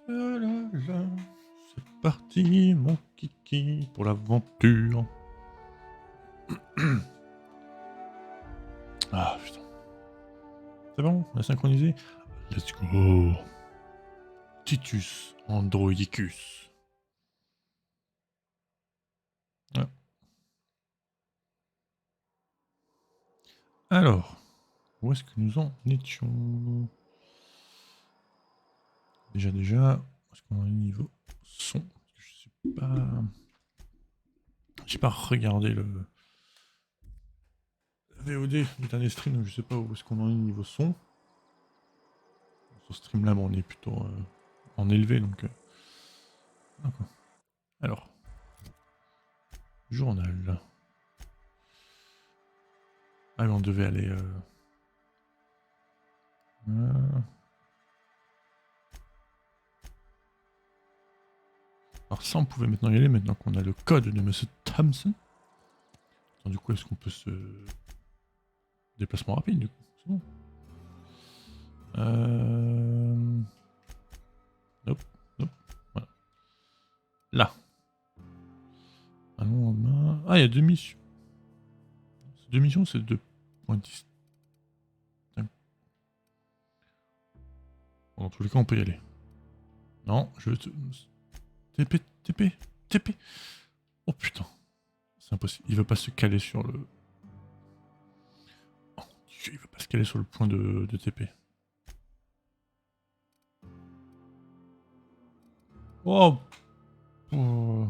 La la la. C'est parti, mon kiki, pour l'aventure. Ah putain. C'est bon, on a synchronisé. Let's go. Titus Androidicus. Ouais. Alors, où est-ce que nous en étions? Déjà, où est-ce qu'on en est niveau son? Je sais pas. J'ai pas regardé le VOD du dernier stream, donc je sais pas où est-ce qu'on en est niveau son. Sur Streamlab, on est plutôt en élevé, donc. D'accord. Alors, journal. Ah, mais on devait aller. Alors ça, on pouvait maintenant y aller, maintenant qu'on a le code de Monsieur Thompson. Attends, du coup, est-ce qu'on peut se... Déplacement rapide, du coup. C'est bon. Nope, nope. Voilà. Là. Allons en main. Ah, il y a deux missions. C'est deux missions, c'est 2 points distincts. Bon, dans tous les cas, on peut y aller. Non, je veux te... TP, TP, TP. Oh putain. C'est impossible. Il veut pas se caler sur le... Oh, Dieu, il veut pas se caler sur le point de TP. Oh. Oh.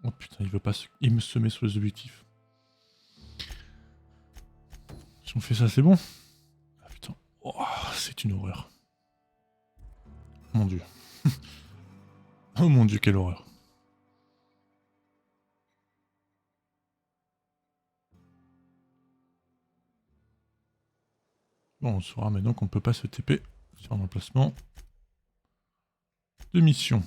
Oh putain, il veut pas se... Il me se met sur les objectifs. Si on fait ça, c'est bon. Ah putain. Oh, c'est une horreur. Mon dieu. Oh mon dieu, quelle horreur. Bon, on saura maintenant qu'on peut pas se TP sur un emplacement de mission.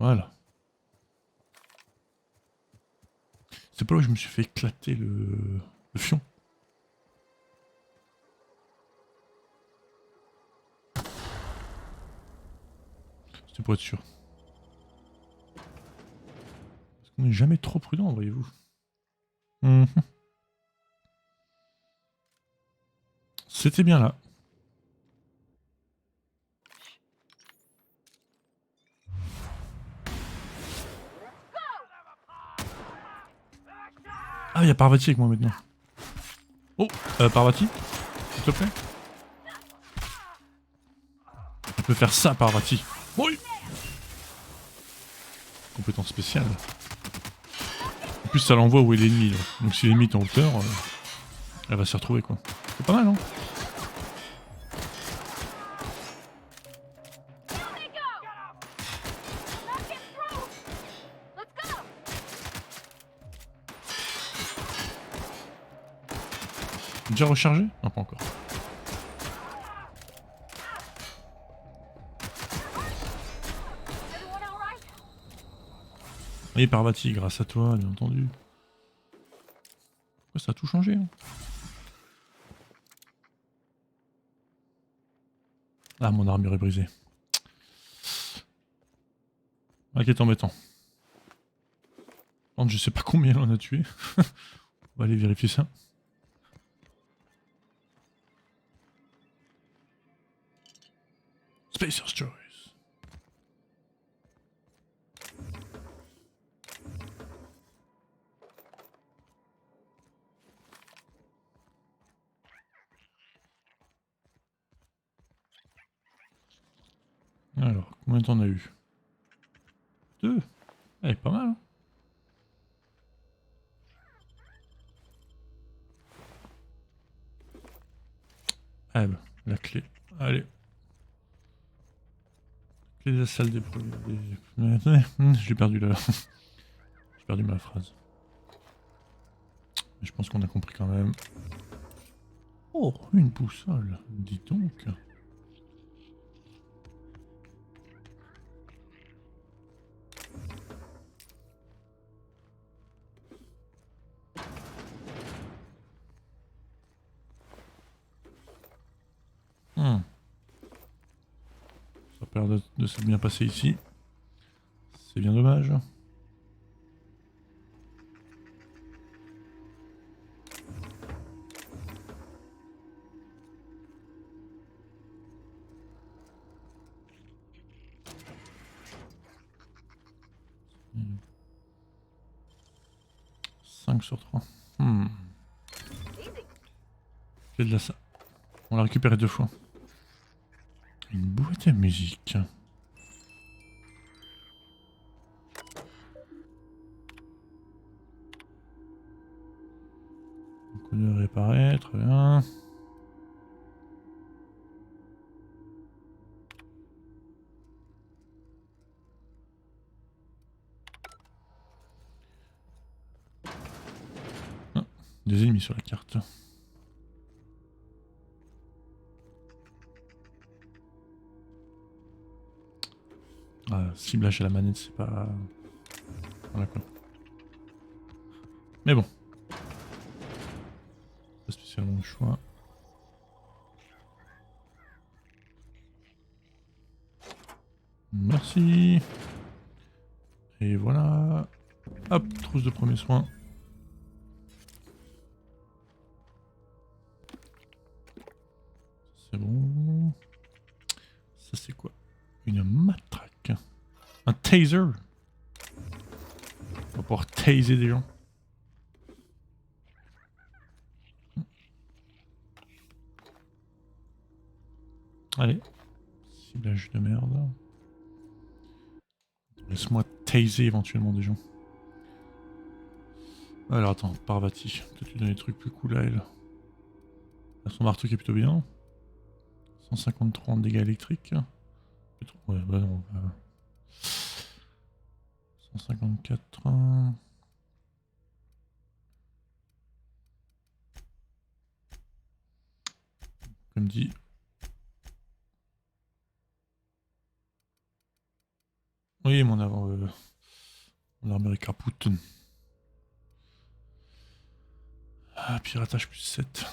Voilà. C'est pas là où je me suis fait éclater le fion. C'était pour être sûr. Parce qu'on n'est jamais trop prudent, voyez-vous. C'était bien là. Ah, il y a Parvati avec moi maintenant. Oh, Parvati, s'il te plaît. On peut faire ça, Parvati. Oui. Compétence spéciale. En plus, ça l'envoie où est l'ennemi. Donc si l'ennemi est en hauteur, elle va se retrouver quoi. C'est pas mal, hein. Déjà rechargé? Non, pas encore. Oui, Parvati, grâce à toi, bien entendu. Ouais, ça a tout changé. Hein. Ah, mon armure est brisée. Ah, qui est embêtant. Je sais pas combien on a tué. On va aller vérifier ça. Spacer's Choice. Alors, combien de temps on a eu? 2. Eh, pas mal, hein. Ah bah, la clé. Allez. Clé de la salle des... J'ai perdu la... J'ai perdu ma phrase. Mais je pense qu'on a compris quand même. Oh, une boussole. Dis donc. pas l'air de se bien passer ici. C'est bien dommage. Hmm. 5 sur 3. J'ai de la ça. On l'a récupéré 2 fois. Une boîte à musique. Donc on doit réparer, très bien. Ah, des ennemis sur la carte. Ah, ciblage à la manette, c'est pas... Voilà quoi. Mais bon. Pas spécialement le choix. Merci. Et voilà. Hop, trousse de premiers soins. C'est bon. Ça c'est quoi? Une matraque. Un taser. On va pouvoir taser des gens. Allez. Ciblage de merde. Laisse-moi taser éventuellement des gens. Alors attends, Parvati. Peut-être lui donner des trucs plus cool à elle. Son marteau qui est plutôt bien. 153 en dégâts électriques. Ouais, bah non. 154. Comme dit. Oui, mon avant. Mon armure est capoute. Ah, piratage plus 7.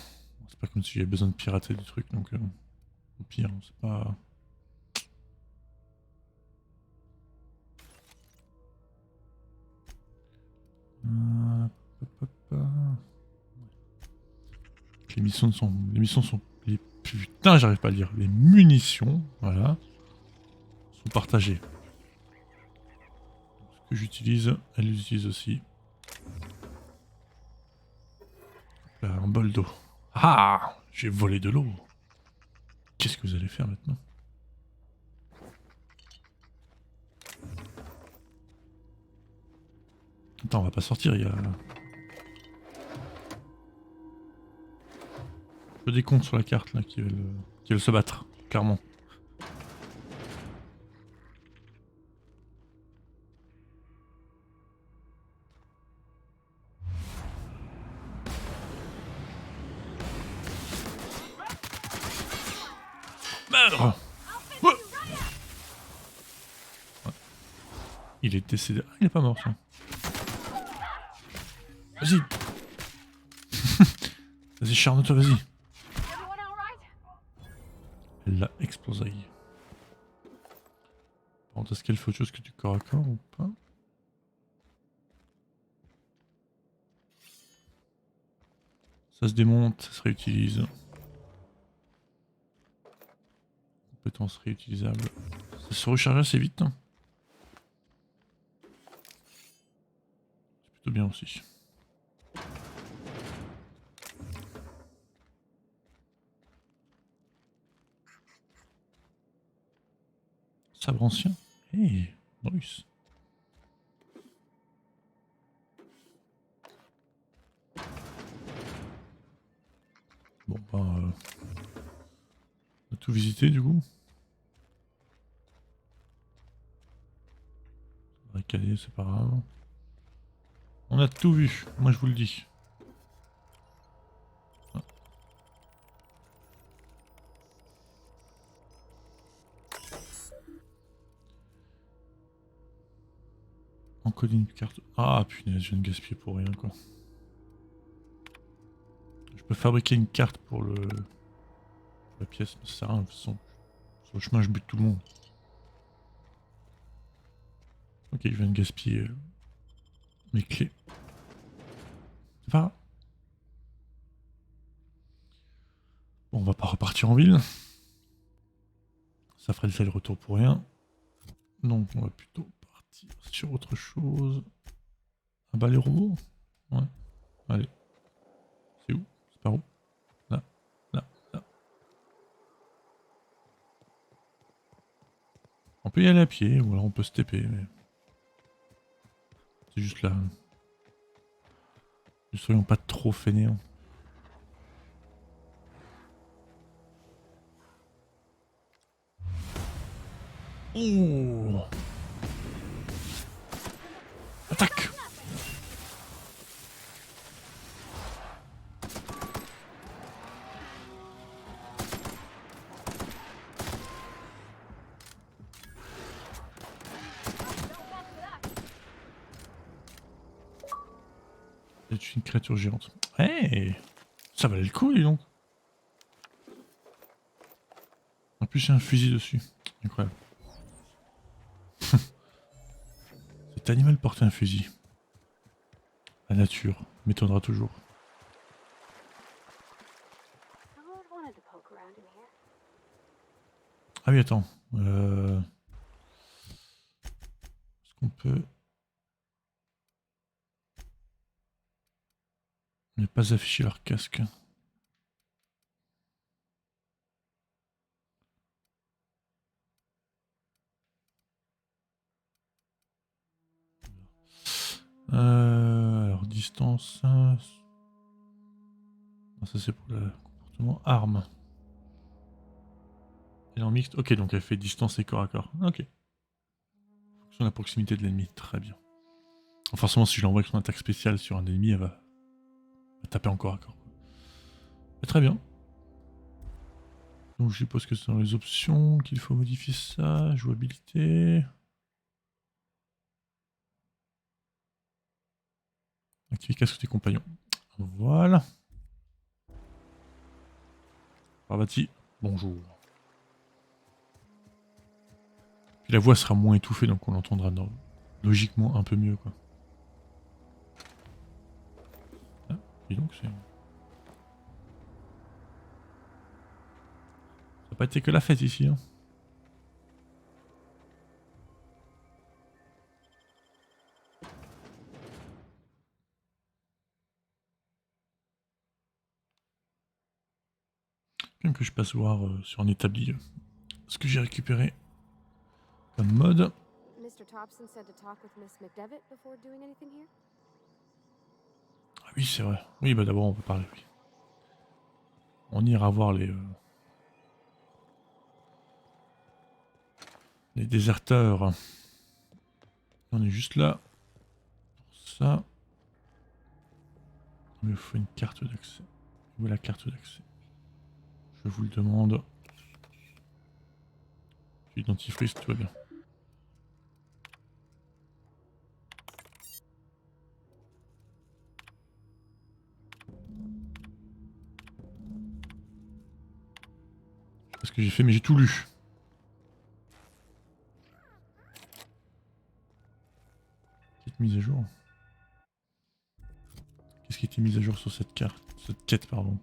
C'est pas comme si j'avais besoin de pirater des trucs, donc au pire, c'est pas... Hop, hop, hop. Les missions sont... Les putain, j'arrive pas à le dire. Les munitions, voilà, sont partagées. Ce que j'utilise, elle l'utilise aussi. Là, un bol d'eau. Ah, j'ai volé de l'eau. Qu'est-ce que vous allez faire maintenant? Attends, on va pas sortir, il y a... Il y a des comptes sur la carte là qui veulent se battre, clairement. Meurs! Ouais. Ouais. Il est décédé. Ah, il est pas mort ça. Vas-y. Vas-y, charme-toi, vas-y. Elle l'a explosé. Par contre, est-ce qu'elle fait autre chose que du corps à corps ou pas? Ça se démonte, ça se réutilise. Compétence réutilisable. Ça se recharge assez vite. Hein. C'est plutôt bien aussi. Sabre ancien. Hey, nice. Bon, bah... on a tout visité du coup. Barricadé, c'est pas grave. On a tout vu, moi je vous le dis. Ah. Encore une carte. Ah punaise, je viens de gaspiller pour rien quoi. Je peux fabriquer une carte pour la pièce, mais ça sert à rien. De toute façon, sur le chemin, je bute tout le monde. Ok, je viens de gaspiller mes clés. C'est pas grave. Bon, on va pas repartir en ville. Ça ferait déjà le retour pour rien. Donc on va plutôt partir sur autre chose. Ah bah les robots. Ouais. Allez. C'est où? C'est par où? Là. Là. Là. On peut y aller à pied, ou alors on peut se TP, mais... C'est juste là. Ne soyons pas trop fainéants. Oh! Attaque! C'est une créature géante. Hey! Ça valait le coup, dis donc. En plus, il y a un fusil dessus. Incroyable. Cet animal portait un fusil. La nature m'étonnera toujours. Ah oui, attends. Est-ce qu'on peut ne pas afficher leur casque? Alors, distance. Non, ça c'est pour le comportement. Arme. Elle est en mixte. Ok, donc elle fait distance et corps à corps. Ok. Sur la proximité de l'ennemi. Très bien. Forcément, si je l'envoie avec son attaque spéciale sur un ennemi, elle va taper encore à corps. Mais très bien. Donc je suppose que c'est dans les options qu'il faut modifier ça. Jouabilité. Activer casque des compagnons. Voilà. Parvati, bonjour. Puis la voix sera moins étouffée, donc on l'entendra logiquement un peu mieux, quoi. Ah, dis donc, c'est... Ça n'a pas été que la fête ici, hein. Même que je passe voir sur un établi ce que j'ai récupéré comme mode. Ah oui, c'est vrai. Oui, bah d'abord on peut parler, oui. On ira voir les déserteurs. On est juste là. Pour ça. Il me faut une carte d'accès. Où est la carte d'accès? Je vous le demande. Identifrice, tout va bien. Je sais pas ce que j'ai fait, mais j'ai tout lu. Petite mise à jour. Qu'est-ce qui a été mis à jour sur cette carte? Cette quête, pardon.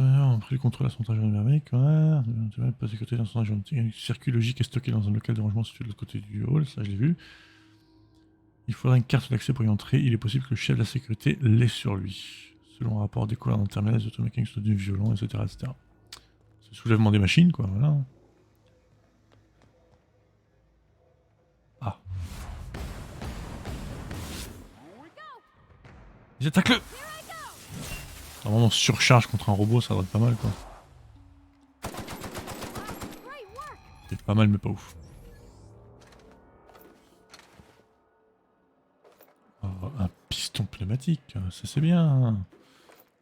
On pris le contrôle à son trajet numérique. Ouais. Pas sécurité dans son agent. Un circuit logique est stocké dans un local de rangement situé de l'autre côté du hall. Ça, je l'ai vu. Il faudra une carte d'accès pour y entrer. Il est possible que le chef de la sécurité l'ait sur lui. Selon un rapport découvert dans le terminal, les automécaniques sont devenus violents, etc. etc. C'est le soulèvement des machines, quoi. Voilà. Ah. Ils attaquent-le! Normalement, on surcharge contre un robot, ça doit être pas mal, quoi. C'est pas mal, mais pas ouf. Oh, un piston pneumatique, ça c'est bien.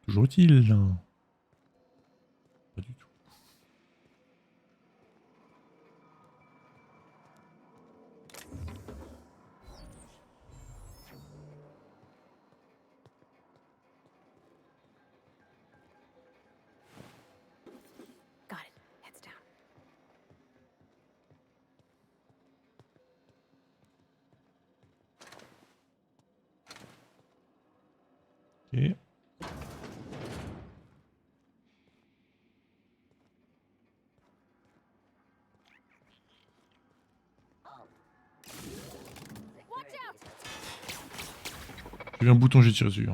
Toujours utile. Pas du tout. J'ai vu un bouton, j'ai tiré dessus. Hein.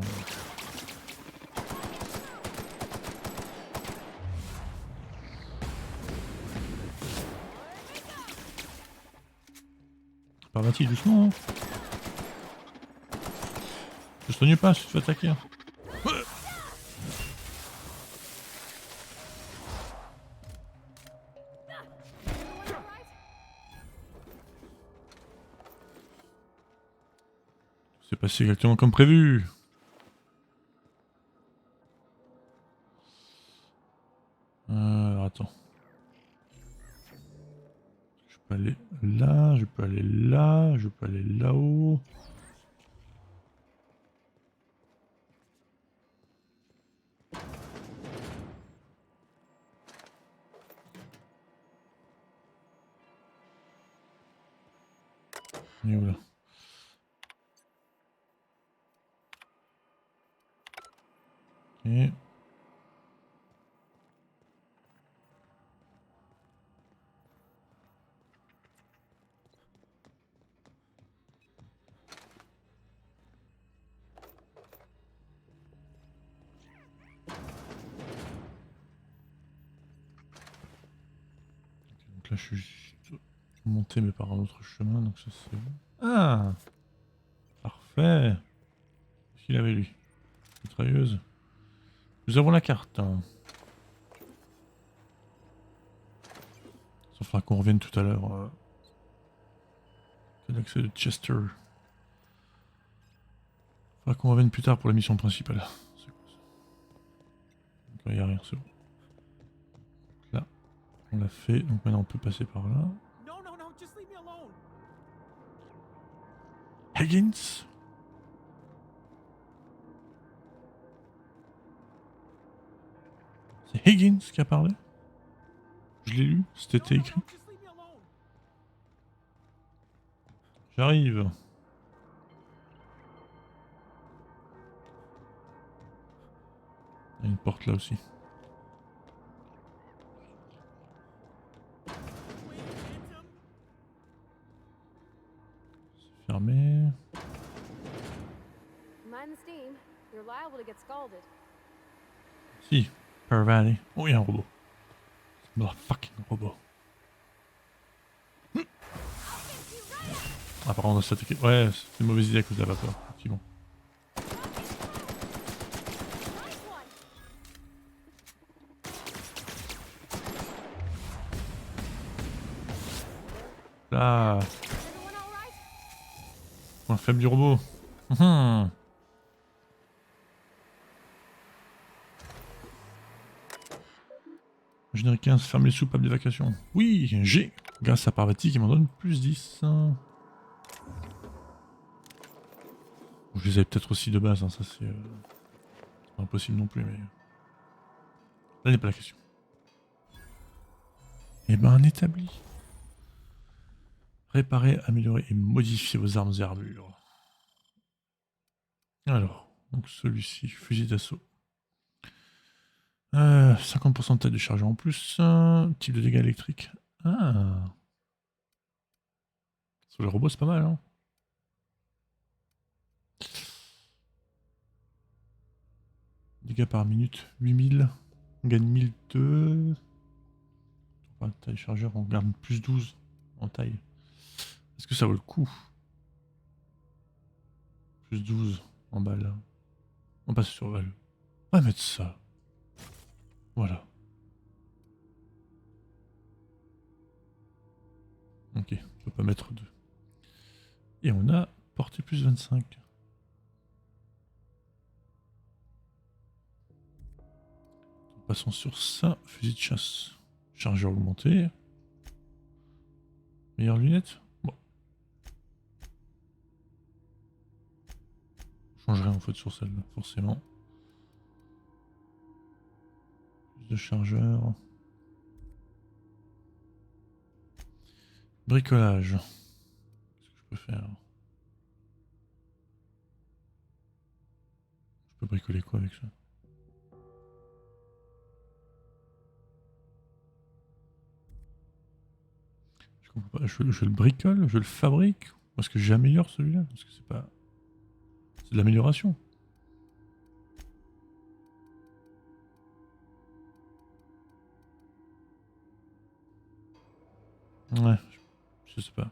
Parvati, doucement. Hein. Je soigne pas, je te fais attaquer. Hein. C'est passé exactement comme prévu. Alors attends. Je peux aller là, je peux aller là, je peux aller là-haut. On est où là? Ok. Donc là je suis juste monté mais par un autre chemin, donc ça c'est bon. Ah! Parfait! Qu'est-ce qu'il avait lui? Mitrailleuse. Nous avons la carte. Hein. Ça fera qu'on revienne tout à l'heure. C'est l'accès de Chester. Faudra qu'on revienne plus tard pour la mission principale. C'est quoi ça? Donc il n'y a rien, c'est bon. Là, on l'a fait, donc maintenant on peut passer par là. Higgins? C'est Higgins qui a parlé? Je l'ai lu, c'était écrit. J'arrive. Il y a une porte là aussi. C'est fermé. Si, Parvati. Oh, il y a un robot. C'est un fucking robot. Ah, par contre, on doit s'attaquer. Ouais, c'est une mauvaise idée à cause de la vapeur, effectivement. Là. Point faible du robot. Générique 15, ferme les soupapes d'évacuation. Oui, j'ai. Grâce à Parvati qui m'en donne plus 10. Je les avais peut-être aussi de base, hein, ça c'est pas impossible non plus, mais... Là n'est pas la question. Eh ben, un établi. Réparer, améliorer et modifier vos armes et armures. Alors, donc celui-ci, fusil d'assaut. 50% de taille de chargeur en plus. Type de dégâts électriques. Ah. Sur le robot, c'est pas mal, hein. Dégâts par minute, 8000. On gagne 1002. Taille de chargeur, on garde plus 12 en taille. Est-ce que ça vaut le coup? Plus 12 en balle. On passe sur balle. On va mettre ça. Voilà. Ok, on peut pas mettre 2. Et on a porté plus 25. Passons sur ça. Fusil de chasse. Chargeur augmenté. Meilleure lunette. Bon. Je changerai en fait sur celle-là, forcément. Plus de chargeur. Bricolage. Qu'est-ce que je peux faire? Je peux bricoler quoi avec ça? Je comprends pas. Je le bricole? Je le fabrique? Ou est-ce que j'améliore celui-là? Parce que c'est pas... C'est de l'amélioration. Ouais, je sais pas.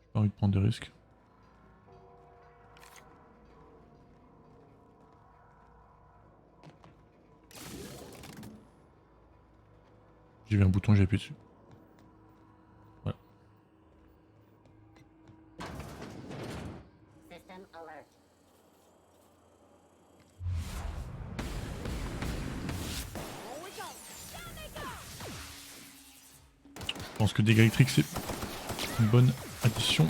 J'ai pas envie de prendre des risques. J'ai vu un bouton, j'ai appuyé dessus. Voilà. Je pense que dégâts électriques c'est une bonne addition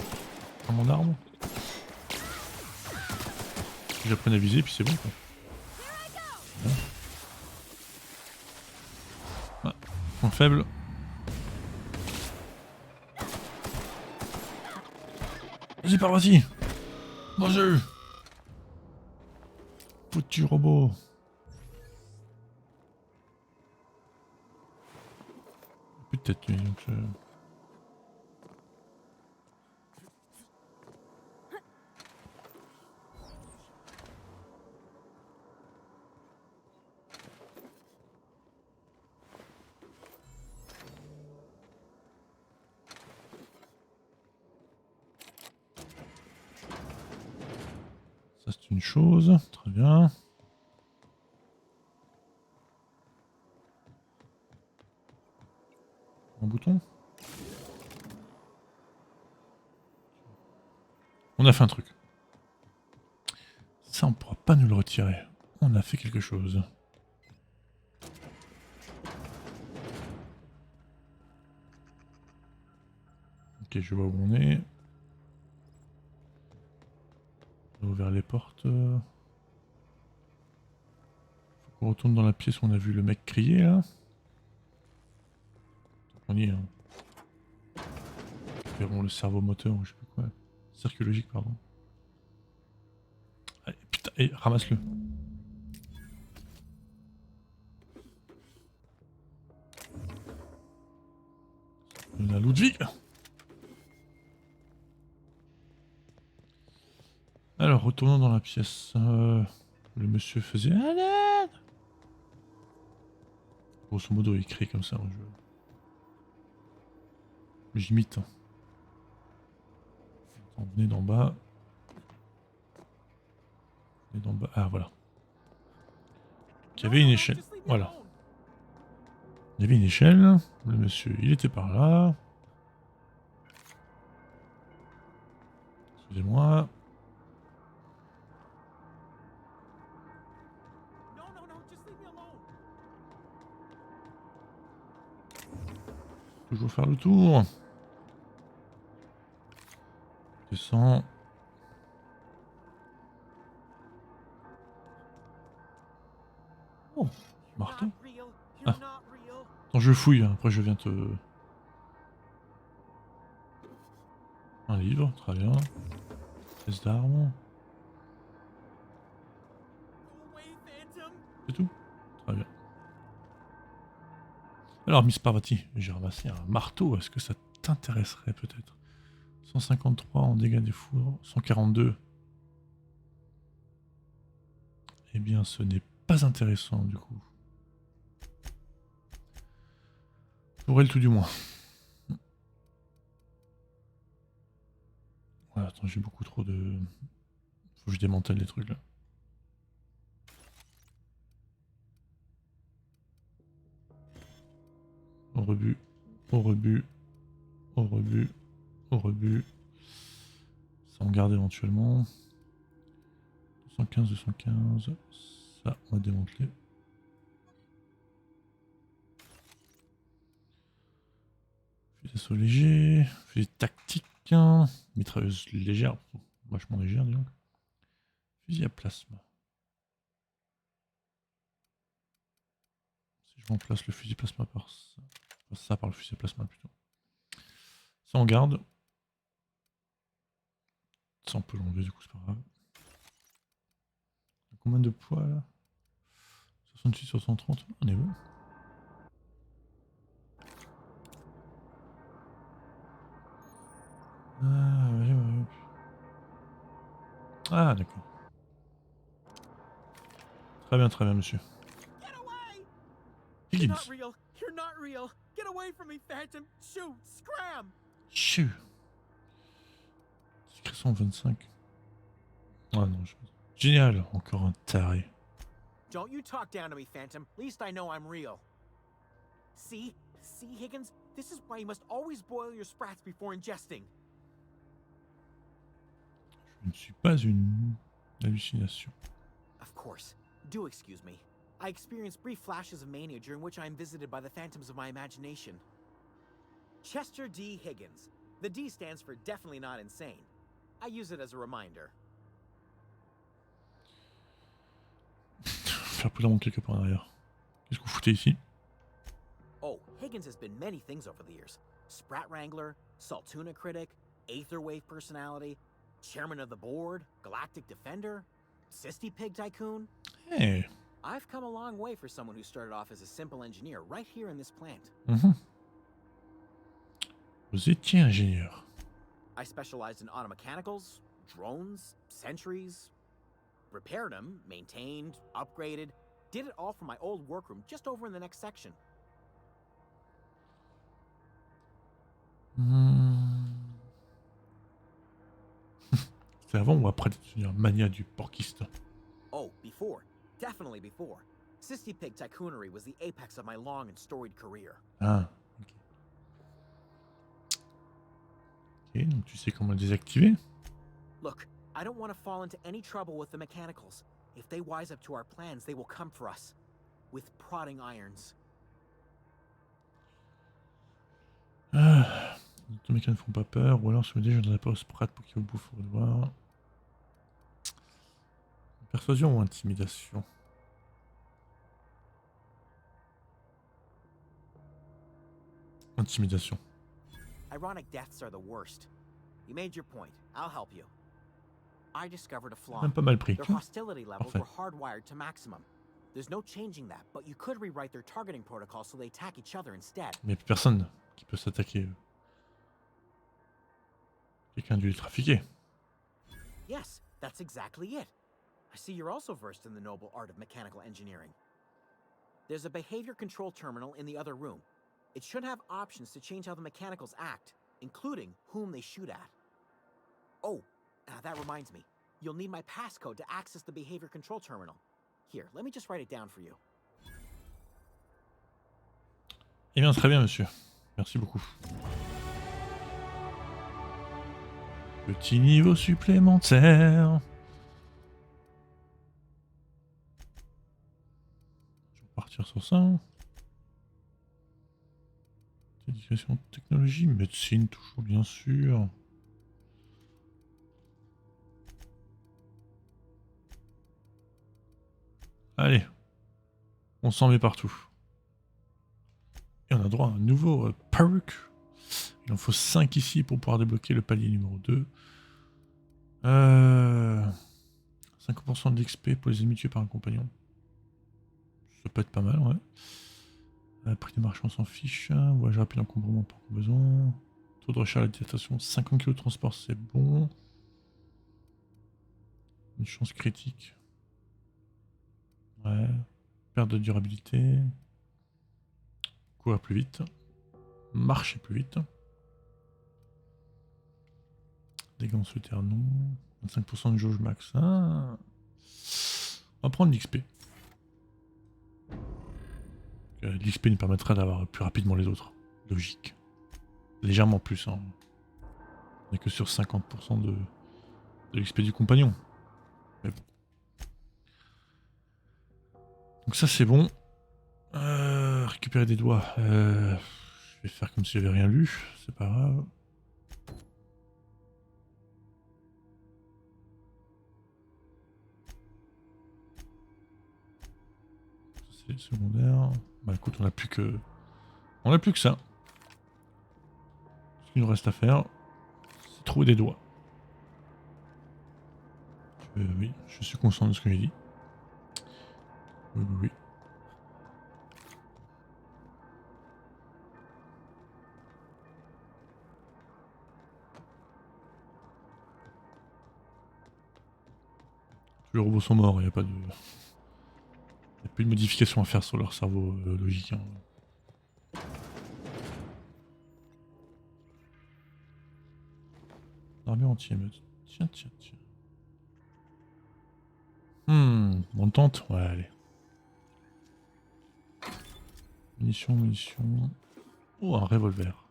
à mon arme. J'apprends à viser puis c'est bon quoi. Voilà. Ah, point faible. Vas-y par vas-y. Mangez. Foutu robot. Plus de tête lui donc ça c'est une chose. Très bien. Un bouton. On a fait un truc. Ça on pourra pas nous le retirer. On a fait quelque chose. Ok, je vois où on est. On a ouvert les portes. Faut qu'on retourne dans la pièce où on a vu le mec crier là. On y est. Hein. Verrons le cerveau moteur ou je sais plus quoi. Circologique, pardon. Allez, putain, et ramasse-le. On a Ludwig. Alors, retournons dans la pièce. Le monsieur faisait à l'aide. Grosso modo, il crie comme ça. J'imite. On venait d'en bas. Venez d'en bas. Ah, voilà. Il y avait une échelle. Voilà. Il y avait une échelle. Le monsieur, il était par là. Excusez-moi. Toujours faire le tour. Descends. Oh, marteau. Ah. Attends, je fouille, hein. Après je viens te... Un livre, très bien. Pièce d'armes. C'est tout? Très bien. Alors, Miss Parvati, j'ai ramassé un marteau. Est-ce que ça t'intéresserait peut-être? 153 en dégâts des foudres. 142. Eh bien, ce n'est pas intéressant du coup. Pour elle tout du moins. Voilà, attends, j'ai beaucoup trop de... Faut que je démantèle les trucs là. Au rebut, au rebut, au rebut, au rebut. Ça on garde éventuellement. 215, 215. Ça, on va démanteler. Fusil d'assaut léger. Fusil tactique. Mitrailleuse légère. Vachement légère, disons. Fusil à plasma. Si je remplace le fusil plasma par ça. Ça par le fusil à plasma plutôt. Ça on garde. Ça on peut l'enlever du coup, c'est pas grave. Combien de poids là? 68 sur 130, on est bon. Ah ouais, ouais. Ah, d'accord. Très bien, monsieur. Get away! You're not Higgins. real. You're not real. Get away from me, Phantom. Shoot, scram. Chut. Secret 125. Ah non, génial. Encore un taré. Don't you talk down to me, Phantom. At least I know I'm real. See? See, Higgins? This is why you must always boil your sprats before ingesting. Je ne suis pas une hallucination. Of course. Do excuse me. I experience brief flashes of mania during which I am visited by the phantoms of my imagination. Chester D. Higgins. The D stands for definitely not insane. I use it as a reminder. Faire prudemment quelque part en arrière. Qu'est-ce que vous foutez ici? Oh, Higgins has been many things over the years. Sprat Wrangler, Saltuna Critic, Aetherwave Personality, Chairman of the Board, Galactic Defender, Sisty Pig Tycoon. Hey. I've come a long way for someone who started off as a simple engineer right here in this plant. Vous étiez ingénieur. I specialized in automechanicals, drones, sentries, repaired them, maintained, upgraded, did it all from my old workroom just over in the next section. C'était avant ou après de devenir mania du porquiste? Oh, before. Definitely before. Sisty Pig Tycoonery was the apex of my long and storied career. Ah, ok. Ok, donc tu sais comment le désactiver? Look, I don't want to fall into any trouble with the mechanicals. If they wise up to our plans, they will come for us. With prodding irons. Ah, les automécanes ne font pas peur, ou alors si vous dites je ne donnerai pas au sprat pour qu'il vous bouffe au devoir. Persuasion ou intimidation? Intimidation. Ironic deaths are the worst. You made your point. I'll help you. I discovered a flaw. Même pas mal pris. Their hostility levels Parfait. were hardwired to maximum. There's no changing that, but you could rewrite their targeting protocol so they attack each other instead. Mais il n'y a plus personne qui peut s'attaquer. Quelqu'un a dû les trafiquer. Yes, that's exactly it. I see you're also versed in the noble art of mechanical engineering. There's a behavior control terminal in the other room. It should have options to change how the mechanicals act, including whom they shoot at. Oh, that reminds me. You'll need my passcode to access the behavior control terminal. Here, let me just write it down for you. Eh bien, très bien, monsieur. Merci beaucoup. Petit niveau supplémentaire. Je vais partir sur ça. Éducation, technologie, médecine, toujours bien sûr. Allez, on s'en met partout. Et on a droit à un nouveau perk. Il en faut 5 ici pour pouvoir débloquer le palier numéro 2. 5% de l'XP pour les ennemis tués par un compagnon. Ça peut être pas mal, ouais. Prix des marchands, on s'en fiche. Voyage rapide, encombrement, pas besoin. Taux de recharge d'hydratation, 50 kg de transport, c'est bon. Une chance critique. Ouais. Perte de durabilité. Courir plus vite. Marcher plus vite. Dégâts en solitaire, non. 25% de jauge max. Ah. On va prendre l'XP. L'XP nous permettra d'avoir plus rapidement les autres. Logique. Légèrement plus. Hein. On n'est que sur 50% de l'XP du compagnon. Mais bon. Donc ça c'est bon. Récupérer des doigts. Je vais faire comme si j'avais rien lu. C'est pas grave. C'est secondaire. Bah écoute, on a plus que. On a plus que ça. Ce qu'il nous reste à faire, c'est trouver des doigts. Oui, je suis conscient de ce que j'ai dit. Oui. Les robots sont morts, il n'y a pas de... Il n'y a plus de modification à faire sur leur cerveau logique. Hein. Armure anti-émeute. Tiens. On tente? Ouais, allez. Munitions. Oh, un revolver.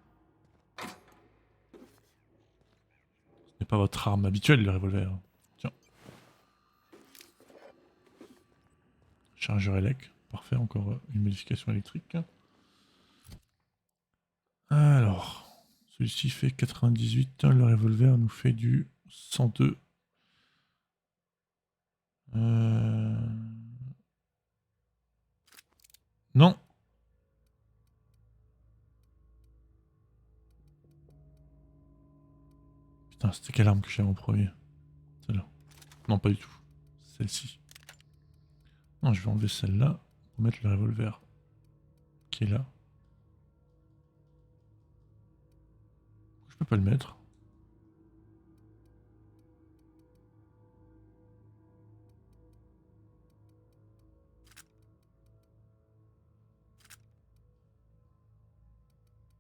Ce n'est pas votre arme habituelle, le revolver. Tiens. Chargeur élec. Parfait, encore une modification électrique. Alors, celui-ci fait 98, le revolver nous fait du 102. Non. Putain, c'était quelle arme que j'avais en premier? Celle-là. Non, pas du tout. Celle-ci. Non, je vais enlever celle-là pour mettre le revolver qui est là. Je peux pas le mettre.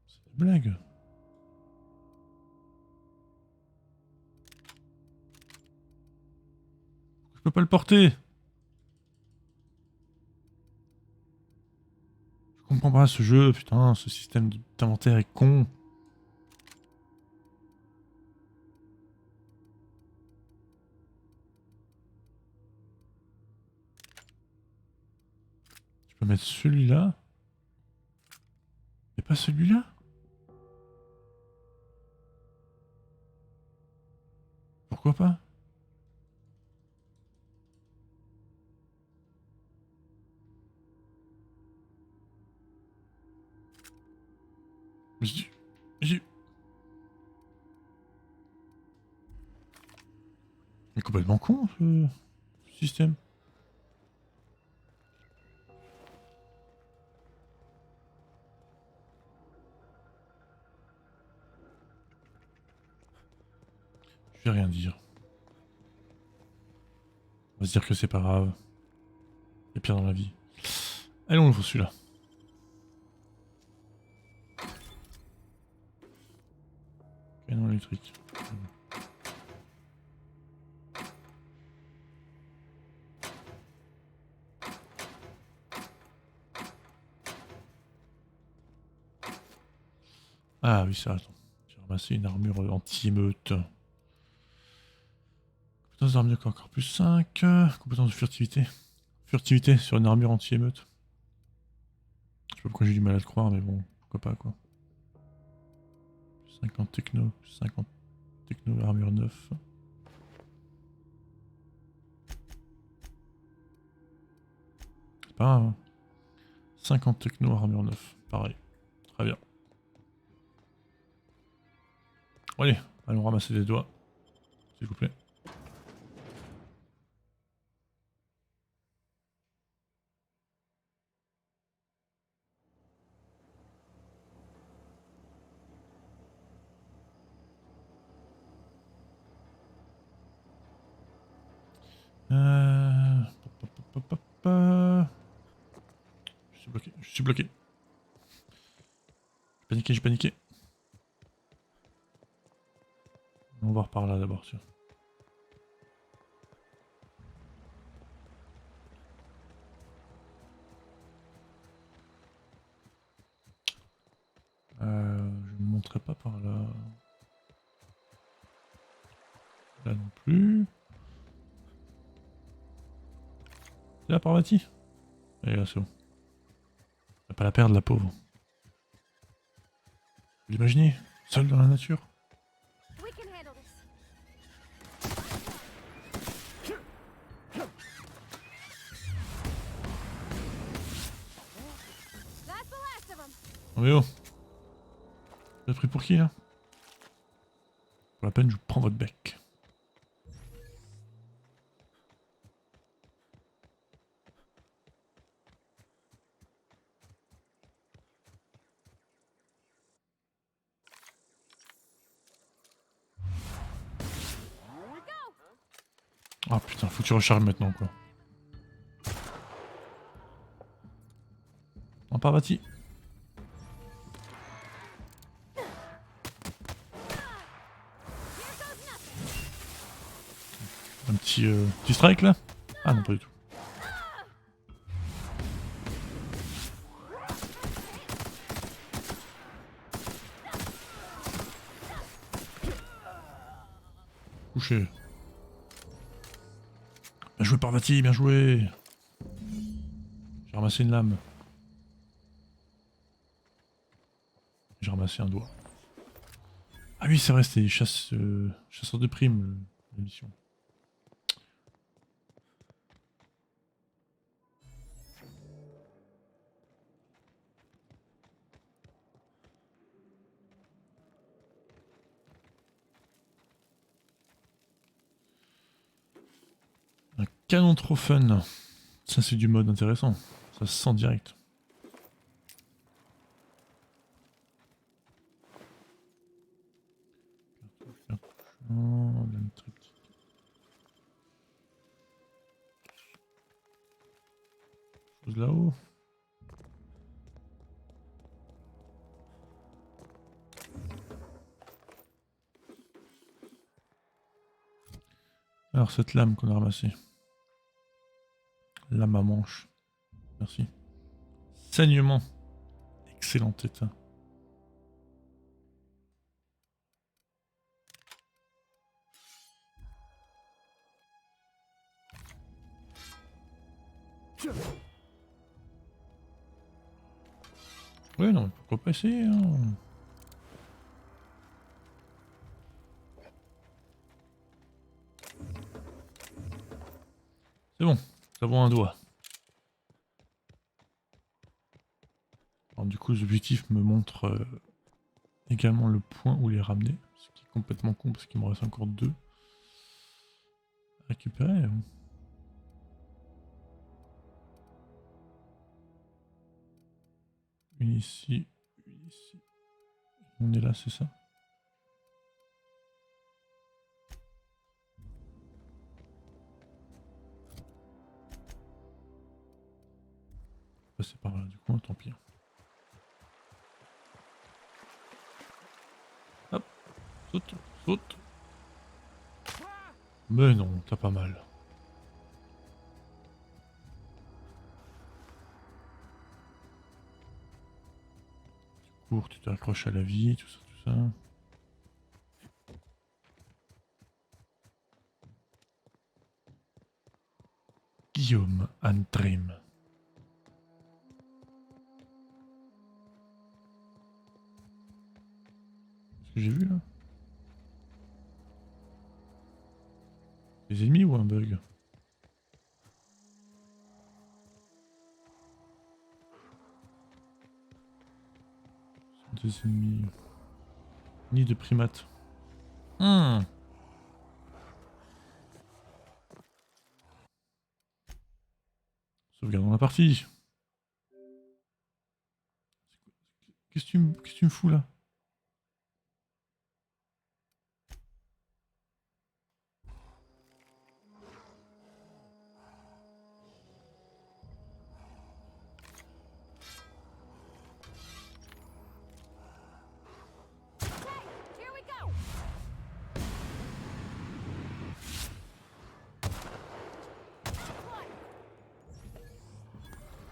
C'est une blague. Je peux pas le porter. Je comprends pas ce jeu, putain, ce système d'inventaire est con. Je peux mettre celui-là. Et pas celui-là? Pourquoi pas? J'ai... Il est complètement con ce système. Je vais rien dire. On va se dire que c'est pas grave. Il y a pire dans la vie. Allez, on ouvre celui-là. Canon électrique. Ah oui, ça, attends. J'ai ramassé une armure anti-émeute. Compétence d'armure encore plus 5. Compétence de furtivité. Furtivité sur une armure anti-émeute. Je sais pas pourquoi j'ai du mal à le croire, mais bon, pourquoi pas quoi. 50 techno, 50 techno, armure 9. C'est pas grave. Hein. 50 techno, armure 9. Pareil. Très bien. Bon, allez, allons ramasser des doigts. S'il vous plaît. Pop, pop, pop. Je suis bloqué. J'ai paniqué. On va voir par là d'abord, tiens. Je ne me montrerai pas par là. Là non plus. C'est là, Parvati. Allez, là, c'est bon. On va pas la perdre, la pauvre. Vous l'imaginez, seule dans la nature. Oh mais oh. Vous êtes pris pour qui là? Pour la peine, je vous prends votre bec. Ah putain, faut que tu recharges maintenant quoi. En parvati. Un petit strike là? Ah non, pas du tout. Couché. Bien joué Parvati, bien joué. J'ai ramassé une lame. J'ai ramassé un doigt. Ah oui, c'est vrai, c'était chasseurs de primes, la mission. Un canon trop fun. Ça, c'est du mode intéressant. Ça se sent direct. Lame triptyque. Chose là-haut. Alors, cette lame qu'on a ramassée. Lame à manche. Merci. Saignement. Excellent état. Ouais, non, mais pourquoi pas essayer, hein. C'est bon, nous avons un doigt. Alors, du coup, l'objectif me montre également le point où les ramener. Ce qui est complètement con parce qu'il me reste encore 2 à récupérer. Une ici, une ici. On est là, c'est ça? Passer par là, du coup, tant pis. Hop, saute, saute. Mais non, t'as pas mal. Tu cours, tu t'accroches à la vie, tout ça, tout ça. Guillaume Antrim. Ce que j'ai vu là? Des ennemis ou un bug? Des ennemis. Ni de primates. Sauvegardons la partie. Qu'est-ce que tu me fous là? Here we go.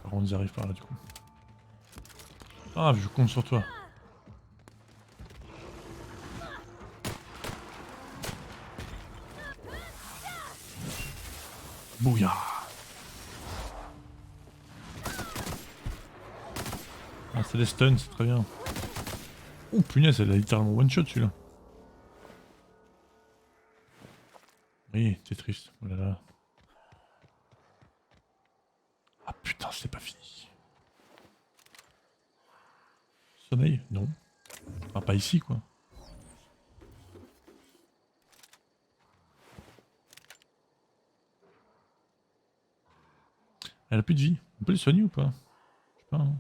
Alors on y arrive par là du coup. Ah, je compte sur toi. Bouya. Ah, c'est les stuns, c'est très bien. Oh punaise, elle a littéralement one shot celui-là. Oui, c'est triste. Oh là là. Ah putain, c'est pas fini. Sommeil? Non. Enfin, pas ici quoi. Elle a plus de vie. On peut les soigner ou pas? Je sais pas. Hein.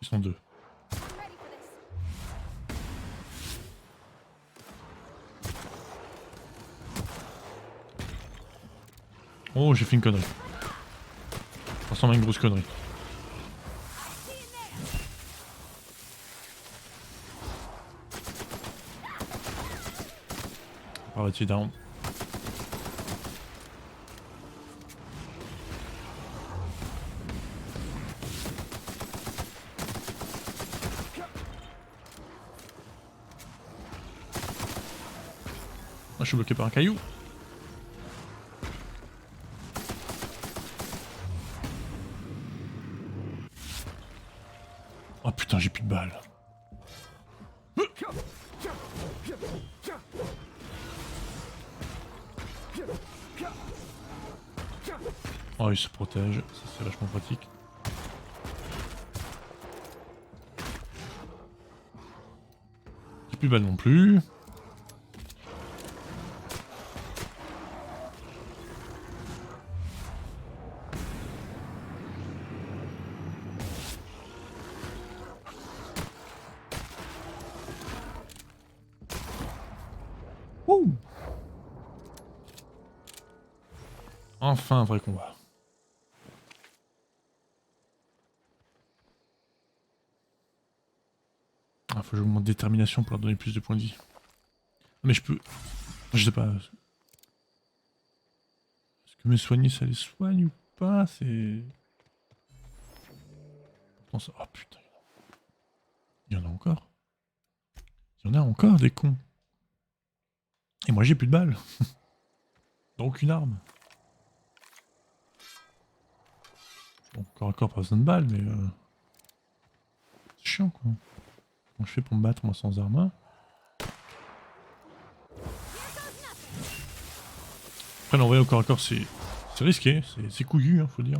sont deux. Oh, j'ai fait une connerie. Ça ressemble à une grosse connerie. Arrêtez down. Ah, je suis bloqué par un caillou. Oh putain, j'ai plus de balles. Oh, il se protège, ça c'est vachement pratique. J'ai plus de balles non plus. Wouh! Enfin un vrai combat. Ah, faut que j'augmente détermination pour leur donner plus de points de vie. Mais je peux... Je sais pas. Est-ce que me soigner ça les soigne ou pas? C'est... Oh putain. Il y en a encore. Il y en a encore des cons. Et moi j'ai plus de balles. Dans aucune arme. Bon, corps à corps, pas besoin de balles, mais... C'est chiant quoi. Comment je fais pour me battre moi sans arme? Après l'envoyer au corps à corps c'est risqué, c'est couillu, hein, faut dire.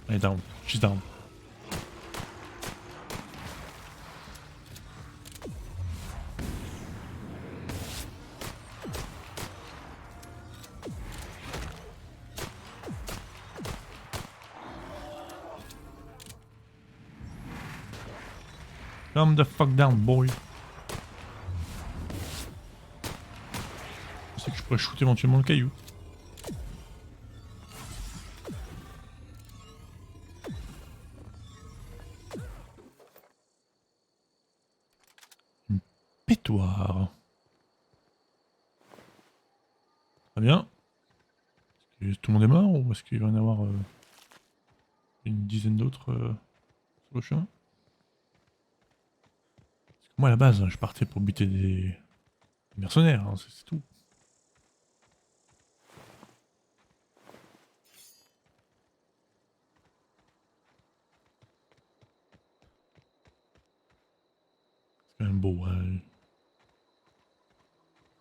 Allez, down. She's down. Calm the fuck down, boy. Je sais que je pourrais shooter éventuellement le caillou. Une pétoire. Très bien. Est-ce que tout le monde est mort ou est-ce qu'il va y en avoir une dizaine d'autres sur le chemin? Parce que moi à la base, je partais pour buter des mercenaires, hein, c'est tout. C'est quand même beau, hein.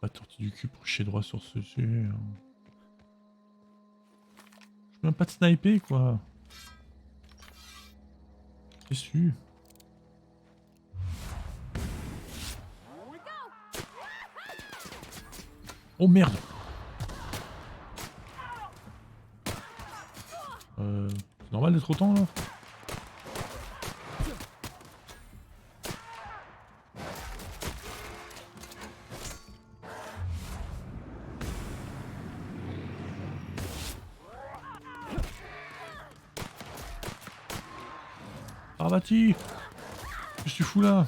Pas tortille du cul pour chier droit sur ce sujet. Hein. Je peux même pas de sniper quoi. Déçu. Oh merde. C'est normal d'être autant là? Arvati! Qu'est-ce que tu fous là?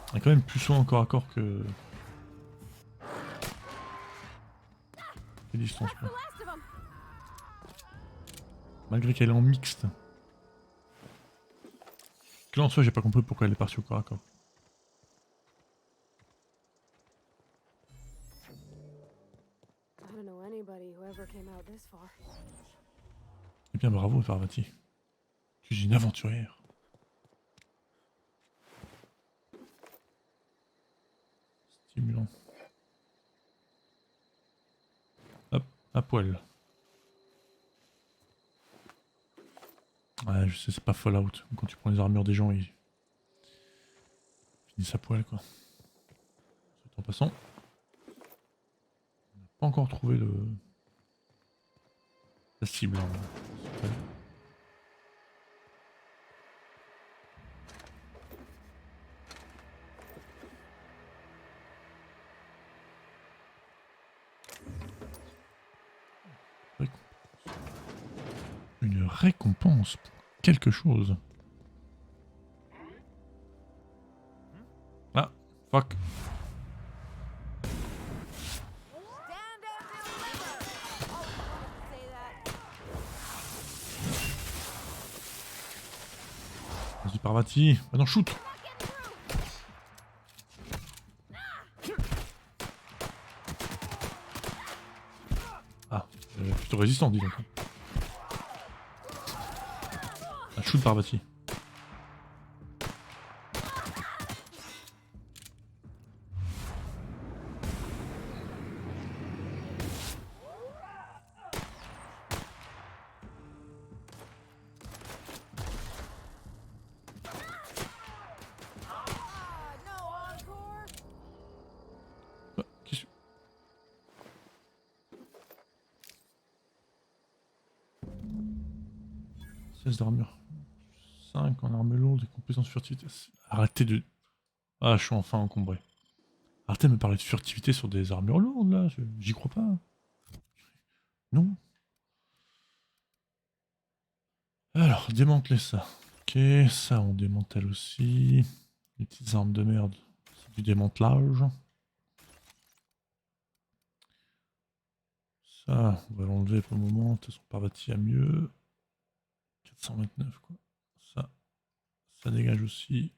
Il y a quand même plus soin encore à corps que... les distances quoi. Malgré qu'elle est en mixte. Que là en soi j'ai pas compris pourquoi elle est partie au corps à corps. Eh bien bravo Parvati. Tu es une aventurière. Stimulant. Hop, à poil. Ouais, je sais, c'est pas Fallout. Quand tu prends les armures des gens, ils finissent à poil, quoi. En passant, on n'a pas encore trouvé la cible. Hein. Une récompense pour quelque chose. Ah, fuck. Vas-y, Parvati. Ah non, shoot. Ah, plutôt résistant, dis donc. Ah, shoot Parvati. Ah, qu'est-ce que... 16 d'armure. 5 en arme lourde et compétences furtivité. Arrêtez de... Ah, je suis enfin encombré. Arrêtez de me parler de furtivité sur des armures lourdes, là. J'y crois pas. Non. Alors, démanteler ça. Ok, ça on démantèle aussi. Les petites armes de merde, c'est du démantelage. Ça, on va l'enlever pour le moment. De toute façon, Parvati a mieux. 429 quoi. Ça dégage aussi.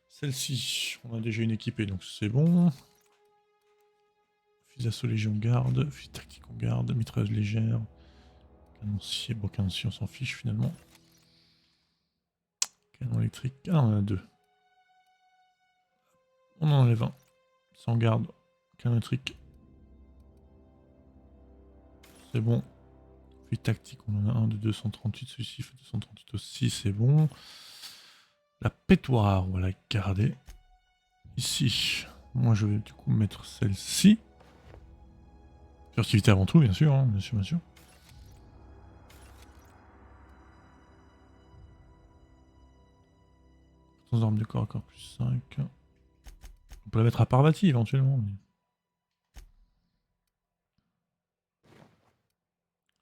Celle-ci, on a déjà une équipée, donc c'est bon. Fusil d'assaut léger on garde. Fusil tactique on garde. Mitrailleuse légère. Canoncier, bon canoncier on s'en fiche finalement. Canon électrique, ah on en a 2. On en enlève un. Ça on garde. Canon électrique. C'est bon. Fusil tactique, on en a un de 238. Celui-ci fait 238 aussi, c'est bon. La pétoire, on va la garder. Ici, moi je vais du coup mettre celle-ci. Furtivité avant tout, bien sûr, hein, bien sûr, bien sûr. Sans arme de corps à corps plus 5. On peut la mettre à Parvati éventuellement. Mais...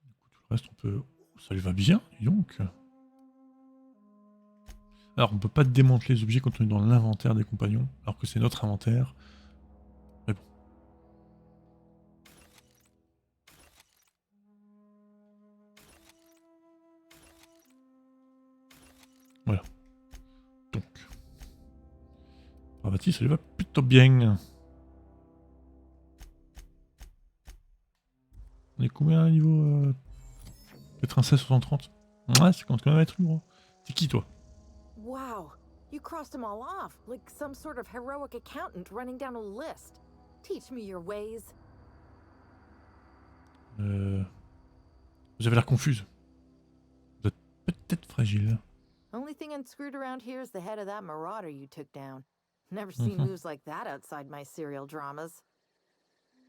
Du coup, tout le reste, on peut. Ça lui va bien, dis donc. Alors, on peut pas démanteler les objets quand on est dans l'inventaire des compagnons, alors que c'est notre inventaire. Mais bon. Voilà. Donc. Parvati, ça lui va plutôt bien. On est combien à niveau 96, 630. Ouais, ça commence quand même à être lourd. T'es qui, toi? Wow, you crossed them all off, like some sort of heroic accountant running down a list. Teach me your ways. Vous avez l'air confuse. Vous êtes peut-être fragile. Only thing unscrewed around here is the head of that marauder you took down. Never seen moves like that outside my serial dramas.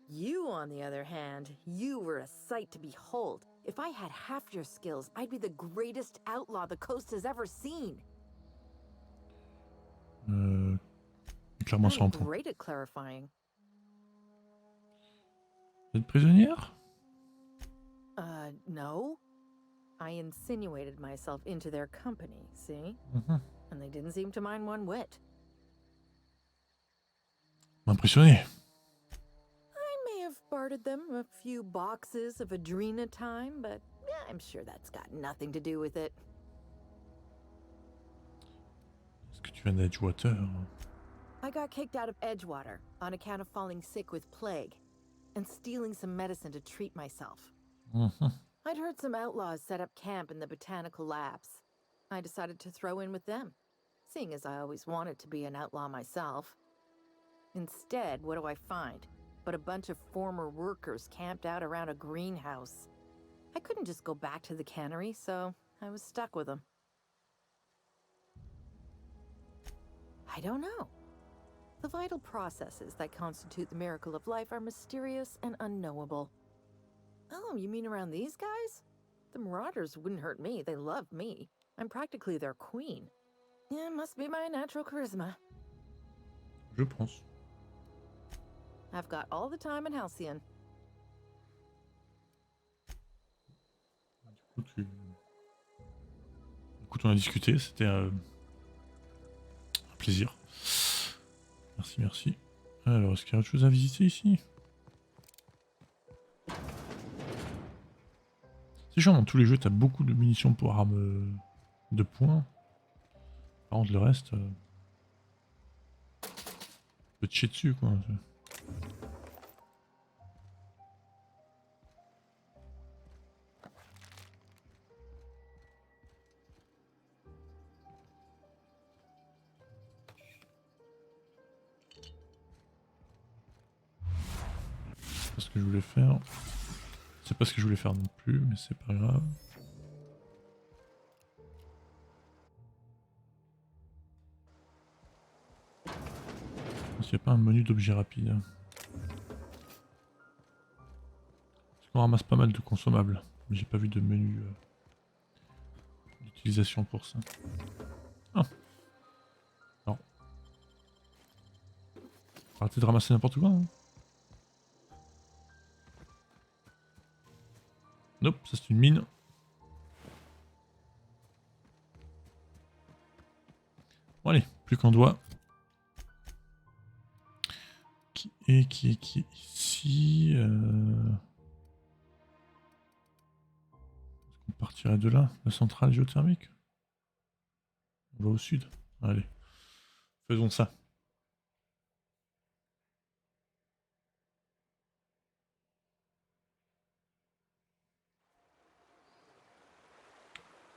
You, on the other hand, you were a sight to behold. If I had half your skills, I'd be the greatest outlaw the coast has ever seen. Clairement, ça I'm entend. great at clarifying. Vous êtes prisonnière? No. I insinuated myself into their company, see? And they didn't seem to mind one whit. M'impressionner. I may have bartered them a few boxes of Adrena time, but I'm sure that's got nothing to do with it. Est-ce que tu viens d'Edgewater? I got kicked out of Edgewater on account of falling sick with plague and stealing some medicine to treat myself. I'd heard some outlaws set up camp in the botanical labs. I decided to throw in with them, seeing as I always wanted to be an outlaw myself. Instead, what do I find? But a bunch of former workers camped out around a greenhouse. I couldn't just go back to the cannery, so I was stuck with them. I don't know. The vital processes that constitute the miracle of life are mysterious and unknowable. Oh, you mean around these guys? The Marauders wouldn't hurt me. They love me. I'm practically their queen. Yeah, it must be my natural charisma. Je pense. I've got all the time in Halcyon. Écoute, on a discuté, c'était un plaisir. Merci, merci. Alors, est-ce qu'il y a autre chose à visiter ici? C'est chiant, dans tous les jeux, t'as beaucoup de munitions pour armes de poing. Par contre, le reste... peut te chier dessus, quoi. C'est pas ce que je voulais faire. C'est pas ce que je voulais faire non plus, mais c'est pas grave. Il n'y a pas un menu d'objets rapides. Parce qu'on ramasse pas mal de consommables, mais j'ai pas vu de menu d'utilisation pour ça. Ah. Non. Arrêtez de ramasser n'importe quoi. Hein. Nope, ça c'est une mine. Bon allez, plus qu'un doigt. Qui est ici On partirait de là, la centrale géothermique. On va au sud. Allez, faisons ça.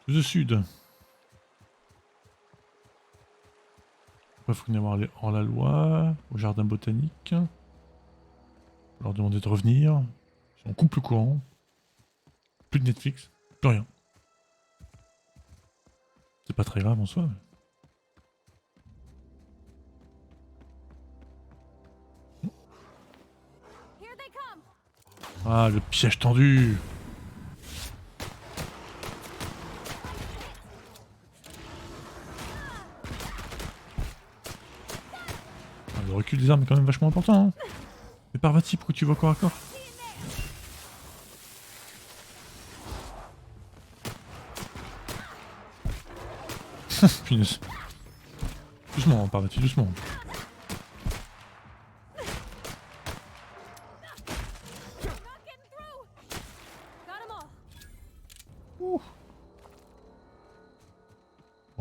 Tout au sud. Il faut venir voir les hors-la-loi, au jardin botanique. On va leur demander de revenir. On coupe le courant. Plus de Netflix, plus rien. C'est pas très grave en soi. Ah, le piège tendu! Ah, le recul des armes est quand même vachement important. Hein. Mais Parvati, pourquoi tu vas corps à corps? Punaise. Doucement, Parvati, doucement. Bon,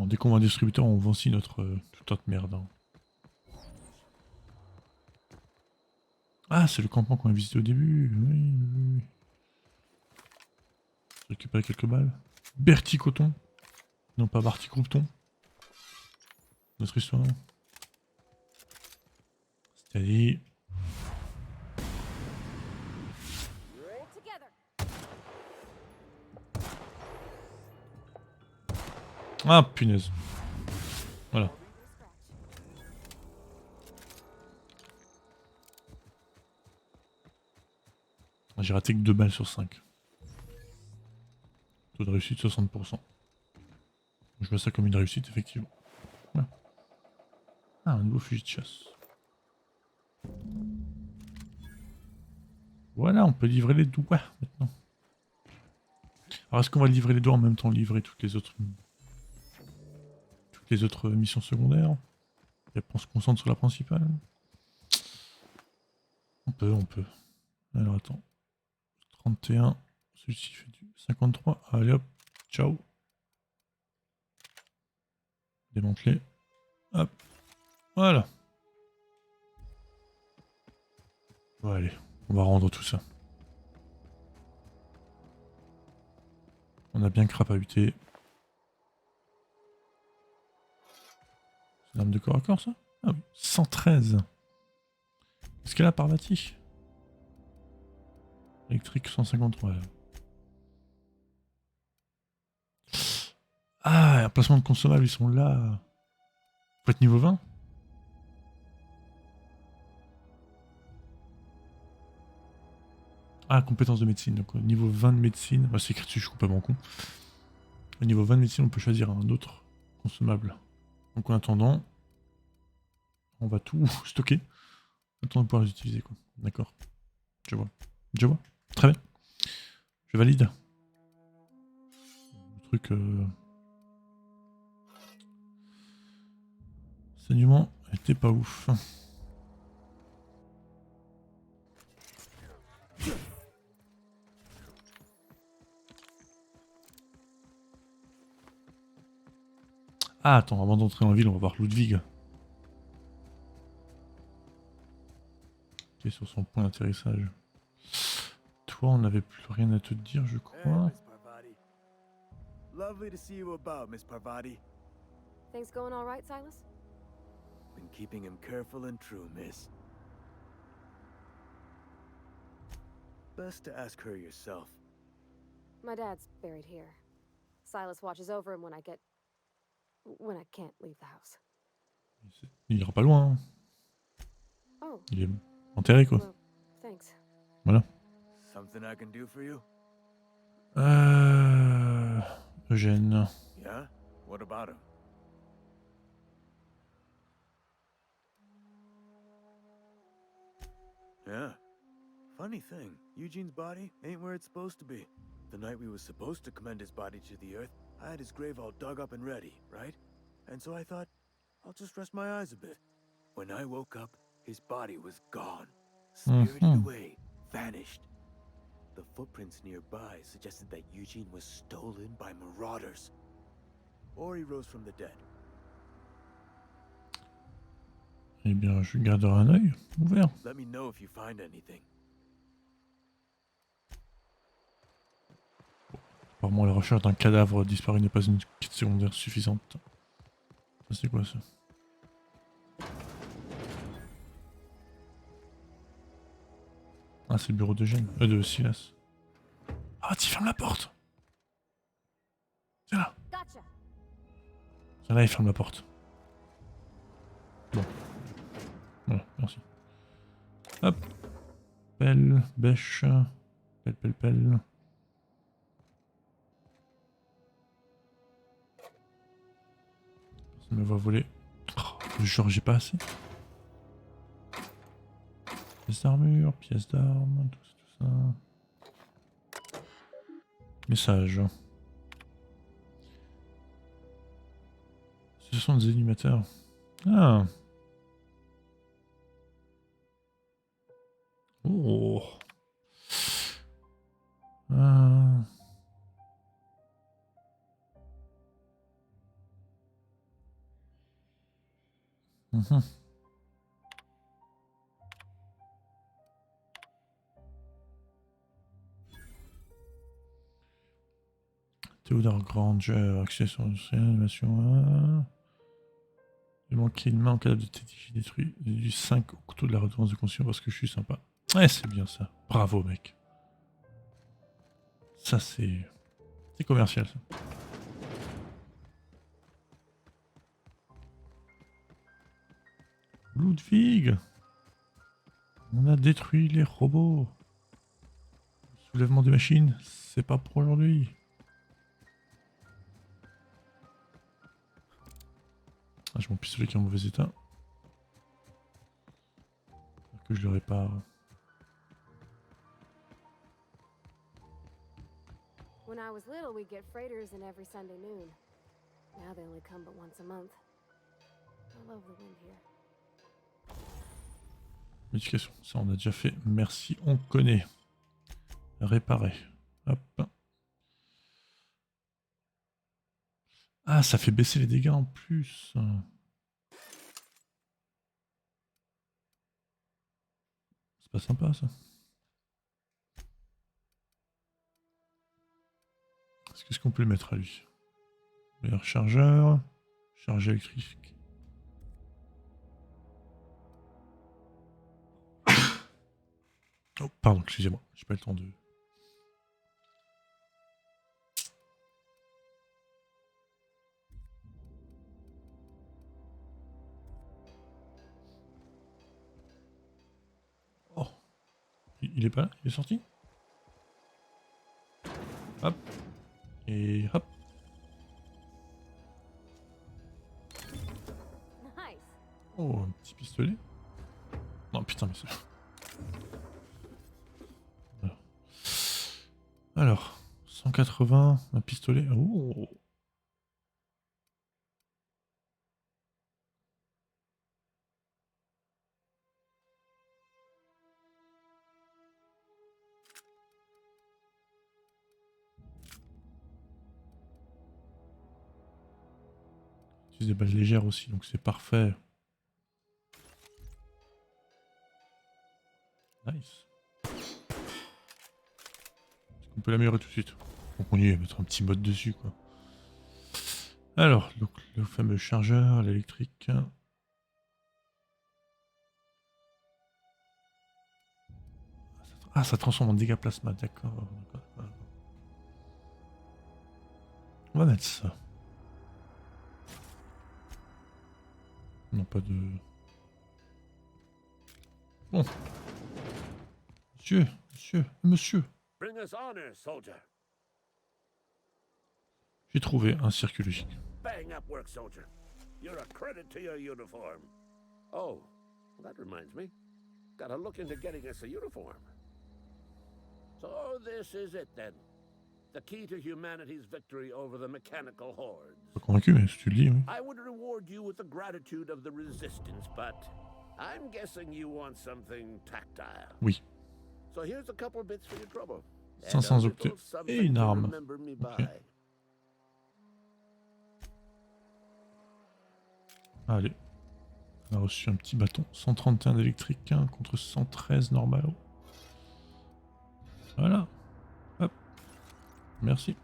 dès qu'on voit un distributeur, on vend aussi toute notre merde. Hein. Ah, c'est le campement qu'on a visité au début. Oui, oui, oui. J'ai récupéré quelques balles. Bertie Coton. Non, pas Barty Croupton. Notre histoire. C'est-à-dire... Ah, punaise. Voilà. J'ai raté que 2 balles sur 5. Taux de réussite 60%. Je vois ça comme une réussite, effectivement. Ouais. Ah, un nouveau fusil de chasse. Voilà, on peut livrer les doigts maintenant. Alors, est-ce qu'on va livrer les doigts en même temps livrer toutes les autres missions secondaires? Et après, on se concentre sur la principale. On peut. Alors, attends. 31. Celui-ci fait du 53. Allez hop. Ciao. Démanteler. Hop. Voilà. Bon, allez. On va rendre tout ça. On a bien crapahuté. C'est une arme de corps à corps, ça? Ah oui. 113. Est-ce qu'elle a Parvati? Électrique 153. Ah, emplacement de consommables, ils sont là. Faut être niveau 20. Ah, compétences de médecine. Donc, au niveau 20 de médecine. Bah, c'est écrit dessus, je suis complètement con. Au niveau 20 de médecine, on peut choisir un autre consommable. Donc, en attendant, on va tout stocker. Attends de pouvoir les utiliser, quoi. D'accord. Je vois. Je vois. Très bien. Je valide. Le truc. Saignement était pas ouf. Ah, attends, avant d'entrer en ville, on va voir Ludwig. Qui est sur son point d'atterrissage. Toi, on n'avait plus rien à te dire, je Hey, crois. Miss Parvati. Lovely to see you about, Miss Parvati. Things going all right, Silas? Been keeping him careful and true, miss. Best to ask her yourself. My dad's buried here. Silas watches over him when I can't leave the house. Il ira pas loin. Hein. Oh, Il est enterré, quoi. well, thanks. Voilà. Something I can do for you? Eugène. Yeah? What about him? Yeah. Funny thing, Eugene's body ain't where it's supposed to be. The night we was supposed to commend his body to the earth, I had his grave all dug up and ready, right? And so I thought, I'll just rest my eyes a bit. When I woke up, his body was gone. Spirited away, vanished. The footprints nearby suggested that Eugene was stolen by marauders. Or he rose from the dead. Eh bien, je garderai un œil ouvert. Let me know if you find anything. Apparemment, la recherche d'un cadavre disparu n'est pas une quête secondaire suffisante. Ça, c'est quoi ça? Ah, c'est le bureau d'Eugène. De Silas. Ah, tu fermes la porte. Tiens là. Gotcha. Tiens là, il ferme la porte. Bon. Voilà, merci. Hop. Pelle, bêche. Pelle, pelle, pelle. Ça me va voler. Oh, genre, j'ai pas assez. Pièces d'armure, pièces d'armes, tout ça. Message. Ce sont des animateurs. Ah. Oh. Ah. Mhm. Théodore Granger, accessoire industrielle, animation. Il manquait une main en cas de TTJ détruit. Du 5 au couteau de la redevance de conscience parce que je suis sympa. Ouais, c'est bien ça. Bravo, mec. Ça, c'est. C'est commercial, ça. Ludwig. On a détruit les robots. Soulèvement des machines, c'est pas pour aujourd'hui. Ah, j'ai mon pistolet qui est en mauvais état. Que je le répare. When I was little, we'd get freighters in every Sunday noon. Now they only come but once a month. I love the wind here. Médication, ça on a déjà fait. Merci, on connaît. Réparer. Hop. Ah, ça fait baisser les dégâts en plus. C'est pas sympa ça. Qu'est-ce qu'on peut le mettre à lui? Meilleur chargeur. Charge électrique. Oh, pardon, excusez-moi. J'ai pas le temps de... Il est pas là? Il est sorti? Hop. Et hop. Nice. Oh, un petit pistolet. Non, putain, mais c'est... Alors, 180, un pistolet. Oh. Utilise des balles légères aussi, donc c'est parfait. Nice. On peut l'améliorer tout de suite. Donc on y est, mettre un petit mode dessus quoi. Alors, donc le fameux chargeur, l'électrique. Ah, ça transforme en dégâts plasma, d'accord. On va mettre ça. Non, pas de... Bon. Monsieur. Bring us honor, soldier. J'ai trouvé un circuit logique. Bang up work, soldier. You're a credit to your uniform. Oh, that reminds me. Gotta look into getting us a uniform. So this is it then. The key to humanity's victory over the mechanical hordes. Pas convaincu, mais si tu le dis, oui. I would reward you with the gratitude of the resistance, but I'm guessing you want something tactile. Oui. So here's a couple bits for your trouble. 500 octets et une arme. Okay. Allez. On a reçu un petit bâton. 131 d'électrique contre 113 normal. Voilà. Hop. Merci.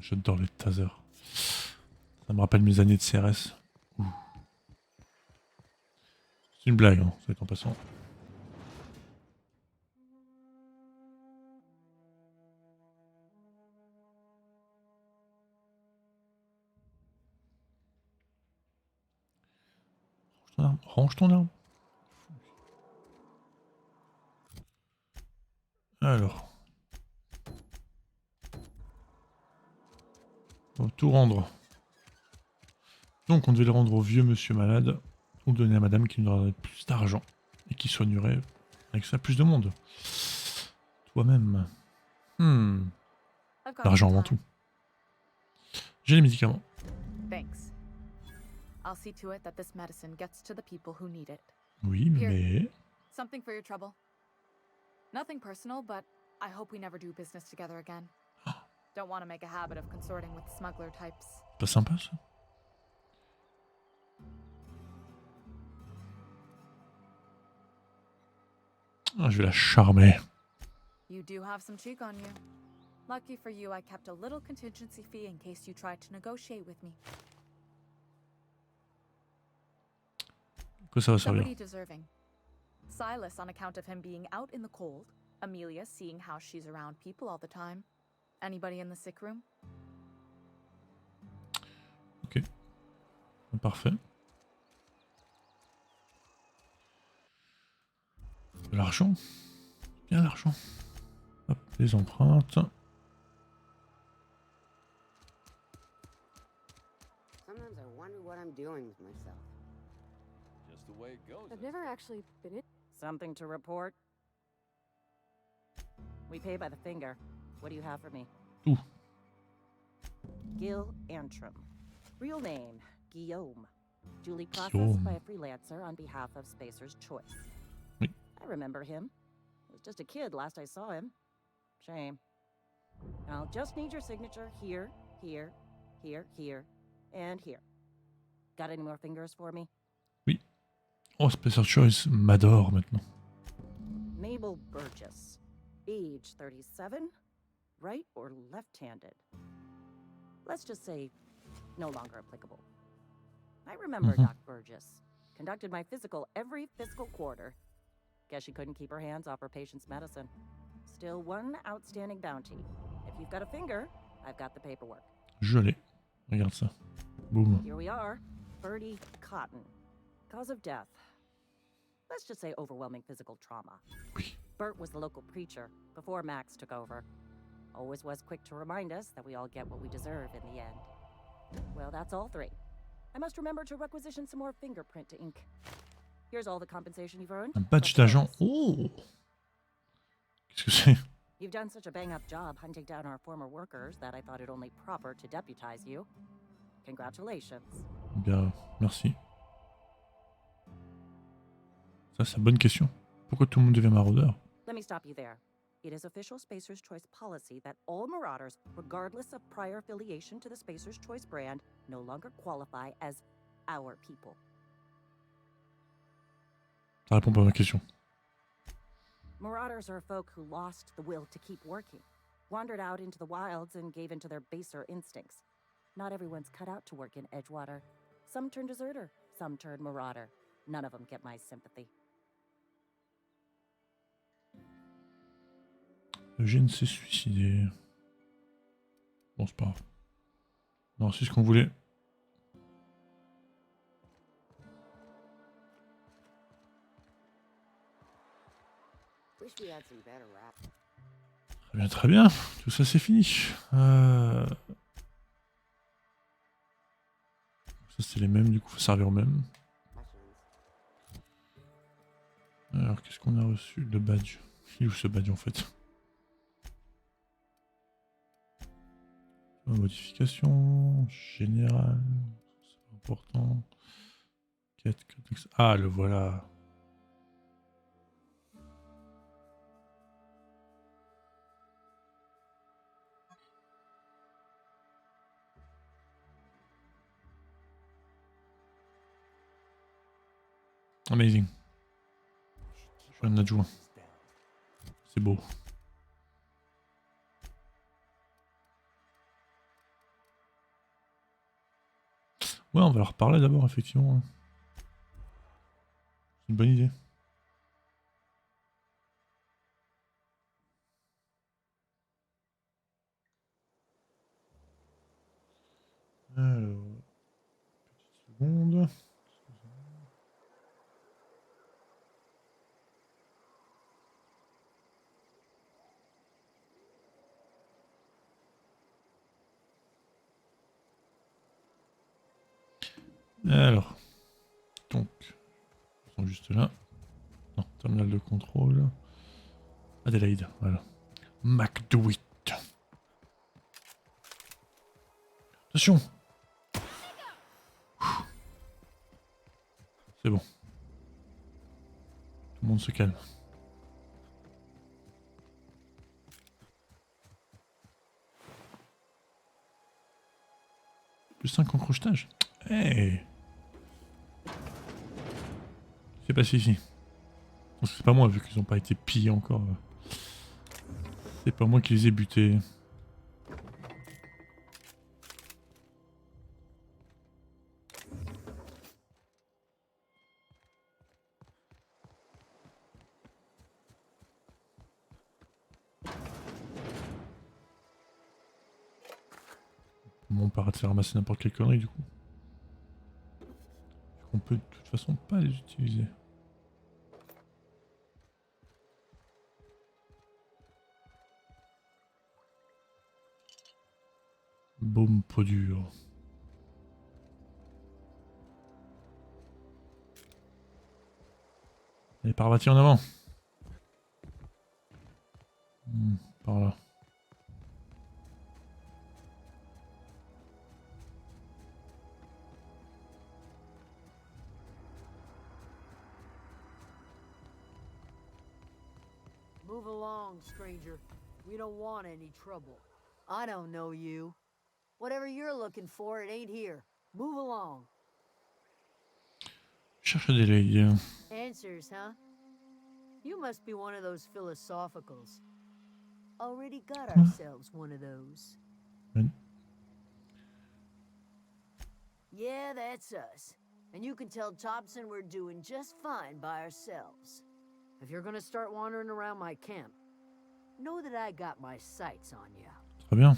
J'adore les tasers. Ça me rappelle mes années de CRS. Ouh. C'est une blague, hein, ça va être en passant. Range ton arme. Alors. On va tout rendre. Donc on devait le rendre au vieux monsieur malade ou le donner à madame qui nous donnerait plus d'argent et qui soignerait avec ça plus de monde. Toi-même. L'argent avant tout. J'ai les médicaments. Thanks. I'll see to it that this medicine gets to the people who need it. Oui, mais... Something for your trouble. Nothing personal, but I hope we never do business together again. Don't want to make a habit of consorting with smuggler types. Pas sympa ça. Ah, je vais la charmer. You do have some cheek on you. Lucky for you, I kept a little contingency fee in case you tried to negotiate with me. Que ça va servir. Somebody deserving. Silas on account of him being out in the cold. Amelia seeing how she's around people all the time. Anybody in the sick room? Ok. Parfait. De l'argent. Bien l'argent. Hop, les empreintes. Sometimes I wonder what I'm doing with myself. Just the way it goes. I've never actually been in. Something to report? We pay by the finger. What do you have for me? Tout. Gil Antrim. Real name, Guillaume. Duly processed Guillaume. by a freelancer on behalf of Spacer's Choice. Oui. I remember him. I was just a kid last I saw him. Shame. I'll just need your signature here, here, here, here, and here. Got any more fingers for me? Oui. Oh, Spacer Choice m'adore maintenant. Mabel Burgess. Age 37. Right or left-handed? Let's just say no longer applicable. I remember Doc Burgess. Conducted my physical every fiscal quarter. Guess she couldn't keep her hands off her patient's medicine. Still one outstanding bounty. If you've got a finger, I've got the paperwork. Je l'ai. Regarde ça. Boum. Here we are. Bertie Cotton. Cause of death. Let's just say overwhelming physical trauma. Oui. Bert was the local preacher before Max took over. Always was quick to remind us that we all get what we deserve in the end. Well, that's all three. I must remember to requisition some more fingerprint to ink. Here's all the compensation you've earned. Un badge d'agent. Oh! Qu'est-ce que c'est? You've done such a bang-up job hunting down our former workers that I thought it only proper to deputize you. Congratulations. Bien, merci. Ça, c'est une bonne question. Pourquoi tout le monde devient maraudeur? Let me stop you there. It is official Spacer's Choice policy that all Marauders, regardless of prior affiliation to the Spacer's Choice brand, no longer qualify as our people. Ça répond pas à ma question. Marauders are folk who lost the will to keep working, wandered out into the wilds and gave into their baser instincts. Not everyone's cut out to work in Edgewater. Some turn deserter, some turn marauder. None of them get my sympathy. Eugène s'est suicidé. Bon, c'est pas grave. Non, c'est ce qu'on voulait. Wish we had some better rap. Très bien, très bien. Tout ça, c'est fini. Ça, c'est les mêmes, du coup, faut servir aux mêmes. Alors, qu'est-ce qu'on a reçu? Le badge. Il est où ce badge, en fait? Modification générale, c'est important. Quête, ah, le voilà. Amazing. Je suis un adjoint. C'est beau. Ouais, on va leur parler d'abord, effectivement. C'est une bonne idée. Alors, petite seconde. Alors, donc, ils sont juste là. Non, terminal de contrôle. Adélaïde, voilà. McDewitt. Attention. C'est bon. Tout le monde se calme. Plus 5 en crochetage. Hey. C'est passé ici. C'est pas moi, vu qu'ils n'ont pas été pillés encore. C'est pas moi qui les ai butés. Bon, on paraît de faire ramasser n'importe quelle connerie du coup. On peut de toute façon pas les utiliser. Baume peau dure. Allez, Parvati en avant. Par là. Move along, stranger. We don't want any trouble. I don't know you. Whatever you're looking for, it ain't here. Move along. Cherche des legs. Answers, huh? You must be one of those philosophicals. Already got ourselves one of those. Yeah, that's us. And you can tell Thompson we're doing just fine by ourselves. If you're gonna start wandering around my camp, know that I got my sights on you. Très bien.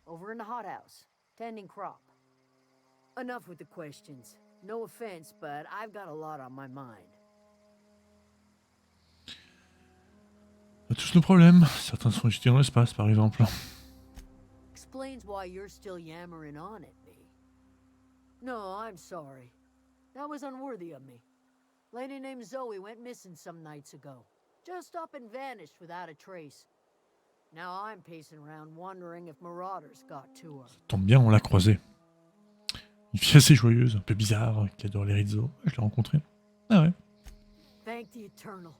Over in the hothouse, tending crop. Enough with the questions. No offense, but I've got a lot on my mind. On a tous nos problèmes. Certains sont jetés dans l'espace, par exemple. Explains why you're still yammering on at me. No, I'm sorry. That was unworthy of me. Lady named Zoe went missing some nights ago. Just up and vanished without a trace. Now I'm pacing around wondering if marauders got to her. Ça tombe bien, on l'a croisée. Une fille assez joyeuse, un peu bizarre, qui adore les Rizzo. Je l'ai rencontrée. Ah ouais. Thank the Eternal.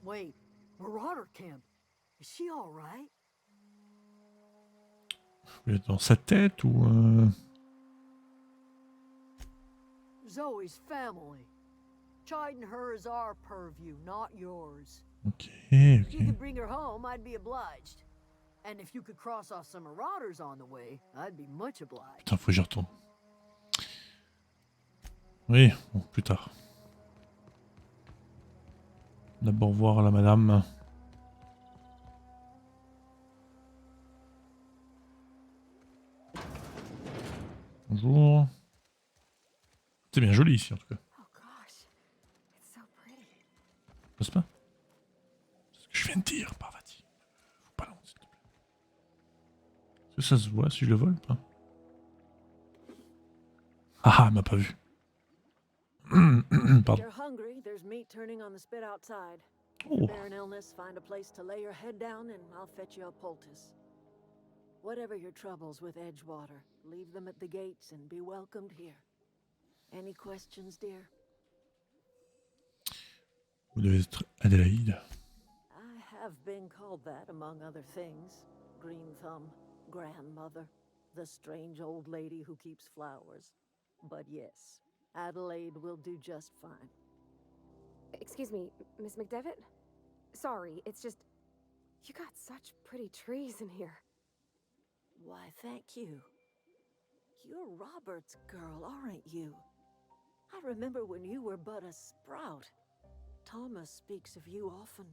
Wait, Marauder Camp. Is she all right? Vous êtes dans sa tête ou... Zoe's family. Chiding her is our purview, not yours. Ok, If you ok. could bring her home, I'd be obliged. And if you could cross off some marauders on the way, I'd be much obliged. Putain, faut que j'y retourne. Oui, bon, plus tard. D'abord voir la madame. Bonjour. C'est bien joli ici en tout cas. Oh gosh, it's so pretty. N'est-ce pas? C'est ce que je viens de dire, Parvati. Faut pas l'en, s'il te plaît. Est-ce que ça se voit si je le vole ou pas? Ah, elle m'a pas vu. Pardon. You're hungry, there's meat turning on the spit outside. Oh. Bear an illness, find a place to lay your head down, and I'll fetch you a poultice. Whatever your troubles with Edgewater, leave them at the gates and be welcomed here. Any questions, dear? Vous devez être Adélaïde. I have been called that, among other things. Green Thumb, grandmother, the strange old lady who keeps flowers. But yes, Adelaide will do just fine. Excuse me, Miss McDevitt? Sorry, it's just... You got such pretty trees in here. Why, thank you. You're Robert's girl, aren't you? I remember when you were but a sprout. Thomas speaks of you often.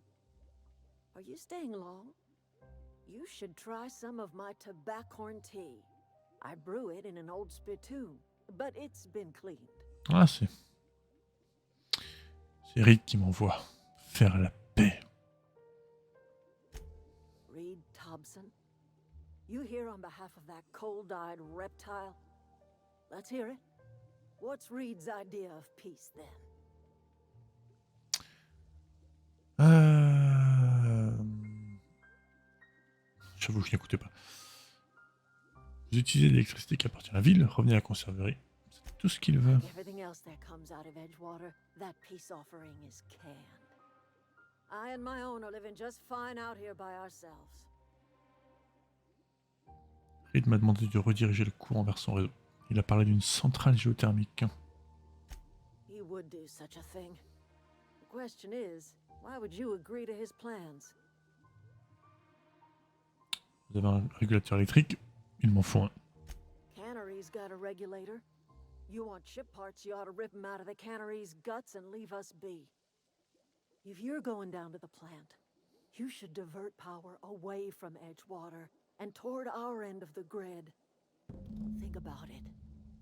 Are you staying long? You should try some of my tobaccorn tea. I brew it in an old spittoon, but it's been cleaned. Ah, c'est Rick qui m'envoie faire la paix. Reed Thompson, you here on behalf of that cold-eyed reptile? Let's hear it. What's Reed's idea of peace, then? J'avoue, je n'écoutais pas. Vous utilisez l'électricité qui appartient à la ville, revenez à la conserverie. C'est tout ce qu'il veut. Everything else that comes out of Edgewater, that peace offering is canned. I and my own are living just fine out here by ourselves. Reed m'a demandé de rediriger le courant vers son réseau. Il a parlé d'une centrale géothermique. He would do such a thing. The question is, why would you agree to his plans? Vous avez un régulateur électrique, il m'en faut un. Cannery's got a regulator. You want ship parts, you ought to rip them out of the cannery's guts and leave us be. If you're going down to the plant, you should divert power away from Edgewater and toward our end of the grid. Think about it.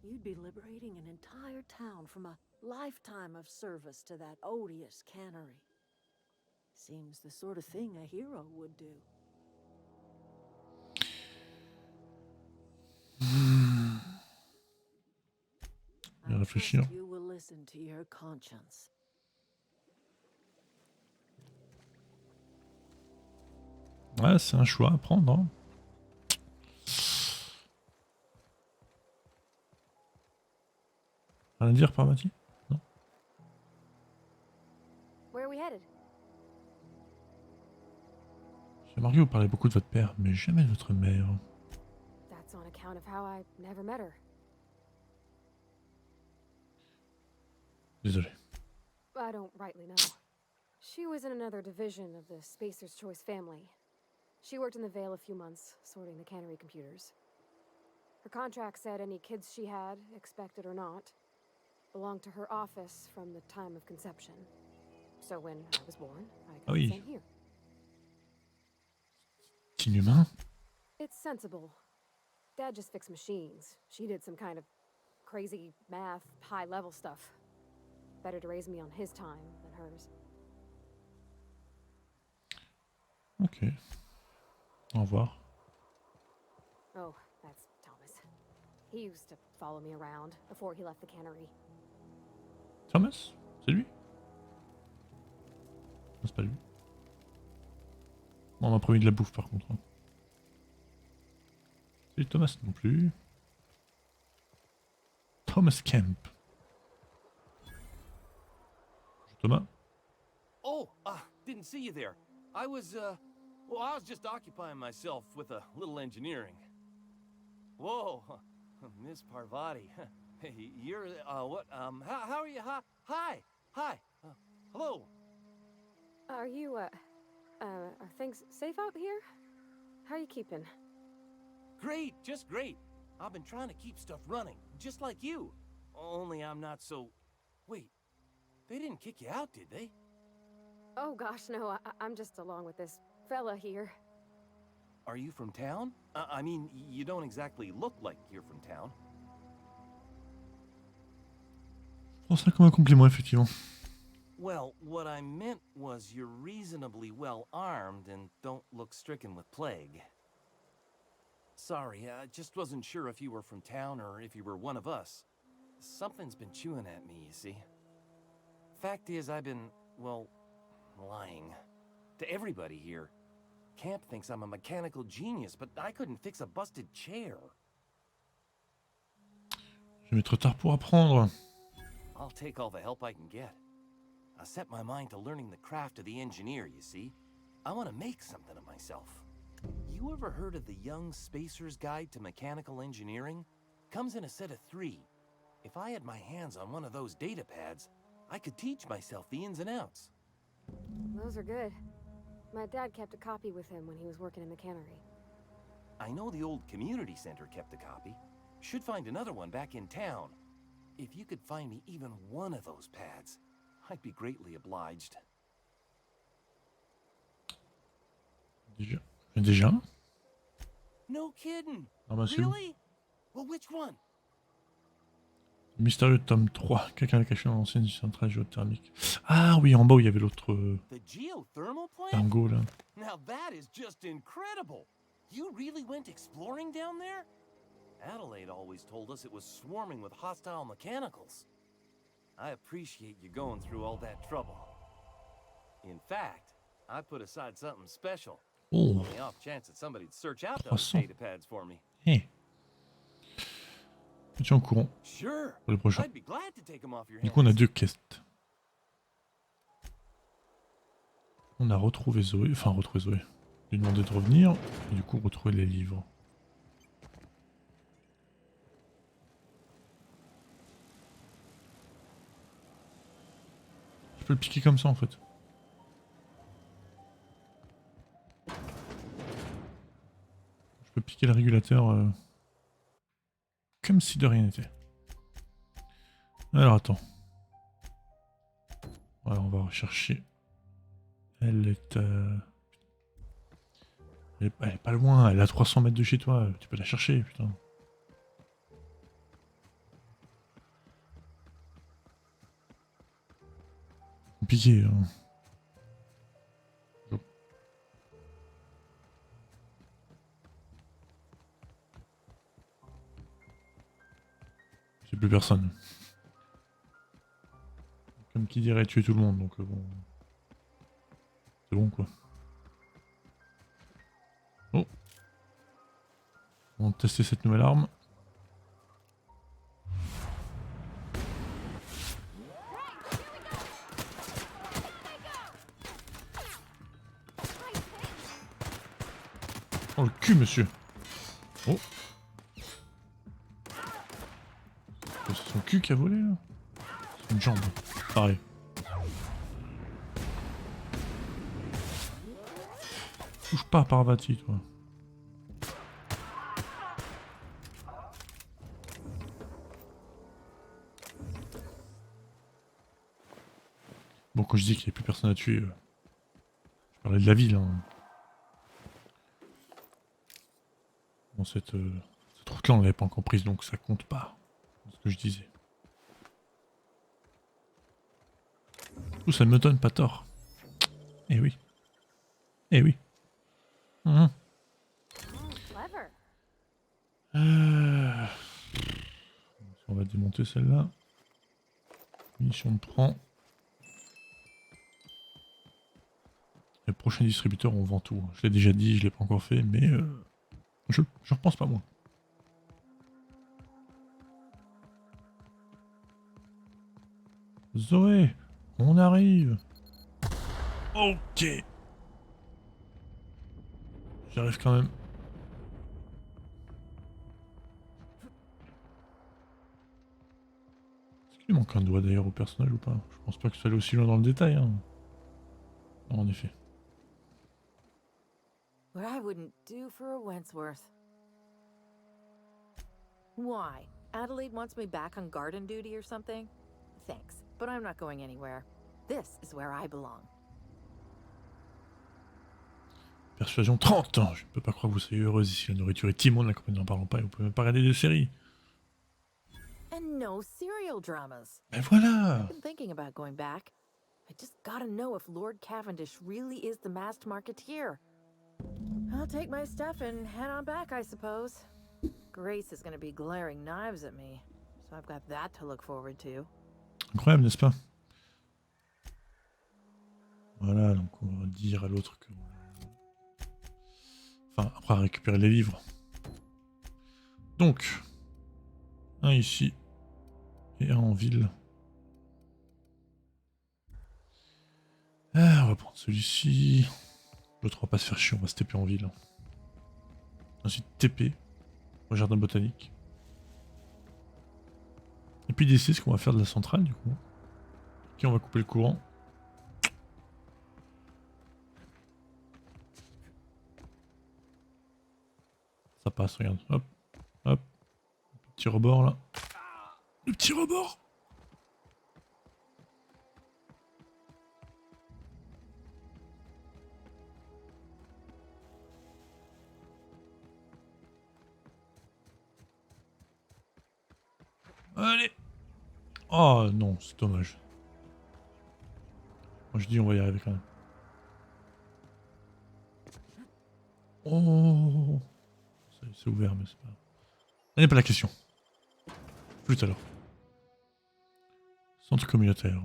You'd be liberating an entire town from a lifetime of service to that odious cannery. Seems the sort of thing a hero would do. Je vais réfléchir. You will listen to your conscience. Ouais, c'est un choix à prendre. Hein. Rien à dire, Parvati? Non. Where are we headed? J'ai remarqué que vous parlez beaucoup de votre père, mais jamais de votre mère. That's on account of how I never met her. Désolé. I don't rightly know. She was in another division of the Spacer's Choice family. She worked in the Vale a few months, sorting the cannery computers. Her contract said any kids she had, expected or not, belonged to her office from the time of conception. So when I was born, I got Oui. sent here. Inhumain? It's sensible. Dad just fixed machines. She did some kind of crazy math, high level stuff. Better to raise me on his time than hers. Ok. Au revoir. Oh, that's Thomas. He used to follow me around before he left the cannery. Thomas? C'est lui? Non, c'est pas lui. Bon, on m'a promis de la bouffe par contre. Hein. C'est Thomas non plus. Thomas Kemp. Thomas? Oh, didn't see you there. I was just occupying myself with a little engineering. Whoa, Miss Parvati. Hey, you're, what, how are you? Hi, hello. Are you, are things safe out here? How are you keeping? Great, just great. I've been trying to keep stuff running, just like you. Only I'm not so... Wait, they didn't kick you out, did they? Oh gosh, no, I'm just along with this fella here. Are you from town? I mean, you don't exactly look like you're from town. Je prends ça comme un compliment, effectivement. Well, what I meant was you're reasonably well armed and don't look stricken with plague. Sorry, I just wasn't sure if you were from town or if you were one of us. Something's been chewing at me, you see. Fact is, I've been, well, lying. To everybody here. Camp thinks I'm a mechanical genius, but I couldn't fix a busted chair. Je vais mettre tard pour apprendre. I'll take all the help I can get. I set my mind to learning the craft of the engineer, you see. I want to make something of myself. You ever heard of the Young Spacer's Guide to Mechanical Engineering? Comes in a set of 3. If I had my hands on one of those data pads, I could teach myself the ins and outs. Those are good. My dad kept a copy with him when he was working in the cannery. I know the old community center kept a copy. Should find another one back in town. If you could find me even one of those pads, I'd be greatly obliged. Déjà? No kidding. Ah bah c'est où? Really? Well, which one? Mystérieux tome 3. Quelqu'un a caché dans l'ancienne centrale géothermique. Ah oui, en bas où il y avait l'autre The geothermal plant? dingo là. Now that is just incredible. You really went exploring down there? Adelaide always told us it was swarming with hostile mechanicals. I appreciate you going through all that trouble. In fact, I put aside something special. Oh, On the off chance that somebody'd search out those 300. data pads for me. Hey. Je suis en courant Sure. pour le prochain. I'd be glad to take them off your Du coup, on a hands. 2 quests. On a retrouvé Zoé, enfin retrouvé Zoé. Lui demander de revenir, et du coup retrouver les livres. Je peux le piquer comme ça en fait. Je peux piquer le régulateur comme si de rien n'était. Alors attends. Voilà, on va rechercher. Elle est, elle est pas loin, elle est à 300 mètres de chez toi, tu peux la chercher, putain. Compliqué, hein. J'ai plus personne. Comme qui dirait tuer tout le monde, donc bon. C'est bon quoi. Oh. On va tester cette nouvelle arme. Oh le cul monsieur. Oh. C'est son cul qui a volé là. C'est une jambe. Pareil. Touche pas Parvati toi. Bon quand je dis qu'il n'y a plus personne à tuer, je parlais de la ville hein. Bon cette route là on l'avait pas encore prise donc ça compte pas. ce que je disais. Tout ça ne me donne pas tort. Eh oui. Eh oui. Mhm. Clever. On va démonter celle-là. Mission de prend. Le prochain distributeur, on vend tout. Je l'ai déjà dit, je l'ai pas encore fait, mais je repense pas moi. Zoé, on arrive. Ok. J'arrive quand même. Est-ce qu'il manque un doigt d'ailleurs au personnage ou pas? Je pense pas que ça aille aussi loin dans le détail. Hein. Non, en effet. What I wouldn't do for a Wentworth. Why? Adelaide wants me back on garden duty or something? Thanks, but I'm not going anywhere. This is where I belong. Persuasion 30. Je ne peux pas croire que vous soyez heureuse ici. La nourriture est immonde, la compagnie n'en parlons pas et vous pouvez même pas regarder des séries. And no serial dramas. Mais voilà. I've been thinking about going back. I just gotta know if Lord Cavendish really is the masked marketeer. I'll take my stuff and head on back, I suppose. Grace is gonna be glaring knives at me, so I've got that to look forward to. Incroyable, n'est-ce pas? Voilà, donc on va dire à l'autre que... Enfin, après récupérer les livres. Donc, un ici et un en ville. Ah, on va prendre celui-ci. L'autre, on va pas se faire chier, on va se TP en ville. Ensuite, TP au jardin botanique. Et puis d'ici, ce qu'on va faire de la centrale, du coup. Ok, on va couper le courant. Ça passe, regarde. Hop, hop. Le petit rebord, là. Le petit rebord. Allez. Oh non, c'est dommage. Moi je dis on va y arriver quand même. Oh, c'est ouvert mais c'est pas... Ça n'est pas la question. Plus alors. Centre communautaire.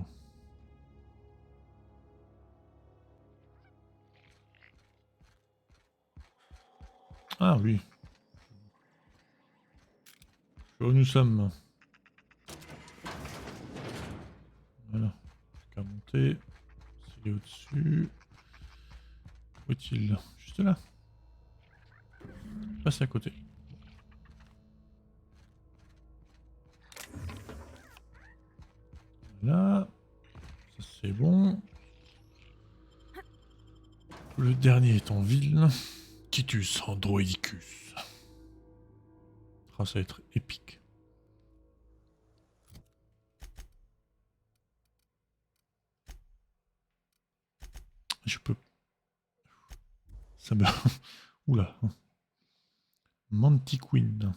Ah oui. Où nous sommes. Voilà. Qu'à monter. S'il est au-dessus. Où est-il? Juste là. Passe à côté. Là. Ça c'est bon. Le dernier est en ville. Titus Androidicus. Ah, ça va être épique. Je peux... Ça me... Oula. Mantiquin.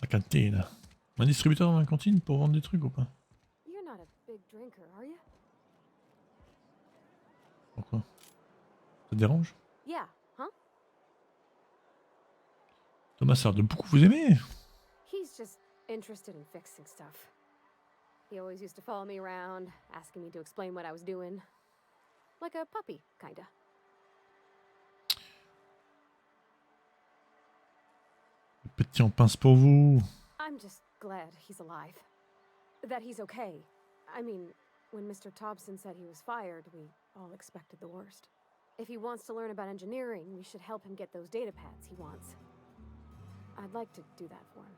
La cantine. Un distributeur dans la cantine pour vendre des trucs ou pas? You're not a big drinker, are you? Pourquoi? Ça te dérange? Yeah, huh? Thomas a l'air de beaucoup vous aimer. He's just interested in fixing stuff. He always used to follow me around, asking me to explain what I was doing. Like a puppy, kinda. Le petit en pince pour vous. I'm just glad he's alive. That he's okay. I mean, when Mr. Thompson said he was fired, we all expected the worst. If he wants to learn about engineering, we should help him get those data pads he wants. I'd like to do that for him.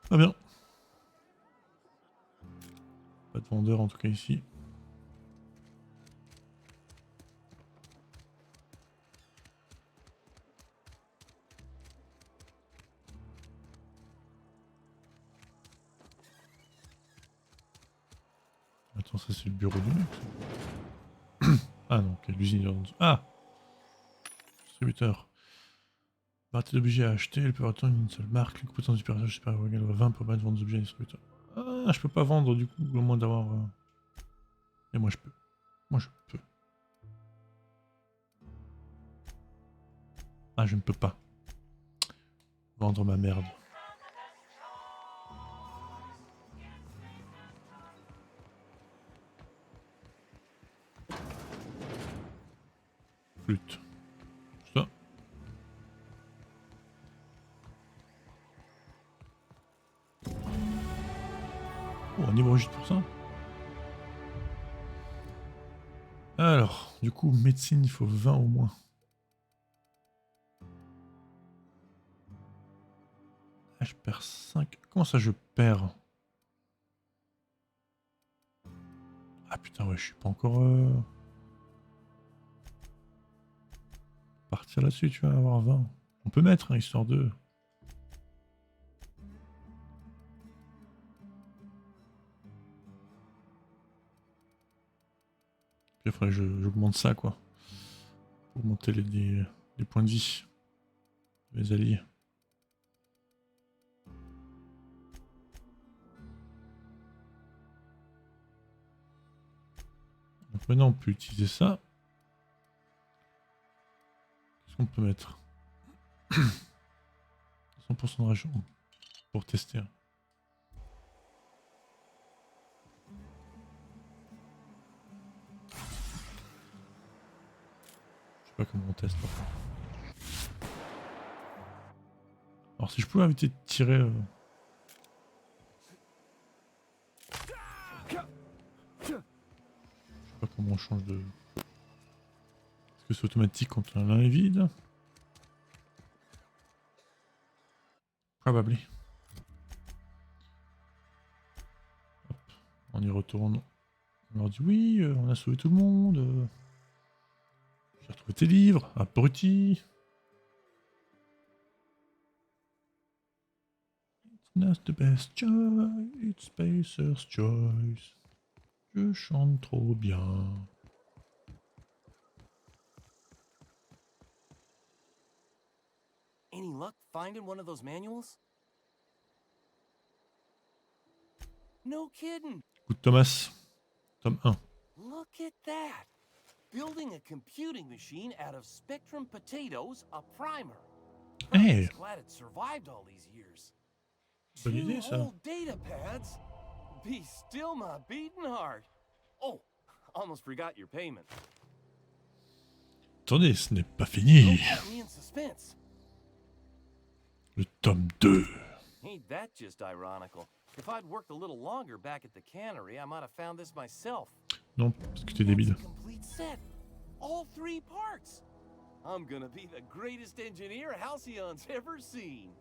Très bien. Pas de vendeur en tout cas ici. Attends, Attends, ça c'est le bureau du mec. Ah non, ok, l'usine est en dessous. Ah, distributeur. Variété d'objets à acheter, le plus attendre une seule marque, les compétences supérieures supérieures égale à 20 pour permettre de vendre des objets à distributeur. Ah, je peux pas vendre du coup, au moins d'avoir... Et moi je peux. Moi je peux. Ah, je ne peux pas. Vendre ma merde. Flûte. Ça. Oh, un niveau juste pour ça. Alors, du coup, médecine, il faut 20 au moins. Ah, je perds 5. Comment ça, je perds? Ah putain, ouais, je suis pas encore... Partir là-dessus, tu vas avoir 20. On peut mettre, hein, histoire de... Puis il faudrait que j'augmente ça, quoi. Pour augmenter les points de vie. Les alliés. Donc maintenant, on peut utiliser ça. Qu'est-ce qu'on peut mettre? 100% de région. Pour tester. Je sais pas comment on teste. Alors si je pouvais éviter de tirer... Je sais pas comment on change de... Est-ce que c'est automatique quand l'un est vide? Probably. Hop. On y retourne. On leur dit oui, on a sauvé tout le monde. J'ai retrouvé tes livres, abruti. It's not the best choice, it's Spacer's choice. Je chante trop bien. Any luck finding one of those manuals? No kidding. Écoute Thomas, tome 1. Look at that. Building a computing machine out of Spectrum potatoes, a primer. Hey. I'm glad it survived all these years. Bonne 2 idée ça. whole data pads. Be still my beating heart. Oh, almost forgot your payment. Attendez, ce n'est pas fini. Don't keep me in suspense. Le tome 2. Ain't that just ironical? If I'd worked a little longer back at the cannery, I might have found this myself. Non, parce que t'es débile. That's a complete set. All 3 parts. I'm gonna be the greatest engineer Halcyon's ever seen.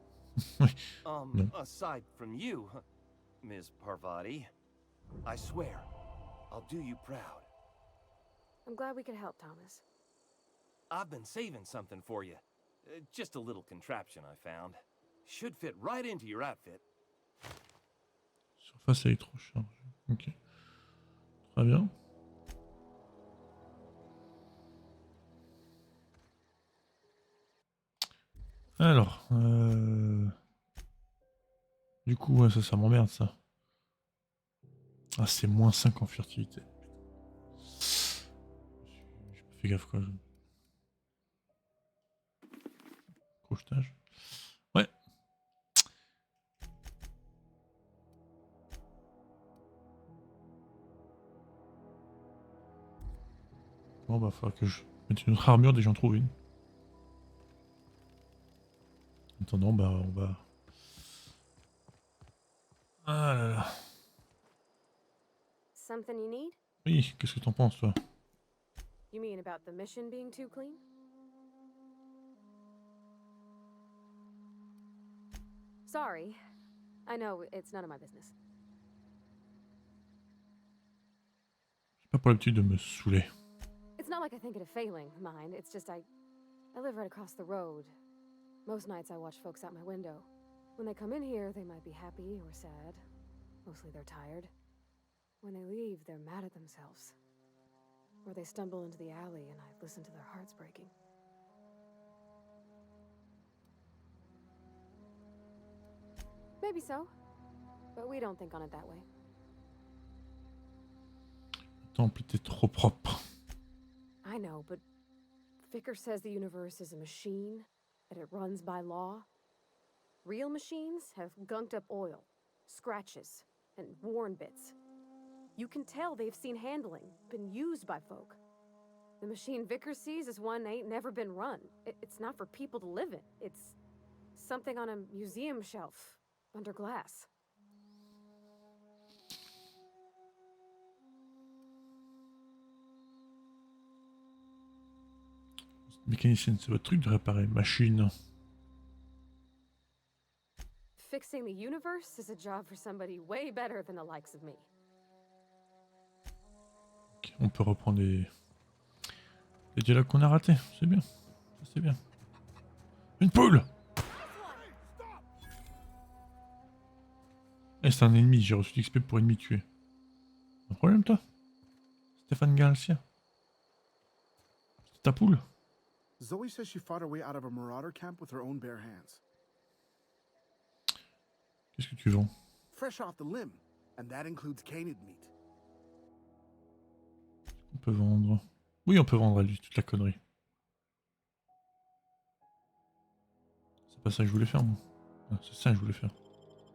Non. Aside from you, Ms. Parvati, I swear, I'll do you proud. I'm glad we could help, Thomas. I've been saving something for you. Just a little contraption I found. Should fit right into your outfit. Surface électrocharge. Ok. Très bien. Alors, du coup, ouais, ça m'emmerde ça. Ah, c'est moins 5 en furtivité. J'ai pas fait gaffe quoi. Crochetage. Ouais. Bon bah, faudra que je mette une autre armure dès que j'en trouve une. En attendant, bah, on va... Ah là là. Something you need? Oui, qu'est-ce que t'en penses, toi? You mean about the mission being too clean? Sorry. I know it's none of my business. J'ai pas pour l'habitude de me saouler. It's not like I think it a failing, mind. It's just I live right across the road. Most nights I watch folks out my window. When they come in here, they might be happy or sad. Mostly they're tired. When they leave, they're mad at themselves. Or they stumble into the alley and I listen to their hearts breaking. Maybe so, but we don't think on it that way. Le temple était trop propre. I know, but Vicker says the universe is a machine, that it runs by law. Real machines have gunked up oil, scratches, and worn bits. You can tell they've seen handling, been used by folk. The machine Vicker sees is one ain't never been run. It's not for people to live in. It's something on a museum shelf, under glass. Mécanicienne, c'est votre truc de réparer machine. Fixing the universe is a job for somebody way better than the likes of me. Okay, on peut reprendre les dialogues qu'on a ratés. C'est bien. C'est bien. Une poule! Eh, c'est un ennemi. J'ai reçu l'XP pour ennemi tué. Un problème, toi? Stéphane Garcia. C'est ta poule? Zoe says she fought her way out of a marauder camp with her own bare hands. Qu'est-ce que tu vends? Fresh off the limb, and that includes canid meat. On peut vendre. Oui, on peut vendre à lui toute la connerie. C'est pas ça que je voulais faire, moi. Ah, c'est ça que je voulais faire.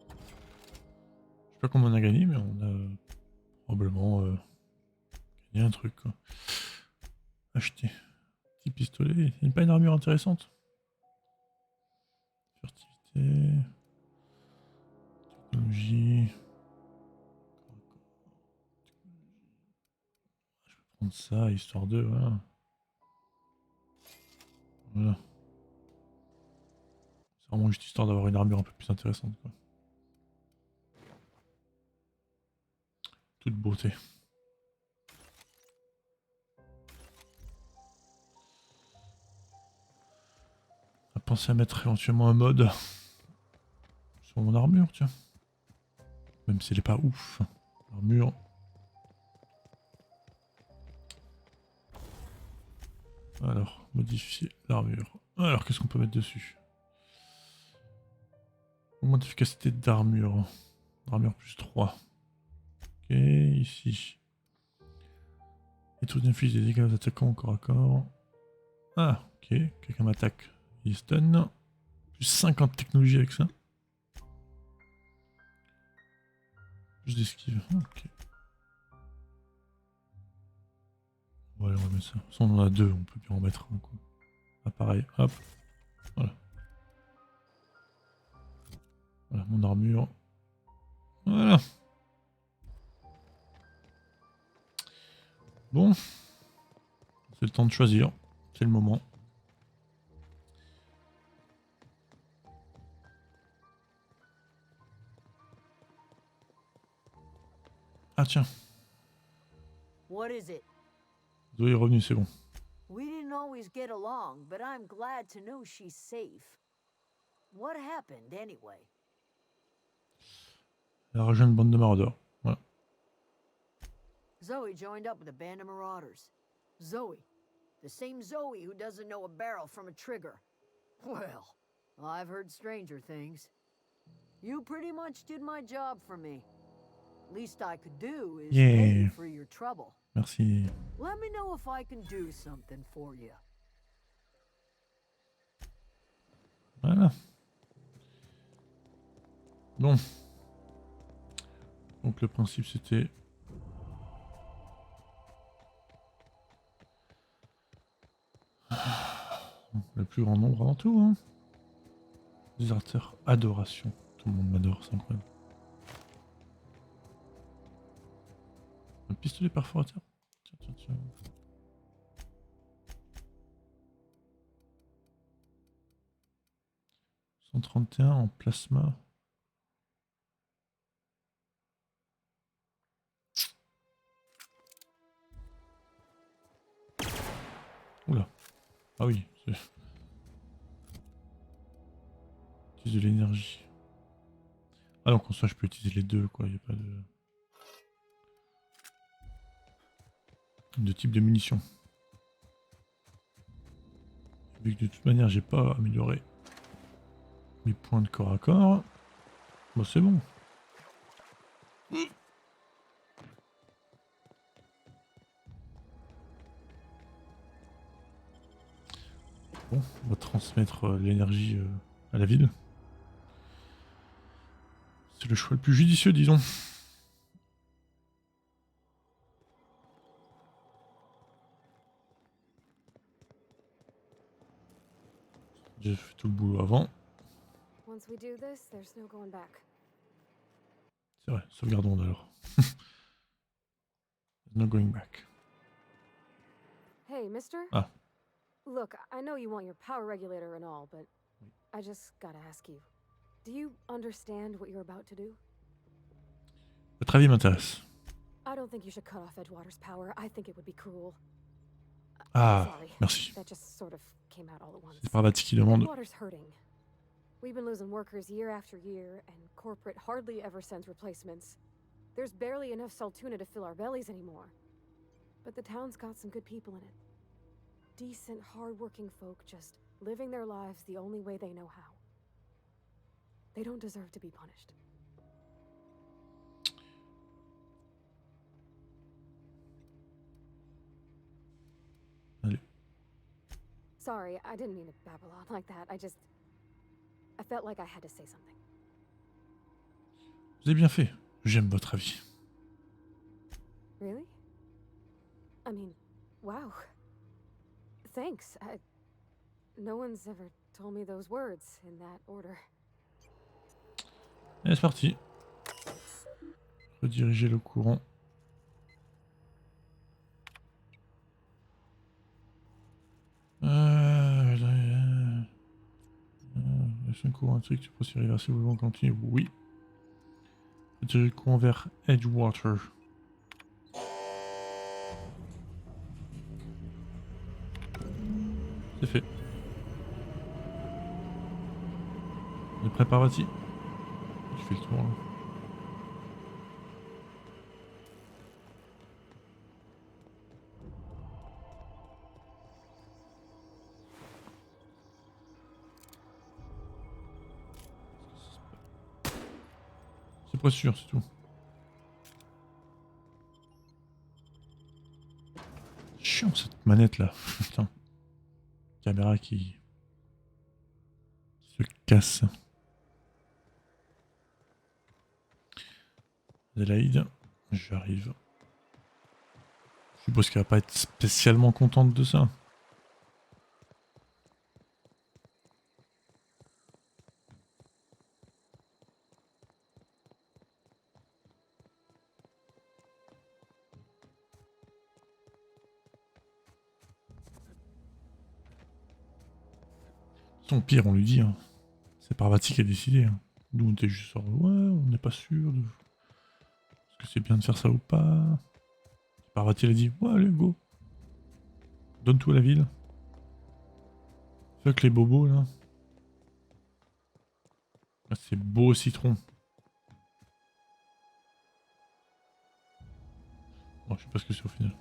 Je sais pas combien on a gagné, mais on a probablement gagné un truc, quoi. Acheter. Petit pistolet. Il n'y a pas une armure intéressante. Furtivité. Technologie. Je vais prendre ça, histoire de... Voilà. Voilà. C'est vraiment juste histoire d'avoir une armure un peu plus intéressante, quoi. Toute beauté. On va penser à mettre éventuellement un mode sur mon armure, tiens. Même si elle est pas ouf. L'armure. Alors, modifier l'armure. Alors, qu'est-ce qu'on peut mettre dessus? Augmente l'efficacité d'armure. Armure plus 3. Ok, ici. Et tout inflige des dégâts aux attaquants au corps à corps. Ah, ok. Quelqu'un m'attaque. Il stun. Plus 50 technologies avec ça. Plus d'esquive. Ok. Ouais, on va mettre ça. De toute façon, on en a deux, on peut bien en mettre un, quoi. Ah, pareil, hop. Voilà. Voilà, mon armure. Voilà. Bon. C'est le temps de choisir. C'est le moment. Ah tiens. What is it? Zoé est revenue, c'est bon. We didn't always get along, but I'm glad to know she's safe. What happened anyway? Elle a rejoint une bande de maraudeurs. Voilà. Zoe joined up with a band of marauders. Zoe. The same Zoe who doesn't know a barrel from a trigger. Well, I've heard stranger things. You pretty much did my job for me. Least I could do is pay you for your trouble. Merci. Let me know if I can do something for you. Voilà. Bon. Donc le principe c'était... Le plus grand nombre avant tout, hein. Déserteur, adoration. Tout le monde m'adore, c'est incroyable. Un pistolet perforateur. Tiens, tiens, tiens. « 131 en plasma. » Oula. Ah oui. Utilise de l'énergie. Ah donc en soi je peux utiliser les deux quoi, il n'y a pas de... de type de munitions. Vu que de toute manière j'ai pas amélioré mes points de corps à corps, bon c'est bon. Bon, on va transmettre l'énergie à la ville. C'est le choix le plus judicieux, disons. J'ai fait tout le boulot avant. Once we do this, there's no going back. C'est vrai, sauvegardons alors. No going back. Hey, mister? Ah. Look, I know you want your power regulator and all, but I just gotta ask you. Do you understand what you're about to do? Votre avis m'intéresse. I don't think you should cut off Edgewater's power. I think it would be cruel. Ah, Sorry. merci. That just sort of came out all at once. C'est Parvati qui demande. Edgewater's hurting. We've been losing workers year after year, and corporate hardly ever sends replacements. There's barely enough Saltuna to fill our bellies anymore. But the town's got some good people in it. Decent, hard-working folk just living their lives the only way they know how. They don't deserve to be punished. Allez. Sorry, I didn't mean to babble on like that. I felt like I had to say something. Vous avez bien fait. J'aime votre avis. Really? I mean, wow. Thanks. No one's ever told me those words in that order. Allez, c'est parti. Rediriger le courant. Laisse un courant intrigue, tu peux aussi reverser ou continuer. Oui. Rediriger le courant vers Edgewater. C'est fait. On est prêt, Parvati? Tu fais le tour là. C'est pas sûr, c'est tout. Chiant cette manette là. Putain. Caméra qui se casse. Adélaïde, j'arrive. Je suppose qu'elle va pas être spécialement contente de ça. Son pire, on lui dit. Hein. C'est Parvati qui a décidé. Hein. Nous, on était juste genre, ouais, on n'est pas sûr de... Est-ce que c'est bien de faire ça ou pas? Parvati, elle a dit, ouais, allez, go. Donne tout à la ville. Fuck les bobos, là. Ah, c'est beau, citron. Bon, je sais pas ce que c'est au final.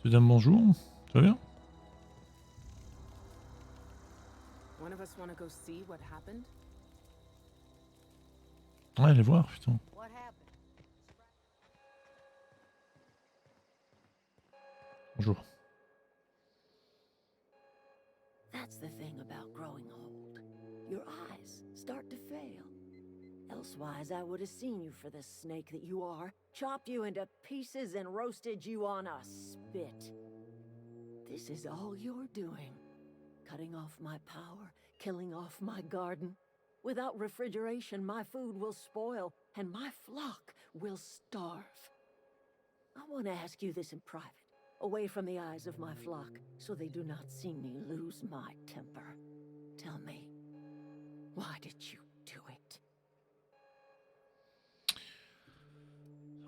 Mesdames, bonjour. Ça va bien? One of us want to go see what happened? Ouais, allez voir, putain. What happened? Bonjour. That's the thing about growing old. Your eyes start to fail. Elsewise, I would have seen you for the snake that you are, chopped you into pieces and roasted you on a spit. This is all you're doing. Cutting off my power, killing off my garden. Without refrigeration, my food will spoil, and my flock will starve. I want to ask you this in private, away from the eyes of my flock, so they do not see me lose my temper. Tell me, why did you do it?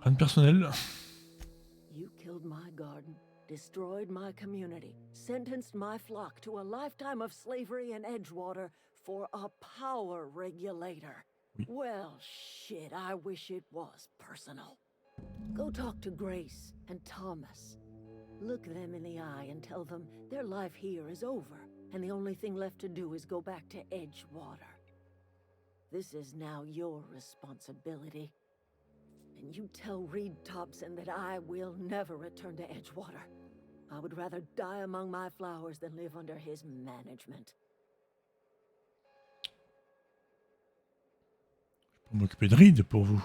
Rien de personnel. You killed my garden, destroyed my community, sentenced my flock to a lifetime of slavery in Edgewater for a power regulator. Oui. Well, shit, I wish it was personal. Go talk to Grace and Thomas. Look them in the eye and tell them their life here is over, and the only thing left to do is go back to Edgewater. This is now your responsibility. And you tell Reed Thompson that I will never return to Edgewater. I would rather die among my flowers than live under his management. Je peux m'occuper de Reed pour vous.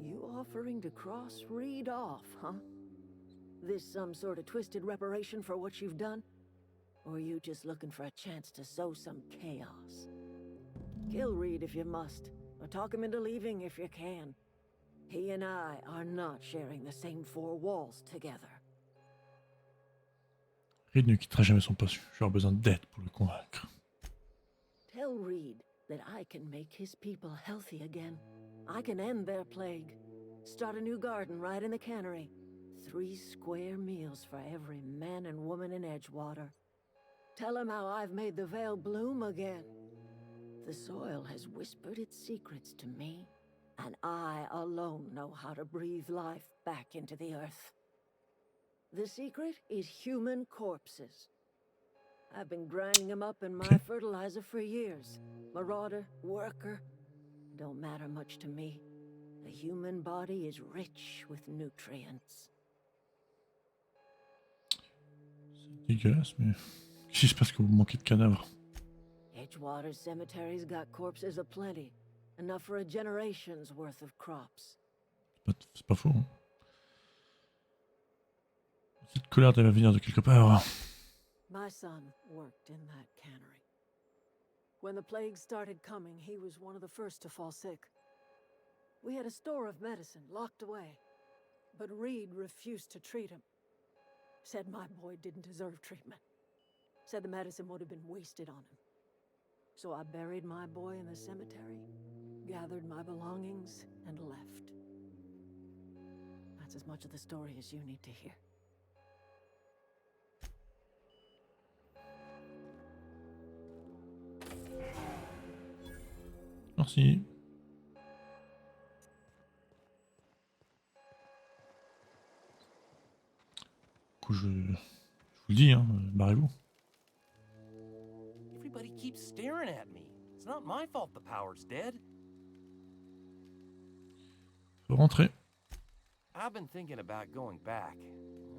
You offering to cross Reed off, huh? This some sort of twisted reparation for what you've done? Or you just looking for a chance to sow some chaos? Kill Reed if you must, or talk him into leaving if you can. He and I are not sharing the same four walls together. Reed ne quittera jamais son poste. Je vais avoir besoin d'aide pour le convaincre. Tell Reed that I can make his people healthy again. I can end their plague. Start a new garden right in the cannery. 3 square meals for every man and woman in Edgewater. Tell him how I've made the Vale bloom again. The soil has whispered its secrets to me, and I alone know how to breathe life back into the earth. The secret is human corpses. I've been grinding them up in my fertilizer for years. Marauder, worker, don't matter much to me. The human body is rich with nutrients. C'est dégueulasse, mais qu'est-ce qui se passe que vous manquez de cadavres? Edgewater cemetery's got corpses aplenty, enough for a generation's worth of crops. C'est pas faux. Hein. Cette colère devait venir de quelque part. My son worked in that cannery. When the plague started coming, he was one of the first to fall sick. We had a store of medicine locked away, but Reed refused to treat him. Said my boy didn't deserve treatment. Said the medicine would have been wasted on him. So I buried my boy in the cemetery, gathered my belongings, and left. That's as much of the story as you need to hear. Merci. Du coup, je vous le dis, hein, barrez-vous. Everybody keeps staring at me. It's not my fault the power's dead. Faut rentrer. I've been thinking about going back.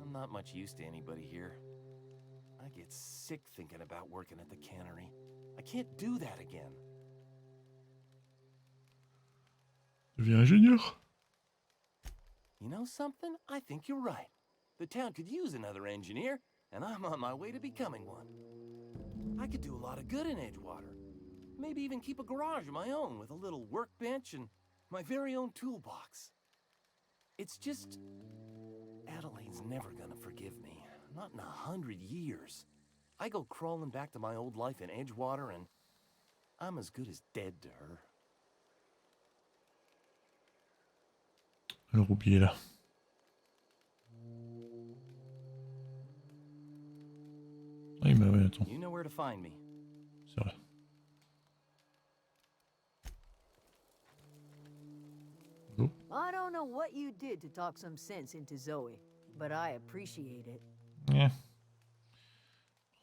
I'm not much use to anybody here. I get sick thinking about working at the cannery. I can't do that again. Deviens ingénieur. You know something? I think you're right. The town could use another engineer, and I'm on my way to becoming one. I could do a lot of good in Edgewater. Maybe even keep a garage of my own with a little workbench and my very own toolbox. It's just... Adelaide's never gonna forgive me. Not in 100 years. I go crawling back to my old life in Edgewater, and I'm as good as dead to her. Alors oubliez-la. Oui, mais ouais, attends. You know where to find me. C'est vrai. Go. I don't know what you did to talk some sense into Zoe, but I appreciate it. Yeah.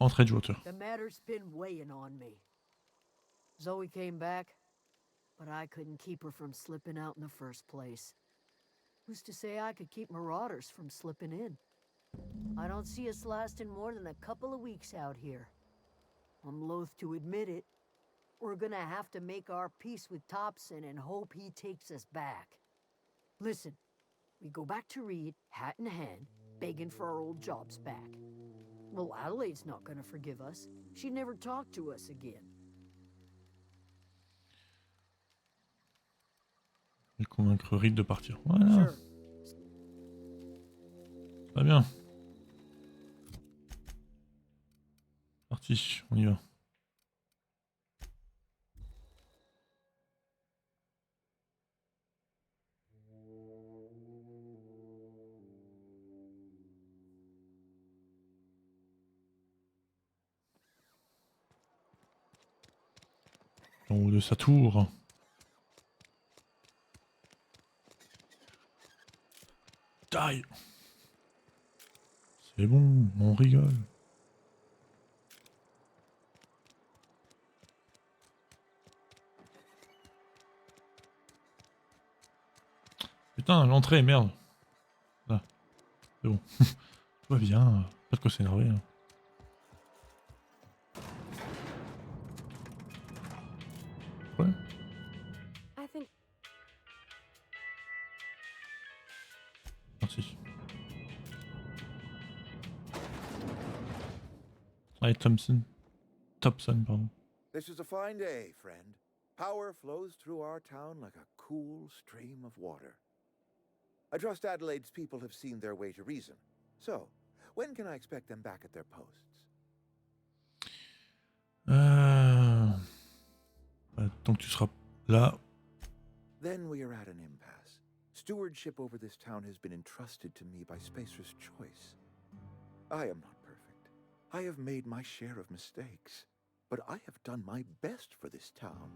Rentrez de Edgewater. The matter's been weighing on me. Zoe came back, but I couldn't keep her from slipping out in the first place. Who's to say I could keep marauders from slipping in? I don't see us lasting more than a couple of weeks out here. I'm loath to admit it. We're gonna have to make our peace with Thompson and hope he takes us back. Listen, we go back to Reed, hat in hand, begging for our old jobs back. Well, Adelaide's not gonna forgive us. She'd never talk to us again. Je vais convaincre Reed de partir. Voilà. Sure. Très bien. Parti, on y va. En haut de sa tour. Die. C'est bon, on rigole. Putain, l'entrée, merde. Là, c'est bon. Tout va bien, pas de quoi s'énerver. Hein. Ouais. I think Merci. Allez, Thompson, pardon. This is a fine day, friend. Power flows through our town like a cool stream of water. I trust Adelaide's people have seen their way to reason. So, when can I expect them back at their posts? Tant que tu seras là. Then we are at an impasse. Stewardship over this town has been entrusted to me by Spacer's Choice. I am not perfect. I have made my share of mistakes. But I have done my best for this town.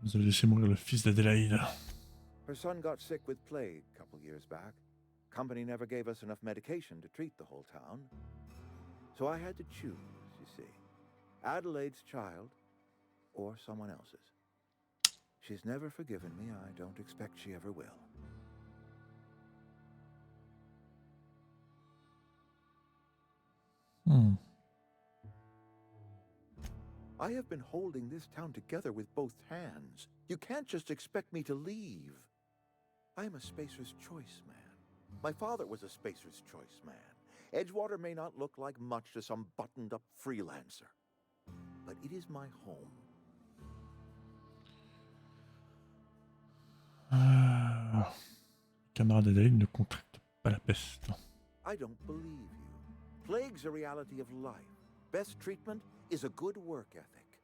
Vous avez laissé mourir le fils d'Adélaïde. Her son got sick with plague a couple years back. Company never gave us enough medication to treat the whole town. So I had to choose, you see. Adelaide's child or someone else's. She's never forgiven me. I don't expect she ever will. I have been holding this town together with both hands. You can't just expect me to leave. I am a Spacer's Choice man. My father was a Spacer's Choice man. Edgewater may not look like much to some buttoned-up freelancer, but it is my home. Camarade d'Adélaïde ne contracte pas la peste. I don't believe you. Plague's a reality of life. Best treatment is a good work ethic.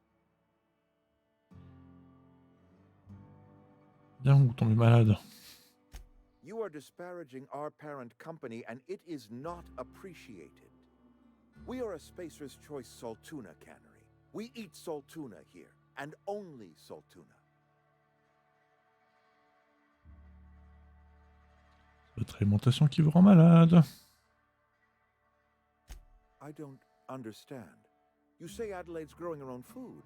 Bien, vous tombez malade. You are disparaging our parent company, and it is not appreciated. We are a Spacer's Choice Saltuna cannery. We eat Saltuna here, and only Saltuna. C'est votre alimentation qui vous rend malade. I don't understand. You say Adelaide's growing her own food,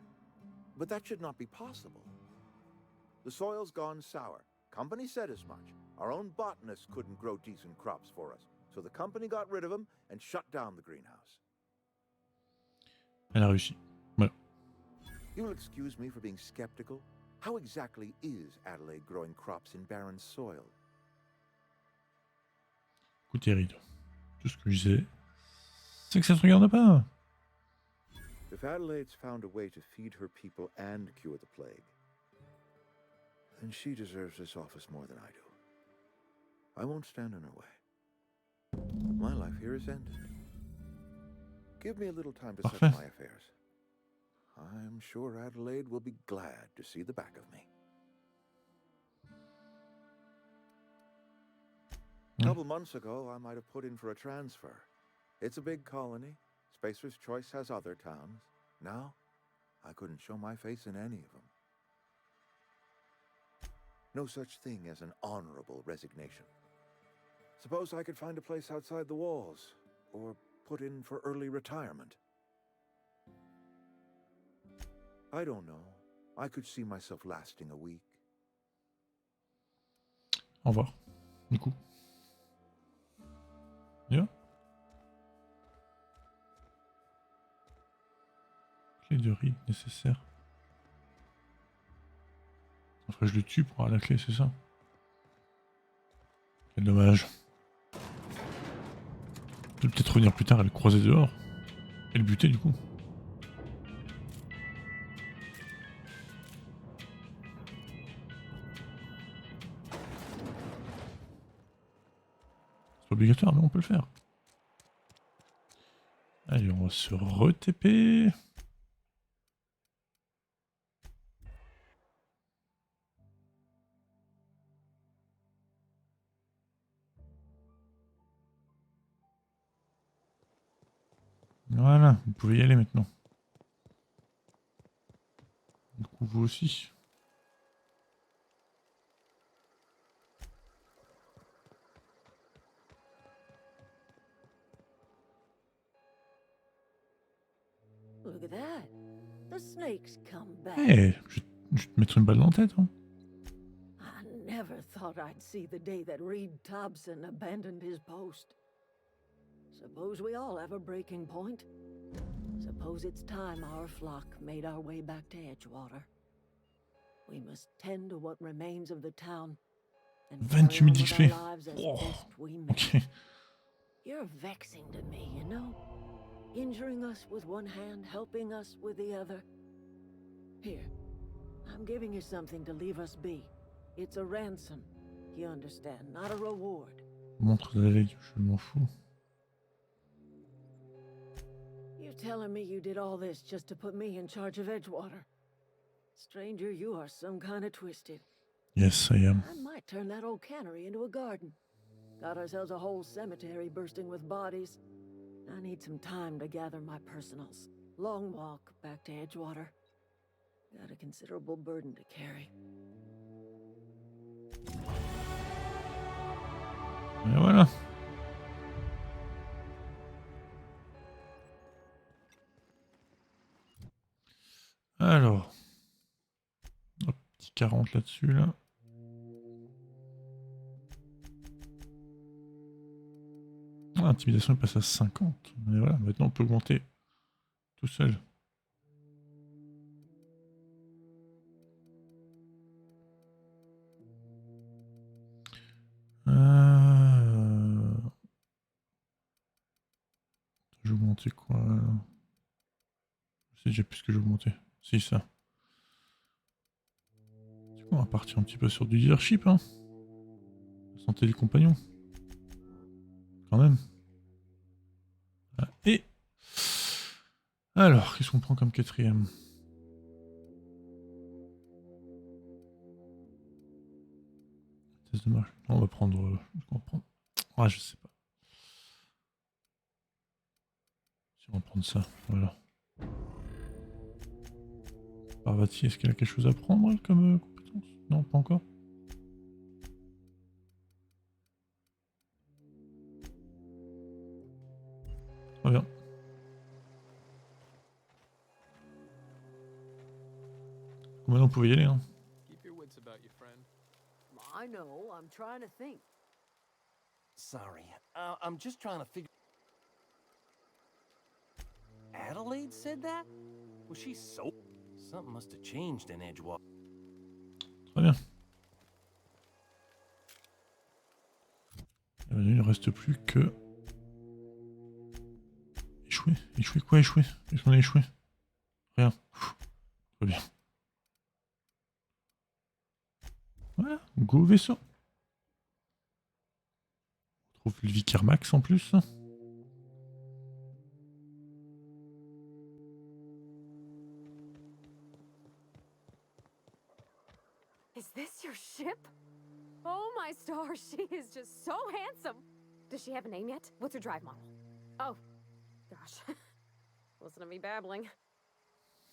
but that should not be possible. The soil's gone sour. Company said as much. Our own botanists couldn't grow decent crops for us, so the company got rid of them and shut down the greenhouse. Elle a réussi. Voilà. You'll excuse me for being skeptical. How exactly is Adelaide growing crops in barren soil? Écoutez, Reed, tout ce que je disais, c'est que ça se regarde pas. If Adelaide's found a way to feed her people and cure the plague, then she deserves this office more than I do. I won't stand in her way. My life here is ended. Give me a little time to settle my affairs. I'm sure Adelaide will be glad to see the back of me. A couple months ago, I might have put in for a transfer. It's a big colony. Spacer's Choice has other towns. Now, I couldn't show my face in any of them. No such thing as an honorable resignation. Suppose I could find a place outside the walls, or put in for early retirement. I don't know. I could see myself lasting a week. Au revoir, du coup. Bien. Clé de Reed nécessaire. Après je le tue pour avoir la clé, c'est ça? Quel dommage. Je vais peut-être revenir plus tard et le croiser dehors. Et le buter du coup. C'est pas obligatoire mais on peut le faire. Allez, on va se re-TP. Voilà, vous pouvez y aller maintenant. Vous aussi. Look at that. The snake's come back. Eh, je vais te mettre une balle dans la tête. Hein. I never thought I'd see the day that Reed Thompson abandoned his post. Suppose we all have a breaking point. Suppose it's time our flock made our way back to Edgewater. We must tend to what remains of the town and 28 000 XP. Ok. You're vexing to me, you know? Injuring us with one hand, helping us with the other. Here, I'm giving you something to leave us be. It's a ransom, you understand, not a reward. Montre de la veille, je m'en fous. You're telling me you did all this just to put me in charge of Edgewater? Stranger, you are some kind of twisted. Yes, I am. I might turn that old cannery into a garden. Got ourselves a whole cemetery bursting with bodies. I need some time to gather my personals. Long walk back to Edgewater. Got a considerable burden to carry. Et voilà. Alors. Un petit 40 là-dessus, là. Ah, intimidation il passe à 50. Et voilà, maintenant on peut augmenter tout seul. Je vais augmenter quoi là? Je sais déjà plus ce que je vais augmenter. Si, ça. Du coup, on va partir un petit peu sur du leadership. Hein. La santé des compagnons. Quand même. Ah, et. Alors, qu'est-ce qu'on prend comme quatrième? Test de marche. On va prendre. Ah, je sais pas. Si on va prendre ça, voilà. Parvati, est-ce qu'elle a quelque chose à prendre elle, comme compétence? Non, pas encore. Très bien. Maintenant on pouvait y aller. Hein. Keep your wits about you, friend. I know, I'm trying to think. Sorry, I'm just trying to figure... Adelaide said that? Was she so... Something must have changed in Edgewater. Très bien. Et maintenant, il ne reste plus que... Échouer. Échouer quoi? Échouer? Est-ce qu'on a échoué? Rien. Très bien. Voilà, go vaisseau. On retrouve le vicaire Max en plus. Is this your ship? Oh my stars, she is just so handsome. Does she have a name yet? What's her drive model? Oh, gosh. Listen to me babbling.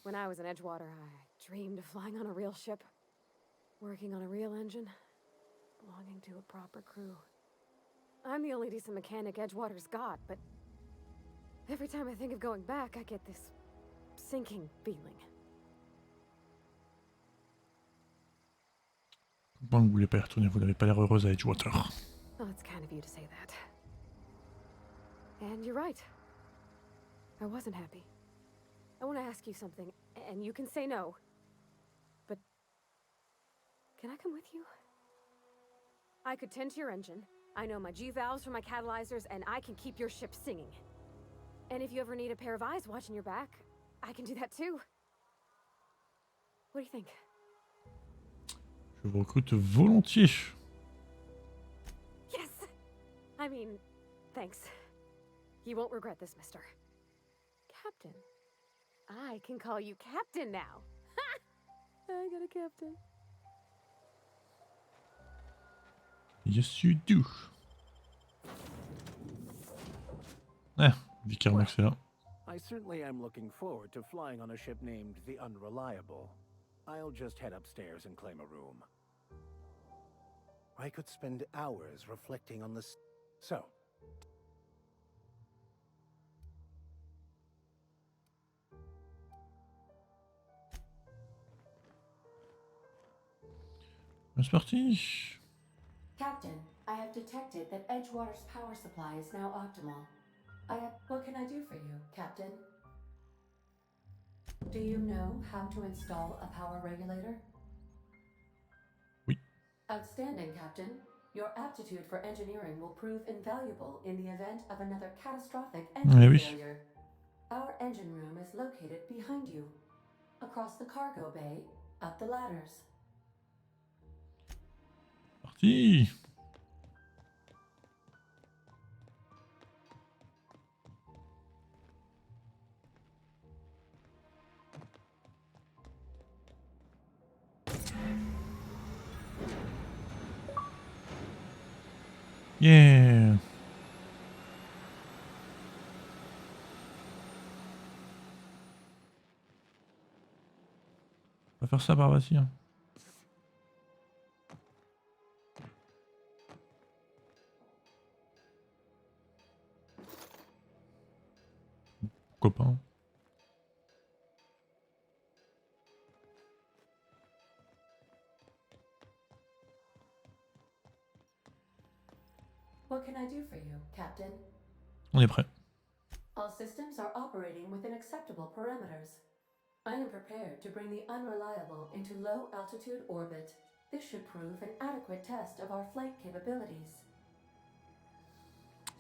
When I was in Edgewater, I dreamed of flying on a real ship. Working on a real engine. Belonging to a proper crew. I'm the only decent mechanic Edgewater's got, but... every time I think of going back, I get this... sinking feeling. Bon, vous voulez pas y retourner, vous n'avez pas l'air heureuse à Edgewater. Well, it's kind of you to say that. And you're right. I wasn't happy. I want to ask you something, and you can say no. But... can I come with you? I could tend to your engine. I know my G-valves for my catalyzers, and I can keep your ship singing. And if you ever need a pair of eyes watching your back, I can do that too. What do you think? Je vous recrute volontiers. Yes! I mean, thanks. You won't regret this, mister. Captain. I can call you Captain now. Ha! I got a captain. Yes, you do. Ah, Vicaire Max est là. I certainly am looking forward to flying on a ship named the Unreliable. I'll just head upstairs and claim a room. I could spend hours reflecting on this. So, C'est parti. Captain, I have detected that Edgewater's power supply is now optimal. What can I do for you, Captain? Do you know how to install a power regulator? Oui. Outstanding, Captain. Your aptitude for engineering will prove invaluable in the event of another catastrophic engine failure. Our engine room is located behind you, across the cargo bay, up the ladders. Parti. Yeah. On va faire ça par vas-y. Hein. Copain. What can I do for you, Captain? On est prêt. All systems are operating within acceptable parameters. I am prepared to bring the unreliable into low altitude orbit. This should prove an adequate test of our flight capabilities.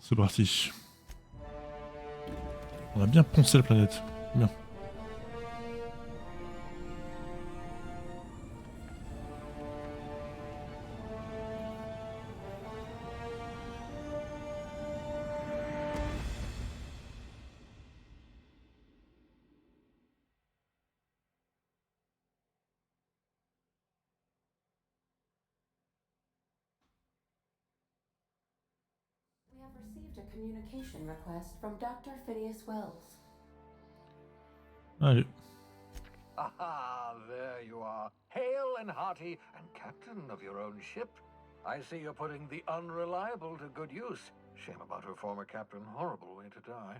C'est parti. On a bien poncé la planète. Bien. We have received a communication request from Dr. Phineas Wells. Allez. Aha, there you are. Hale and hearty, and captain of your own ship. I see you're putting the unreliable to good use. Shame about her former captain. Horrible way to die.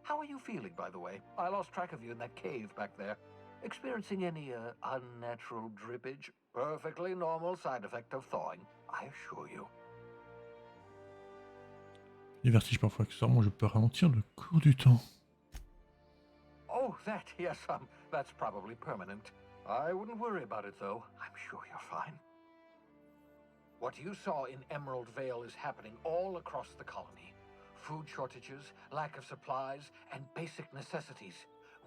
How are you feeling, by the way? I lost track of you in that cave back there. Experiencing any, unnatural drippage? Perfectly normal side effect of thawing, I assure you. Les vertiges parfois accessoirement, je peux ralentir le cours du temps. Oh, that, yes, that's probably permanent. I wouldn't worry about it, though. I'm sure you're fine. What you saw in Emerald Vale is happening all across the colony. Food shortages, lack of supplies, and basic necessities.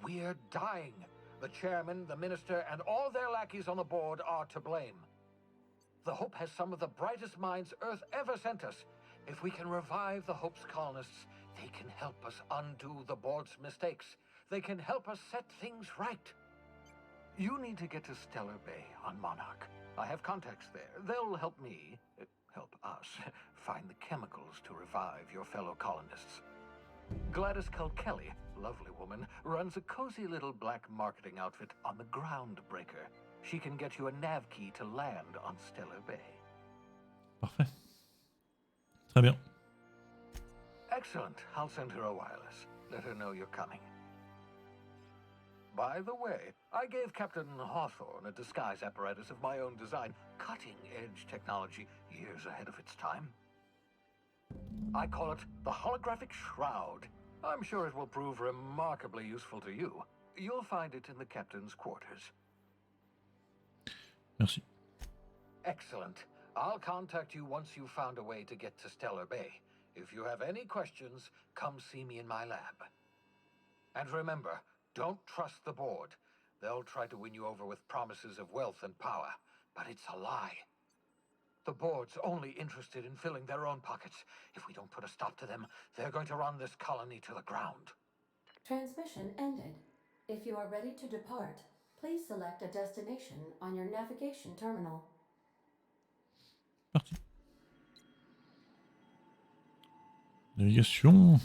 We're dying. The chairman, the minister, and all their lackeys on the board are to blame. The Hope has some of the brightest minds Earth ever sent us. If we can revive the Hope's colonists, they can help us undo the board's mistakes. They can help us set things right. You need to get to Stellar Bay on Monarch. I have contacts there. They'll help me, help us, find the chemicals to revive your fellow colonists. Gladys Kelly, lovely woman, runs a cozy little black marketing outfit on the Groundbreaker. She can get you a nav key to land on Stellar Bay. Parfait. Très bien. Excellent. I'll send her a wireless. Let her know you're coming. By the way, I gave Captain Hawthorne a disguise apparatus of my own design, cutting-edge technology, years ahead of its time. I call it the Holographic Shroud. I'm sure it will prove remarkably useful to you. You'll find it in the captain's quarters. Merci. Excellent. I'll contact you once you've found a way to get to Stellar Bay. If you have any questions, come see me in my lab. And remember, don't trust the board. They'll try to win you over with promises of wealth and power, but it's a lie. The board's only interested in filling their own pockets. If we don't put a stop to them, they're going to run this colony to the ground. Transmission ended. If you are ready to depart, please select a destination on your navigation terminal. Parti. Navigation.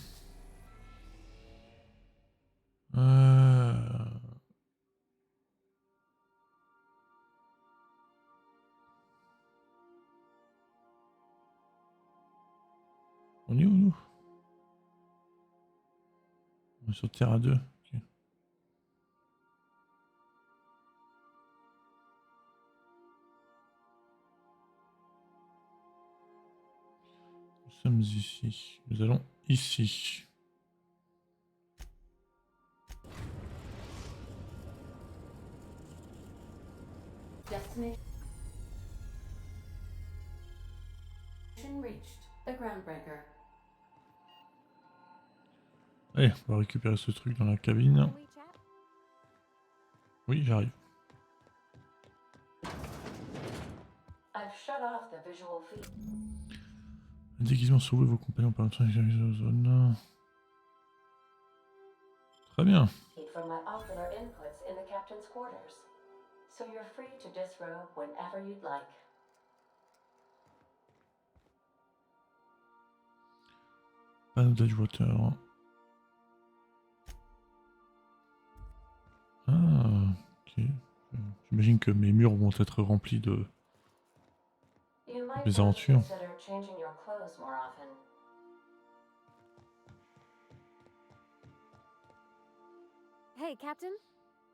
est où, nous? On est sur Terre à 2. Okay. Nous sommes ici. Nous allons ici. Destination reached. The groundbreaker. Allez, on va récupérer ce truc dans la cabine. Oui, j'arrive. I've shut off the visual feed. Un déguisement sur vous et vos compagnons par exemple zone. Très bien. From my ocular inputs in the captain's quarters. So you're free to disrobe whenever you'd like. Panneau d'Edgewater. Ah, ok. J'imagine que mes murs vont être remplis de mes aventures. Hey, Captain.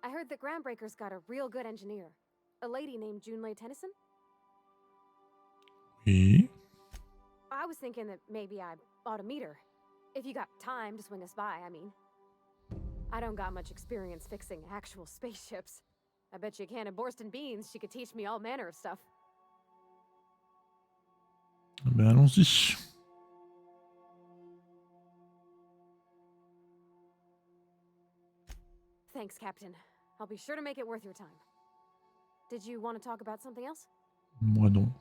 I heard that Groundbreaker's got a real good engineer. A lady named Junlei Tennyson? Oui. I was thinking that maybe I ought to meet her. If you got time to swing us by, I mean. I don't got much experience fixing actual spaceships. I bet you a can of Borston beans she could teach me all manner of stuff. Ben allons-y. Thanks, Captain. I'll be sure to make it worth your time. Did you want to talk about something else? Moi non.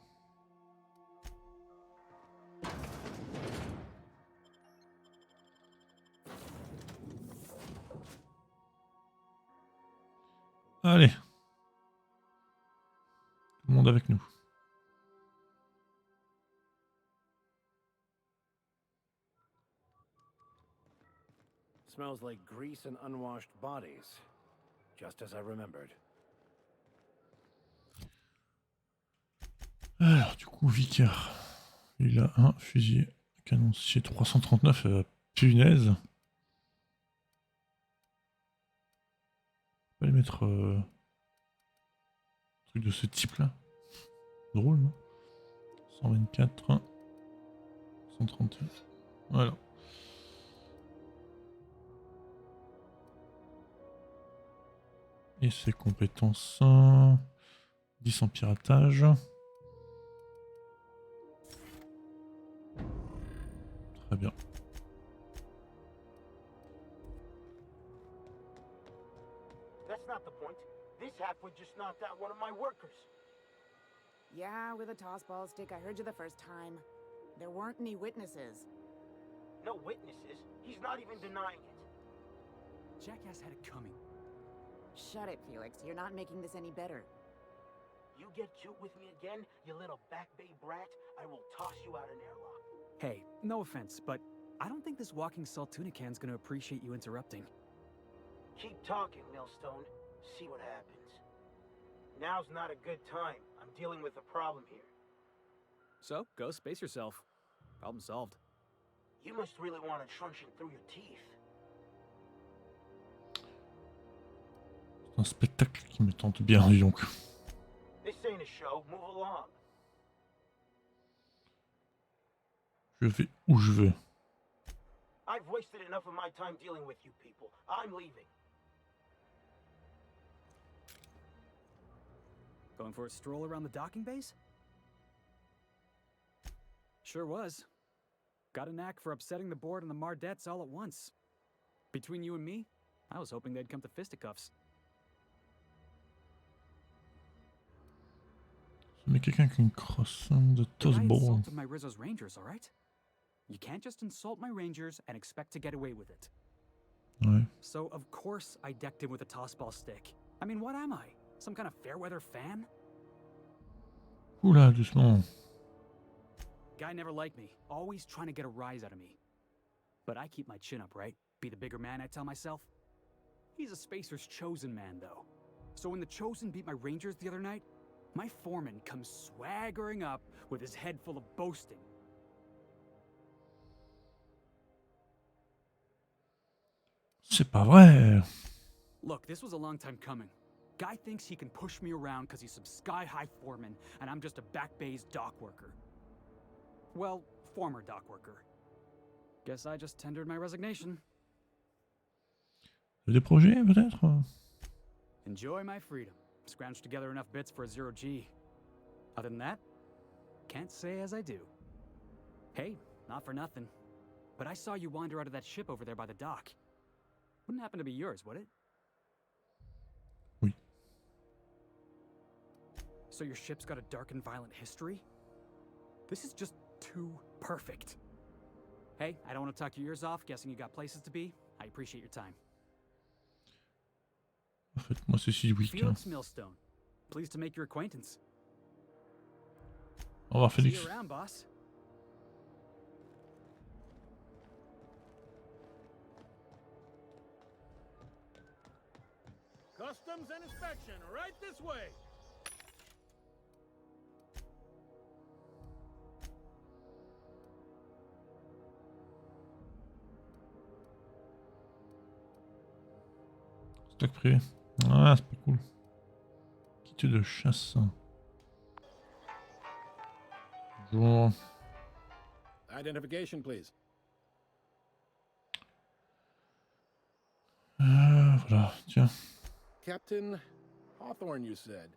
Allez. Tout le monde avec nous. Smells like grease and unwashed bodies. Just as I remembered. Alors, du coup, Vicar. Il a un fusil canoncier 339. Punaise. On va aller mettre un truc de ce type-là. Drôle, non? 124. 131. Voilà. Et ses compétences. 10 en piratage. Très bien. That's not the point. This halfwit just knocked out one of my workers. Yeah, with a toss ball stick. I heard you the first time. There weren't any witnesses. No witnesses? He's not even denying it. Jackass had it coming. Shut it, Felix. You're not making this any better. You get cute with me again, you little back bay brat, I will toss you out an airlock. Hey, no offense, but I don't think this walking salt tuna can's gonna appreciate you interrupting. Keep talking, Millstone. See what happens. Now's not a good time. I'm dealing with a problem here. So, go space yourself. Problem solved. You must really want a truncheon through your teeth. C'est un spectacle qui me tente bien, dis donc. This ain't a show. Move along. Je vais où je veux. I've wasted enough of my time dealing with you people. I'm leaving. Going for a stroll around the docking base? Sure was. Got a knack for upsetting the board and the Mardettes all at once. Between you and me, I was hoping they'd come to fisticuffs. Mais quelqu'un qui a une crosse de toast-ball. Insulted my Rizzo's Rangers, all right? You can't just insult my Rangers and expect to get away with it. Ouais. So of course I decked him with a tossball stick. I mean, what am I? Some kind of fair-weather fan? Oula, doucement. Guy never liked me, always trying to get a rise out of me. But I keep my chin up, right? Be the bigger man, I tell myself. He's a Spacer's chosen man, though. So when the Chosen beat my Rangers the other night, my foreman comes swaggering up with his head full of boasting. C'est pas vrai. Look, this was a long time coming. Guy thinks he can push me around because he's some sky-high foreman, and I'm just a back bay's dock worker. Well, former dock worker. Guess I just tendered my resignation. Des projets, peut-être? Enjoy my freedom. Scrounged together enough bits for a 0G. Other than that, can't say as I do. Hey, not for nothing, but I saw you wander out of that ship over there by the dock. Wouldn't happen to be yours, would it? Oui. So your ship's got a dark and violent history? This is just too perfect. Hey, I don't want to talk your ears off, guessing you got places to be. I appreciate your time. En fait, moi c'est Sidwick. Felix Millstone. Pleased to make your acquaintance. Au revoir, See Félix. you around, boss. Customs and inspection, right this way. Stock privé. Ah, c'est pas cool. Kit de chasse. Bonjour. Identification, please. Voilà, tiens. Captain Hawthorne, you said.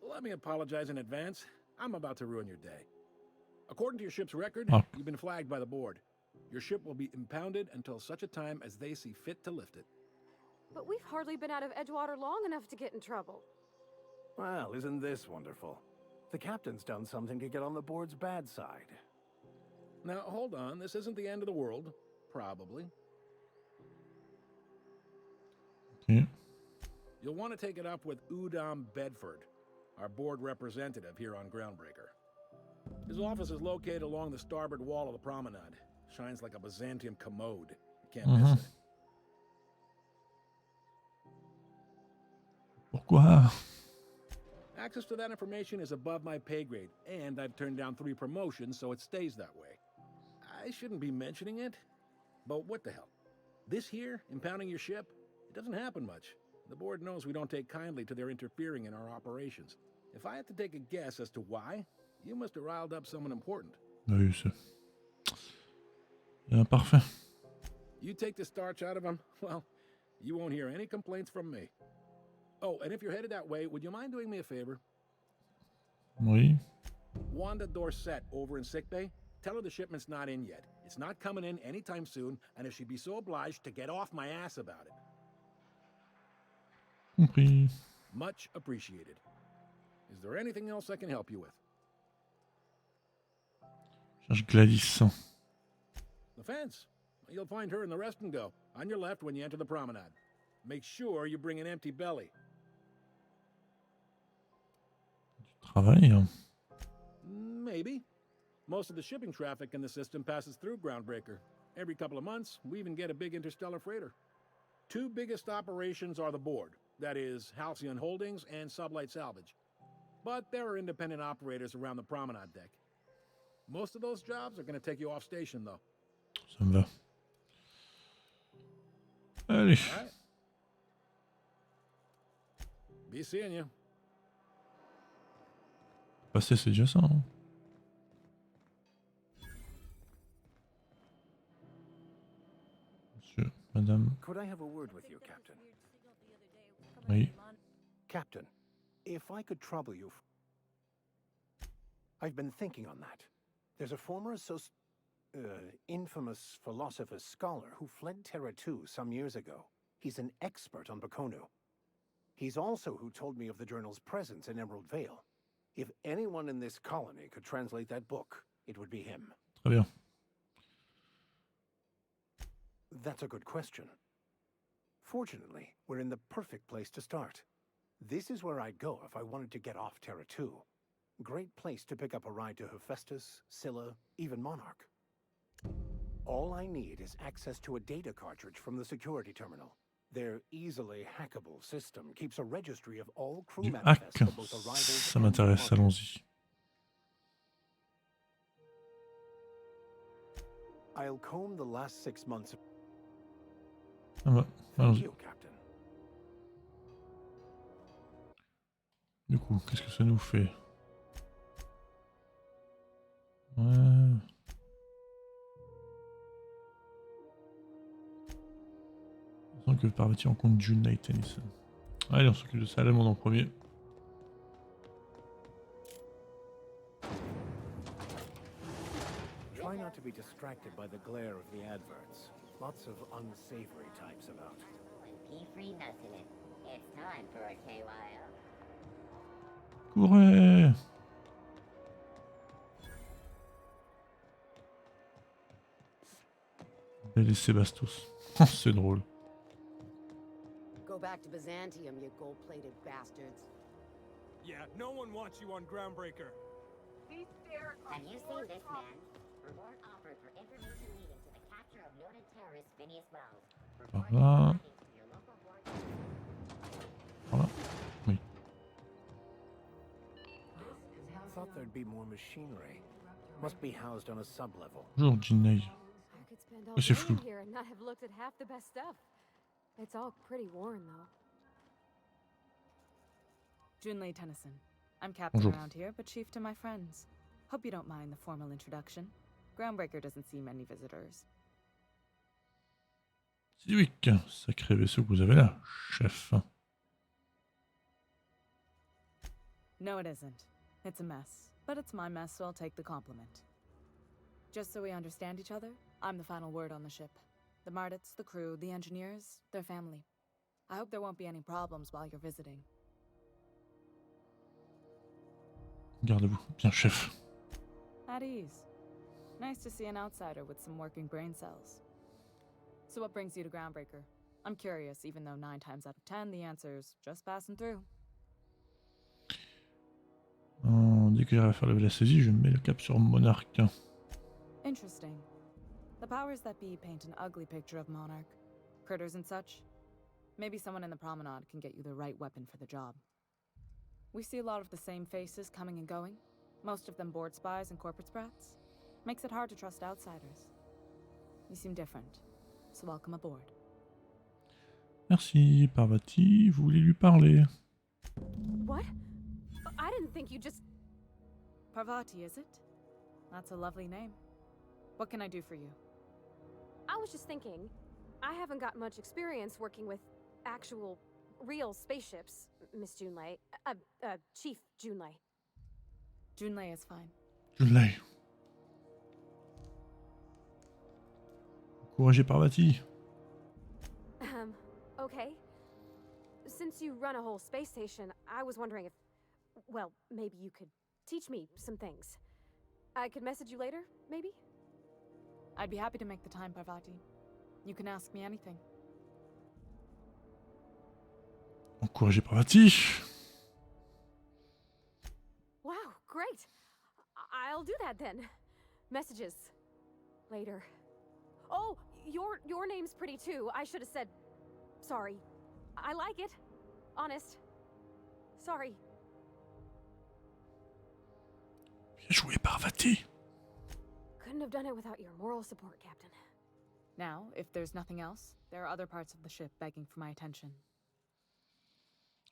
Let me apologize in advance. I'm about to ruin your day. According to your ship's record, you've been flagged by the board. Your ship will be impounded until such a time as they see fit to lift it. But we've hardly been out of Edgewater long enough to get in trouble. Well, isn't this wonderful? The captain's done something to get on the board's bad side. Now, hold on. This isn't the end of the world. Probably. Okay. You'll want to take it up with Udom Bedford, our board representative here on Groundbreaker. His office is located along the starboard wall of the promenade. Shines like a Byzantium commode. You can't miss it. Pourquoi? Access to that information is above my pay grade, and I've turned down 3 promotions, so it stays that way. I shouldn't be mentioning it, but what the hell? This here, impounding your ship, it doesn't happen much. The board knows we don't take kindly to their interfering in our operations. If I had to take a guess as to why, you must have riled up someone important. Oui, c'est... Parfait. You take the starch out of them, well, you won't hear any complaints from me. Oh, and if you're headed that way, would you mind doing me a favor? Oui. Wanda Dorset over in sickbay, tell her the shipment's not in yet. It's not coming in anytime soon, and if she'd be so obliged to get off my ass about it. Compris. Much appreciated. Is there anything else I can help you with? Cherche Gladys. The fence. You'll find her in the rest and go, on your left when you enter the promenade. Make sure you bring an empty belly. Travail. Maybe. Most of the shipping traffic in the system passes through Groundbreaker. Every couple of months, we even get a big interstellar freighter. 2 biggest operations are the board. That is, Halcyon Holdings and Sublight Salvage. But there are independent operators around the promenade deck. Most of those jobs are going to take you off station, though. Ça me va. Allez. All right. Be seeing you. Passer, c'est déjà ça. Hein. Monsieur, madame. Could I have a word with you, Captain? Oui. Captain, if I could trouble you... I've been thinking on that. There's a former infamous philosopher scholar who fled Terra 2 some years ago. He's an expert on Bakonu. He's also who told me of the journal's presence in Emerald Vale. If anyone in this colony could translate that book, it would be him. Très bien. That's a good question. Fortunately, we're in the perfect place to start. This is where I'd go if I wanted to get off Terra 2. Great place to pick up a ride to Hephaestus, Scylla, even Monarch. All I need is access to a data cartridge from the security terminal. Their easily hackable system keeps a registry of all crew Du hack. manifests for both arrivals Ça m'intéresse, allons-y. I'll comb the last 6 months. Ah bah, allons-y. Du coup, qu'est-ce que ça nous fait? Ouais. On sent que Parvati rencontre June et Tennyson. Allez, on s'occupe de ça, la demande en premier. Try not to be distracted by the glare of the adverts. Lots of unsavory types about. P-free nothing. It's time for a KYO. Courez! Belle et Sébastos. C'est drôle. Go back to Byzantium, you gold-plated bastards. Yeah, no one wants you on Groundbreaker. Have you seen this man? Reward offered for information leading to the capture of noted terrorist Phineas Wells. Par là. Par là. Oui. Thought there'd be more machinery. Must be housed on a sub-level. Bonjour, Jinei. I could spend all Mais c'est day flou. in here and not have looked at half the best stuff. It's all pretty worn, though. Junlei Tennyson. I'm captain Bonjour. around here, but chief to my friends. Hope you don't mind the formal introduction. Groundbreaker doesn't see many visitors. Civic, sacré vaisseau que vous avez là, chef. No, it isn't. It's a mess. But it's my mess, so I'll take the compliment. Just so we understand each other, I'm the final word on the ship. The Mardits, the crew, the engineers, their family. I hope there won't be any problems while you're visiting. Gardez-vous, bien chef. At ease. Nice to see an outsider with some working brain cells. So what brings you to Groundbreaker? I'm curious, even though 9 times out of 10 the answer's just passing through. Dès que j'arrive à faire lever la saisie, je mets le cap sur Monarch. Interesting. The powers that be paint an ugly picture of Monarch. Critters and such. Maybe someone in the promenade can get you the right weapon for the job. We see a lot of the same faces coming and going. Most of them board spies and corporate sprats. Makes it hard to trust outsiders. You seem different, so welcome aboard. Merci, Parvati, vous voulez lui parler? What? I didn't think you just... Parvati, is it? That's a lovely name. What can I do for you? I was just thinking, I haven't got much experience working with actual, real spaceships, Miss Junlei. Chief Junlei. Junlei is fine. Junlei. Encouragez Parvati. Okay. Since you run a whole space station, I was wondering if, well, maybe you could teach me some things. I could message you later, maybe? I'd be happy to make the time, Parvati. You can ask me anything. Encouragez Parvati. Wow, great. I'll do that then. Messages. Later. Oh, your name's pretty too. I should have said... Sorry. I like it. Honest. Sorry. Bien joué, Parvati. Couldn't have done it without your moral support, Captain. Now, if there's nothing else, there are other parts of the ship begging for my attention.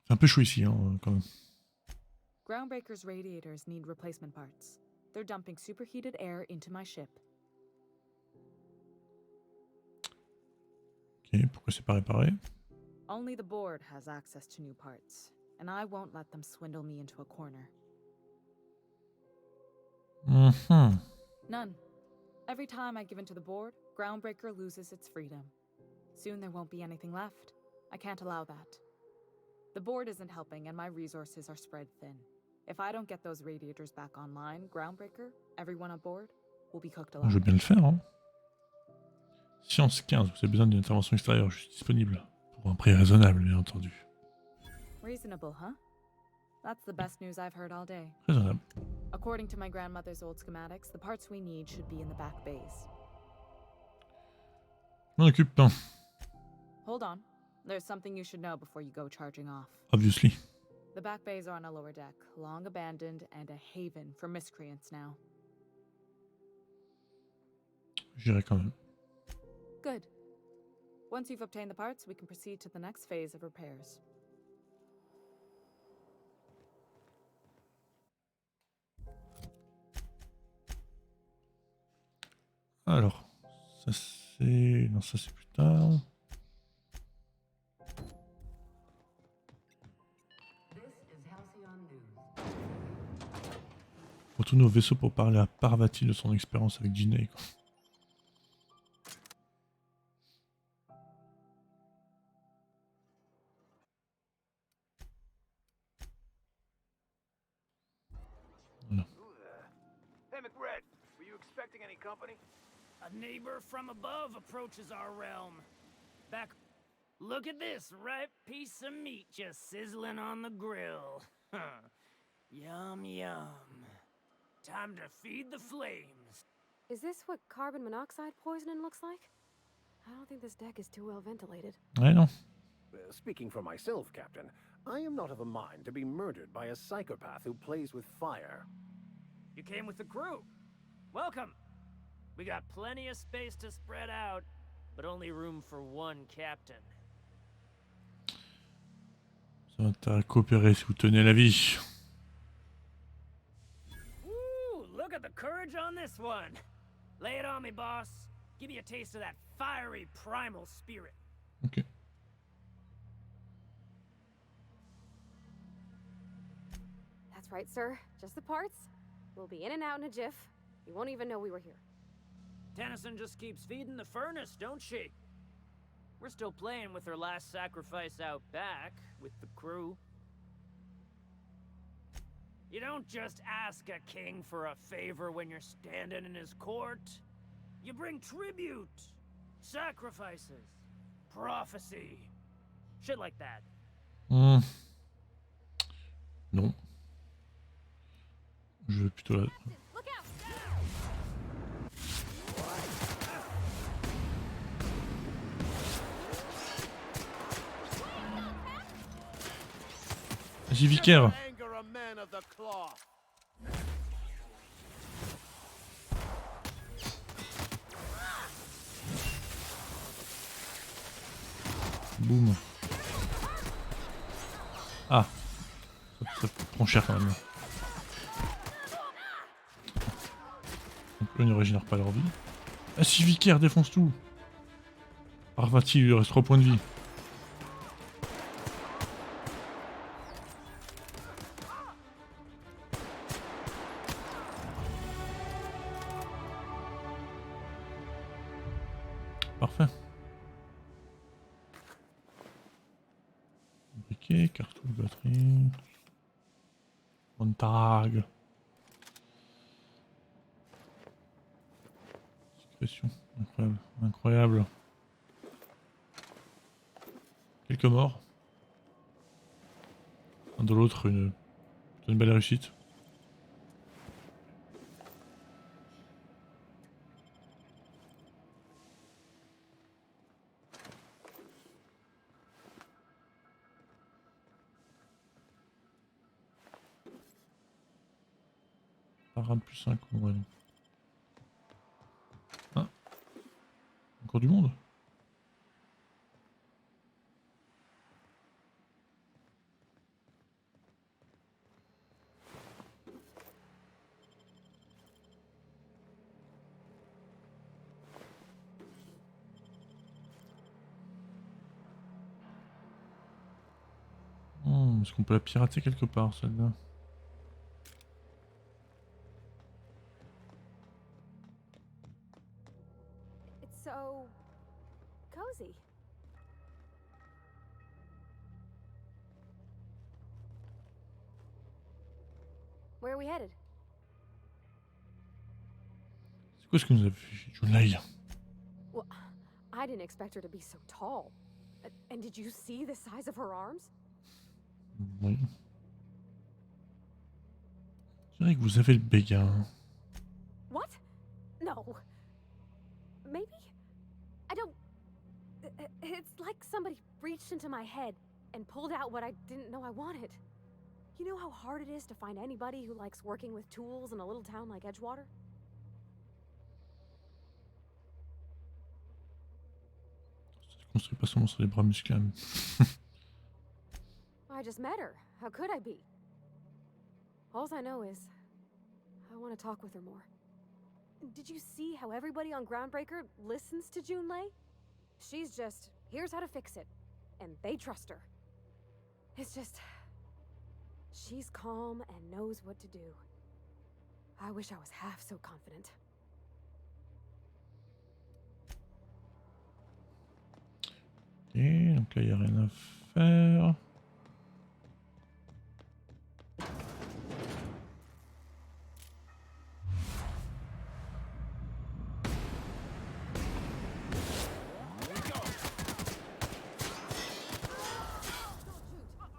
C'est un peu chaud ici, hein, quand même. Groundbreaker's radiators need replacement parts. They're dumping superheated air into my ship. Ok, pourquoi c'est pas réparé? Only the board has access to new parts, and I won't let them swindle me into a corner. None. Every time I give in to the board, Groundbreaker loses its freedom. Soon there won't be anything left. I can't allow that. The board isn't helping and my resources are spread thin. If I don't get those radiators back online, Groundbreaker, everyone aboard, will be cooked alive. Je veux bien le faire, hein. Science 15, vous avez besoin d'une intervention extérieure, je suis disponible. Pour un prix raisonnable, bien entendu. Reasonable, huh? That's the best news I've heard all day. Raisonnable. According to my grandmother's old schematics, the parts we need should be in the back bays. Je m'en occupe, hein. Hold on. There's something you should know before you go charging off. Obviously. The back bays are on a lower deck, long abandoned and a haven for miscreants now. J'irai quand même. Good. Once you've obtained the parts, we can proceed to the next phase of repairs. Alors, ça c'est... Non, ça c'est plus tard. Retourner au vaisseau pour parler à Parvati de son expérience avec Ginny. Hey, McRed, were you expecting any company? A neighbor from above approaches our realm. Back... Look at this ripe piece of meat just sizzling on the grill. Yum, yum. Time to feed the flames. Is this what carbon monoxide poisoning looks like? I don't think this deck is too well ventilated. I know. Speaking for myself, Captain, I am not of a mind to be murdered by a psychopath who plays with fire. You came with the crew. Welcome. We got plenty of space to spread out, but only room for one captain. Ça va t'à coopérer si vous tenez la vie. Ooh, look at the courage on this one. Lay it on me, boss. Give me a taste of that fiery primal spirit. Okay. That's right, sir. Just the parts. We'll be in and out in a jiff. You won't even know we were here. Tennyson just keeps feeding the furnace, don't she? We're still playing with her last sacrifice out back, with the crew. You don't just ask a king for a favor when you're standing in his court. You bring tribute, sacrifices, prophecy, shit like that. Non. Je vais plutôt la... Vas-y, Vicaire. Boum. Ah. Ça prend cher quand même. Donc eux ne régénèrent pas leur vie. Ah si, Vicaire défonce tout. Parvati, il lui reste 3 points de vie. Parfait. Briquet, cartouche, batterie. Montag. Discrétion. Incroyable. Incroyable. Quelques morts. De l'autre, une belle réussite. Parade plus 5, ouais. Ah. Encore du monde? Est-ce qu'on peut la pirater quelque part, celle-là? It's so cozy. Where are we headed? C'est quoi ce que nous a fait Junai? Well, I didn't expect her to be so tall. And did you see the size of her arms? Oui. Je dirais que vous avez le béguin. What? No. Maybe? I don't... It's like somebody reached into my head and pulled out what I didn't know I wanted. You know how hard it is to find anybody who likes working with tools in a little town like Edgewater? construis pas seulement sur des bras musclés. I just met her. How could I be? All I know is I want to talk with her more. Did you see how everybody on Groundbreaker listens to Junlei? She's just, here's how to fix it. And they trust her. It's just... she's calm and knows what to do. I wish I was half so confident. Ok, donc là il n'y a rien à faire.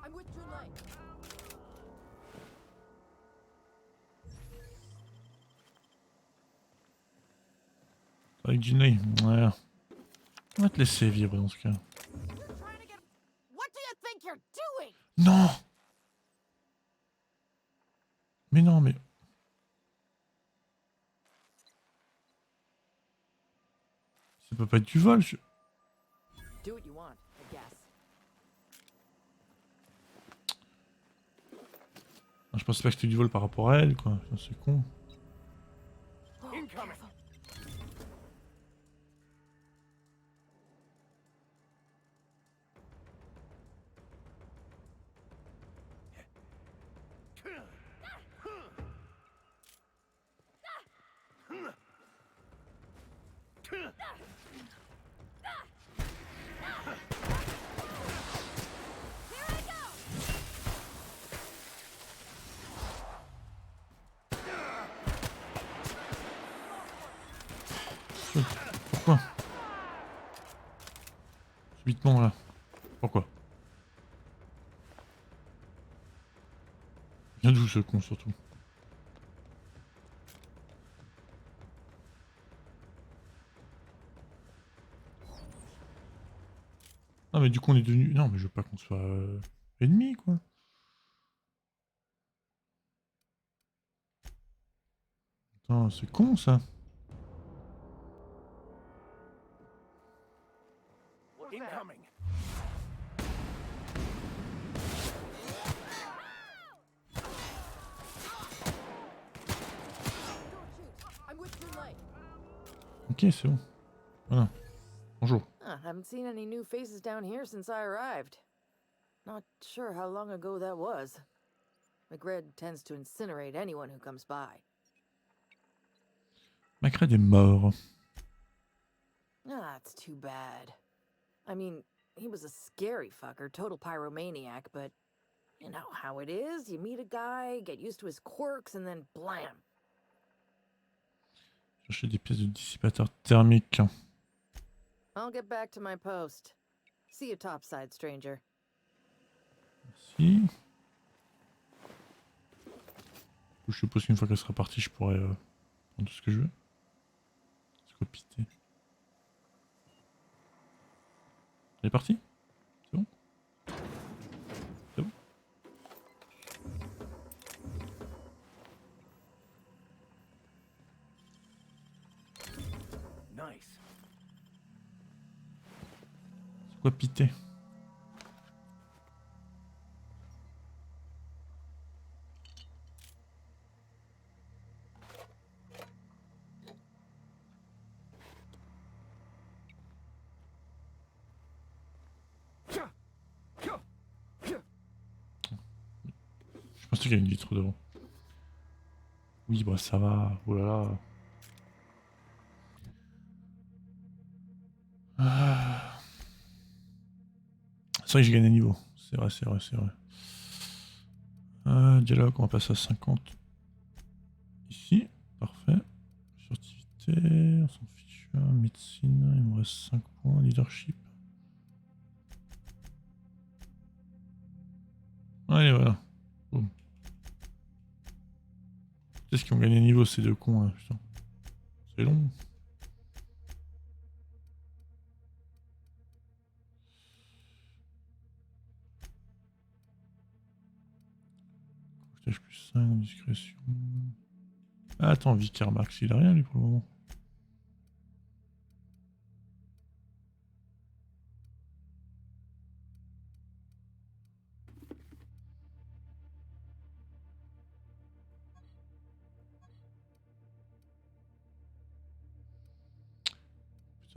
I'm with Junlei. Avec Jinlei, ouais. On va te laisser vivre dans ce cas. What do you think you're doing? Non! Mais non, mais... ça peut pas être du vol, Do what you want, I guess. Je pensais pas que c'était du vol par rapport à elle, quoi. C'est con. Incoming. Pourquoi? Subitement là. Pourquoi? Viens d'où ce con surtout? Ah mais du coup on est devenu... Non mais je veux pas qu'on soit ennemis quoi. Putain c'est con ça. Incoming. I'm with Junlei. Ok c'est bon. Voilà. Bonjour. Haven't seen any new faces down here since I arrived. Not sure how long ago that was. McRed tends to incinerate anyone who comes by. Macred est mort. That's too bad. I mean, he was a scary fucker, total pyromaniac, but you know how it is. You meet a guy, get used to his quirks, and then blam. Chercher des pièces de dissipateur thermique. I'll get back to my post. See you topside, stranger. Merci. Je suppose qu'une fois qu'elle sera partie, je pourrai prendre tout ce que je veux. C'est quoi piter? Elle est partie? C'est bon? C'est bon? Nice. C'est quoi piter? Je pensais qu'il y avait une vitre devant. Oui, bah ça va. Oh là là. Ah. C'est vrai que j'ai gagné niveau. C'est vrai, c'est vrai, c'est vrai. Dialogue, on va passer à 50. Ici, parfait. Furtivité, on s'en fiche. Médecine, il me reste 5 points. Leadership. Allez, voilà. Boum. Qu'est-ce qu'ils ont gagné niveau ces deux cons là, putain. C'est long. Courtage plus 5, discrétion. Ah, attends, Vicar Marx, il a rien lui pour le moment.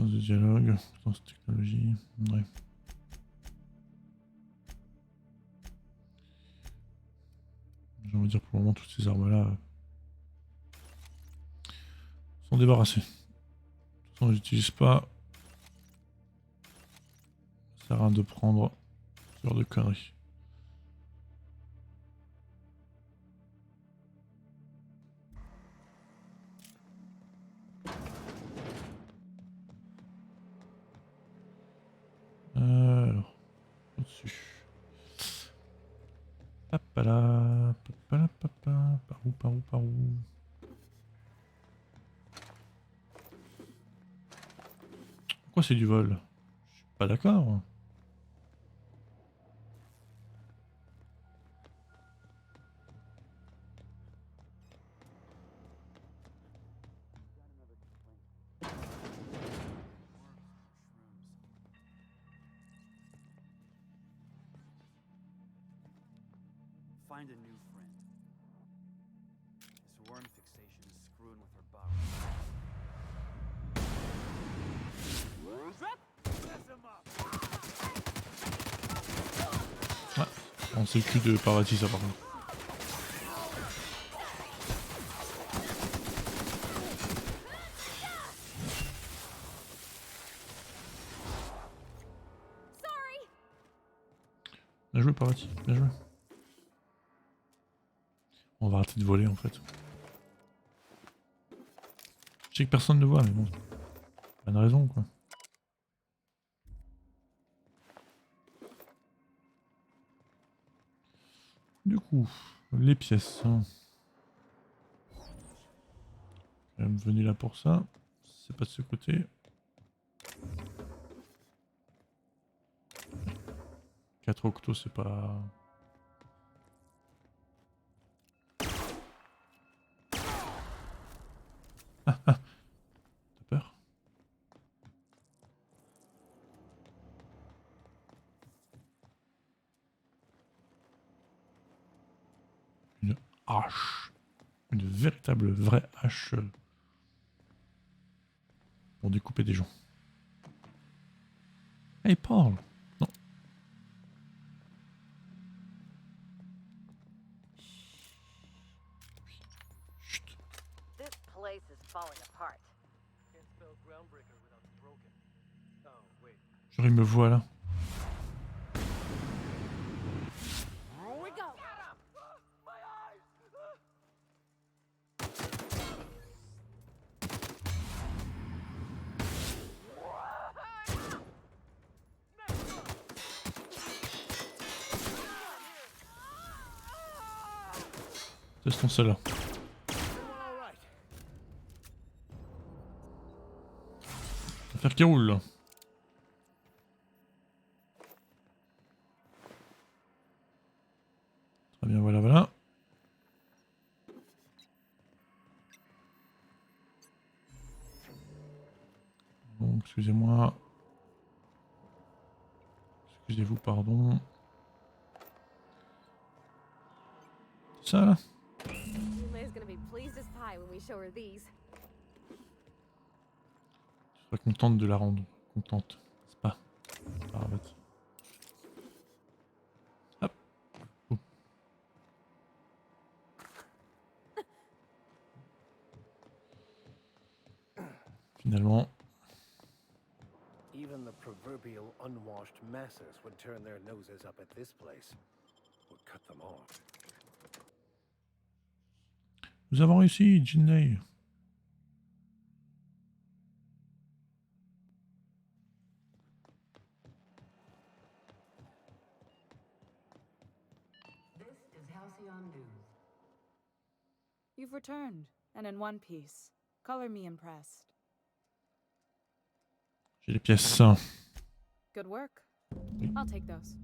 Sens de dialogue, sens de technologie. Ouais. J'ai envie de dire pour le moment, toutes ces armes-là sont débarrassées. De toute façon, j'utilise pas. Ça sert à rien de prendre ce genre de conneries. Alors, au-dessus. Papala, papala, papa, par où. Pourquoi c'est du vol? Je suis pas d'accord. Find a new friend. This worm fixation is screwing with her body. Ah, on sait le cul de Parati ça par contre. Bien joué Parati, bien joué. On va arrêter de voler en fait. Je sais que personne ne voit mais bon. Pas de raison quoi. Du coup, les pièces. Quand même venu là pour ça. C'est pas de ce côté. 4 octos, c'est pas... T'as peur? Une hache. Une véritable vraie hache pour découper des gens. Hey Paul! Non. Chut. This place is falling apart. Can't spell groundbreaker without broken. Oh, wait. Genre il me voit là. Here we go. Testons celle-là. Affaire qui roule là. Très bien, voilà, voilà. Donc, excusez-moi. Excusez-vous, pardon. C'est ça là? May's gonna be pleased as pie when we show her these. Je serais contente de la rendre. Contente. C'est pas. Parvati. Hop. Oh. Finalement. Even the proverbial unwashed masses would turn their noses up at this place. Would cut them off. Nous avons réussi, Jinley. This is Halcyon News. You've returned, and in one piece. Color me impressed. J'ai les pièces. Good work. I'll take those.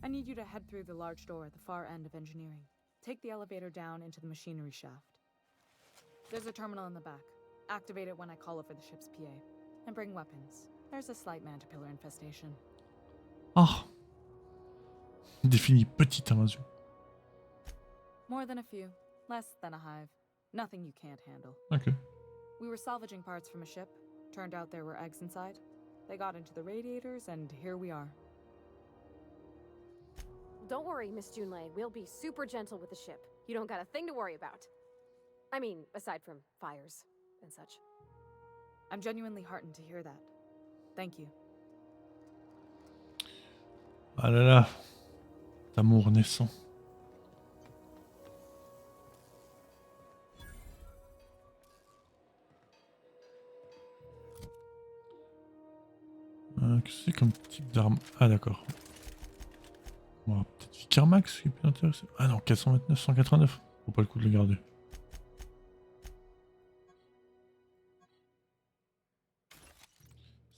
I need you to head through the large door at the far end of engineering. Take the elevator down into the machinery shaft. There's a terminal in the back. Activate it when I call over the ship's PA. And bring weapons. There's a slight mantipillar infestation. Ah! Défini petite invasion. More than a few. Less than a hive. Nothing you can't handle. Ok. We were salvaging parts from a ship. Turned out there were eggs inside. They got into the radiators, and here we are. Don't worry, Miss Junlei. We'll be super gentle with the ship. You don't got a thing to worry about. I mean, aside from fires and such. I'm genuinely heartened to hear that. Thank you. Ah là là, amour naissant. Qu'est-ce que c'est comme type d'arme? Ah d'accord. Bon, peut-être Vicarmax qui peut intéresser. Ah non, 429, 189. Faut pas le coup de le garder.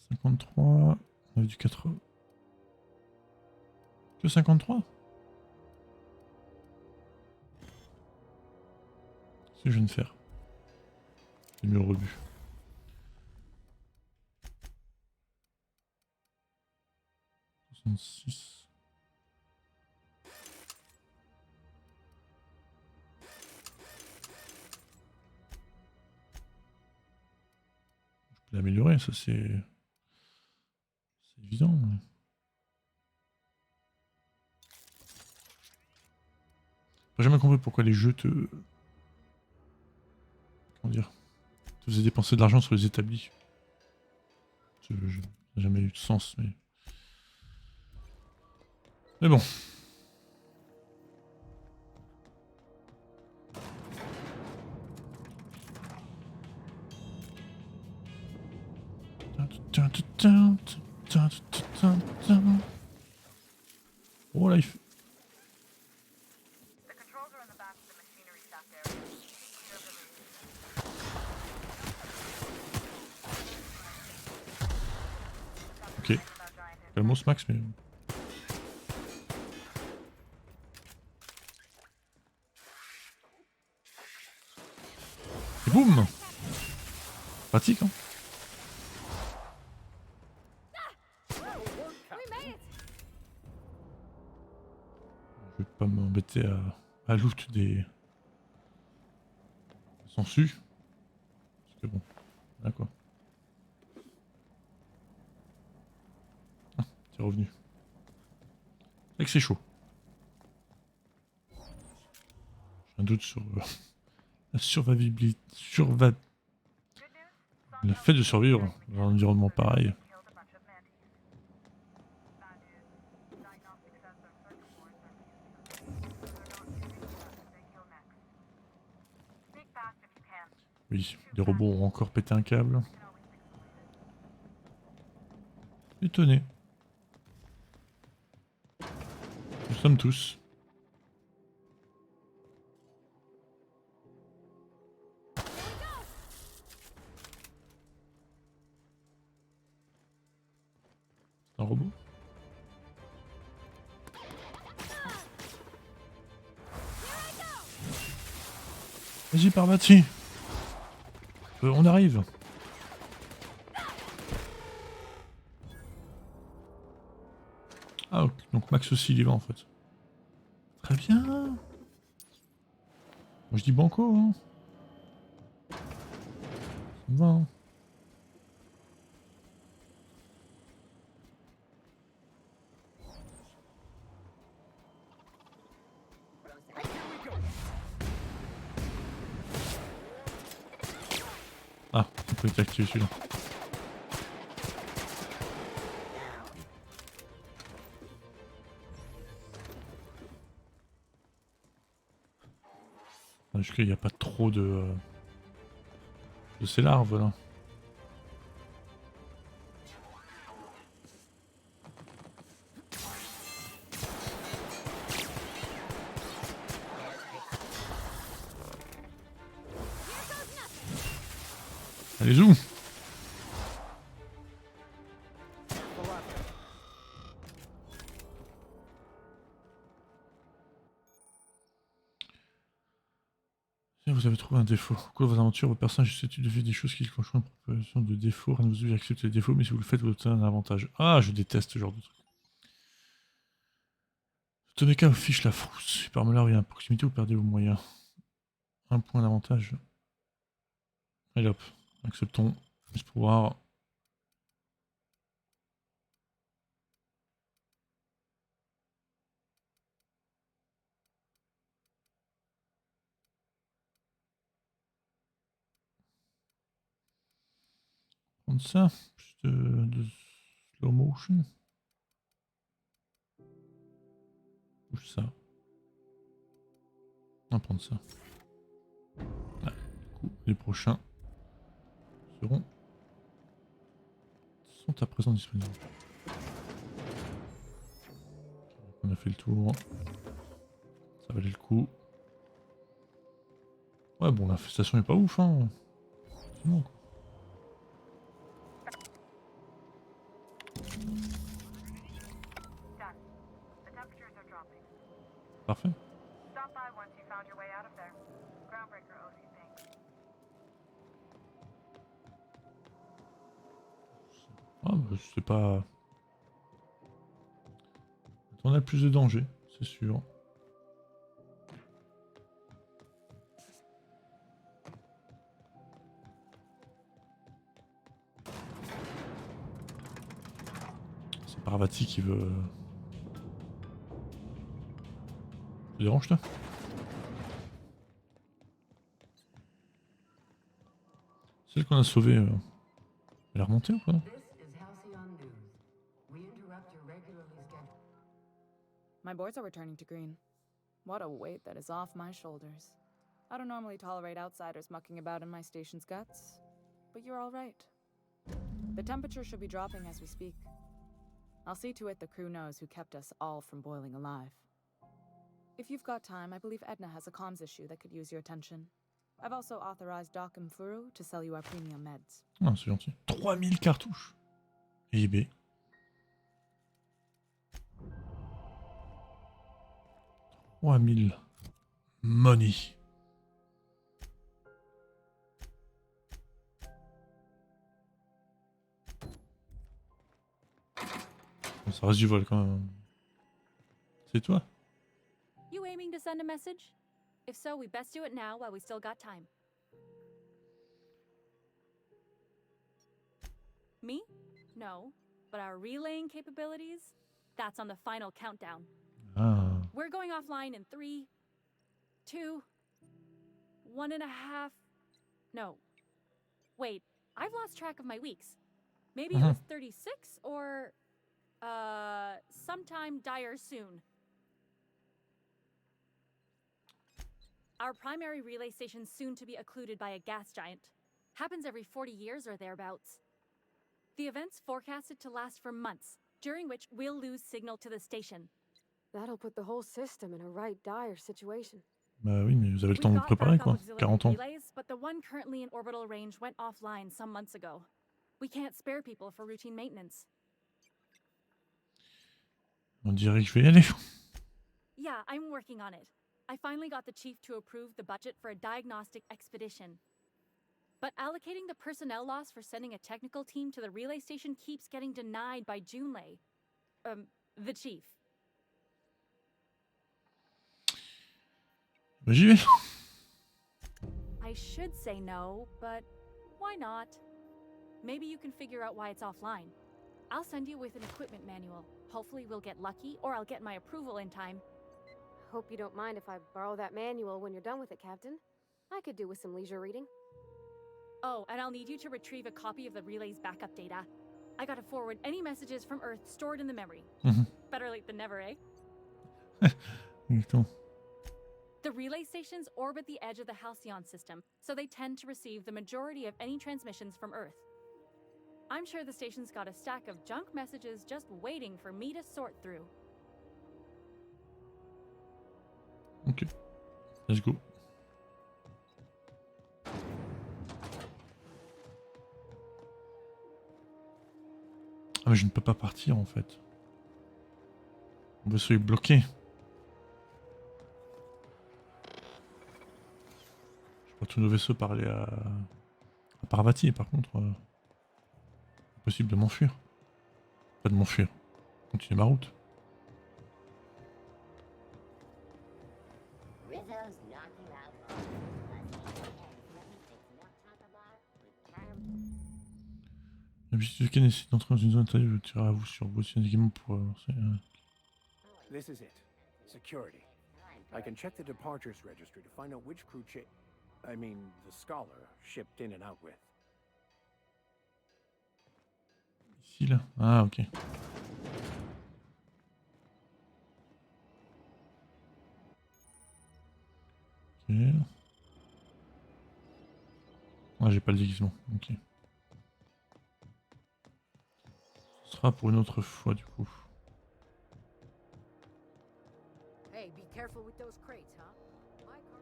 « 53, on avait du 80. Que 53? Qu'est-ce que je viens de faire? J'ai mis le rebut. Je peux l'améliorer, ça c'est évident. Mais... j'ai jamais compris pourquoi les jeux te... comment dire? Te faisaient dépenser de l'argent sur les établis. Ça n'a jamais eu de sens, mais... mais bon. Oh là, il fait... ok. Calmos Max, mais... et boum! Pratique, hein? Je vais pas m'embêter à loot des sangsues. Parce que bon, là quoi. Ah, c'est revenu. C'est vrai que c'est chaud. J'ai un doute sur la survivabilité. Le fait de survivre dans un environnement pareil. Oui, les robots ont encore pété un câble. Étonné. Nous sommes tous. C'est un robot? Vas-y, Parvati. On arrive. Ah ok, donc Max aussi il y va en fait. Très bien. Moi je dis banco hein. Ça me va hein. Ah, on peut être activé celui-là. Jusqu'il n'y a pas trop de ces larves là. Allez où? Vous avez trouvé un défaut. Au cours de vos aventures, votre personnage essaie de vivre des choses qui déclenchent une proposition de défaut. Rien ne vous oblige à accepter les défauts, mais si vous le faites, vous obtenez un avantage. Ah, je déteste ce genre de truc. Tenez qu'à fiche la frousse. Par là où il y a une proximité, vous perdez vos moyens. Un point d'avantage. Allez hop, acceptons. Juste pour voir. Prendre ça, plus de slow motion. Ou ça. On va prendre ça. Ah, du coup, les prochains sont à présent disponibles. On a fait le tour. Ça valait le coup. Ouais, bon, l'infestation est pas ouf, hein. C'est bon, quoi. Parfait. Ah, bah, c'est pas... On a plus de danger, c'est sûr. C'est Parvati qui veut... Ça te dérange, toi? Celle qu'on a sauvée, elle est remontée ou pas? My boards are returning to green. What a weight that is off my shoulders. I don't normally tolerate outsiders mucking about in my station's guts, but you're all right. The temperature should be dropping as we speak. I'll see to it the crew knows who kept us all from boiling alive. If you've got time, I believe Edna has a comms issue that could use your attention. I've also authorized Doc and Furu to sell you our premium meds. Ah, c'est gentil. 3000 cartouches. Et eBay. 3000 money. Bon, ça reste du vol quand même. C'est toi? You aiming to send a message? If so, we best do it now while we still got time. Me? No. But our relaying capabilities? That's on the final countdown. Ah. We're going offline in 3, 2, 1.5... No. Wait, I've lost track of my weeks. Maybe it was 36 or... sometime dire soon. Our primary relay station's soon to be occluded by a gas giant. Happens every 40 years or thereabouts. The event's forecasted to last for months, during which we'll lose signal to the station. That'll put the whole system in a right dire situation. Bah oui, mais vous avez le temps de vous préparer, quoi. 40 ans. Relays, but the one currently in orbital range went offline some months ago. We can't spare people for routine maintenance. On dirait que je vais y aller. Yeah, I'm working on it. I finally got the chief to approve the budget for a diagnostic expedition. But allocating the personnel loss for sending a technical team to the relay station keeps getting denied by Junlei. The chief. Bah j'y vais. I should say no, but why not? Maybe you can figure out why it's offline. I'll send you with an equipment manual. Hopefully we'll get lucky, or I'll get my approval in time. Hope you don't mind if I borrow that manual when you're done with it, Captain. I could do with some leisure reading. Oh, and I'll need you to retrieve a copy of the relay's backup data. I gotta forward any messages from Earth stored in the memory. Better late than never, eh? The relay stations orbit the edge of the Halcyon system, so they tend to receive the majority of any transmissions from Earth. I'm sure the station's got a stack of junk messages just waiting for me to sort through. Ok, let's go. Ah mais je ne peux pas partir en fait. Mon vaisseau est bloqué. Je crois que tous nos vaisseaux parlaient à Parvati, et par contre, impossible de m'enfuir. Pas de m'enfuir. Continuer ma route. L'habitude de Ken essaie d'entrer dans une zone interdite, je tirerai à vous sur vos équipements pour avancer. This is it. Security. I can check the departures registry to find out which crew the scholar shipped in and out with. Ici, là. Ah, ok. Ok. Ah, j'ai pas le déguisement. Ok. Ce sera pour une autre fois, du coup. Hey, be careful with those crates, huh? My car...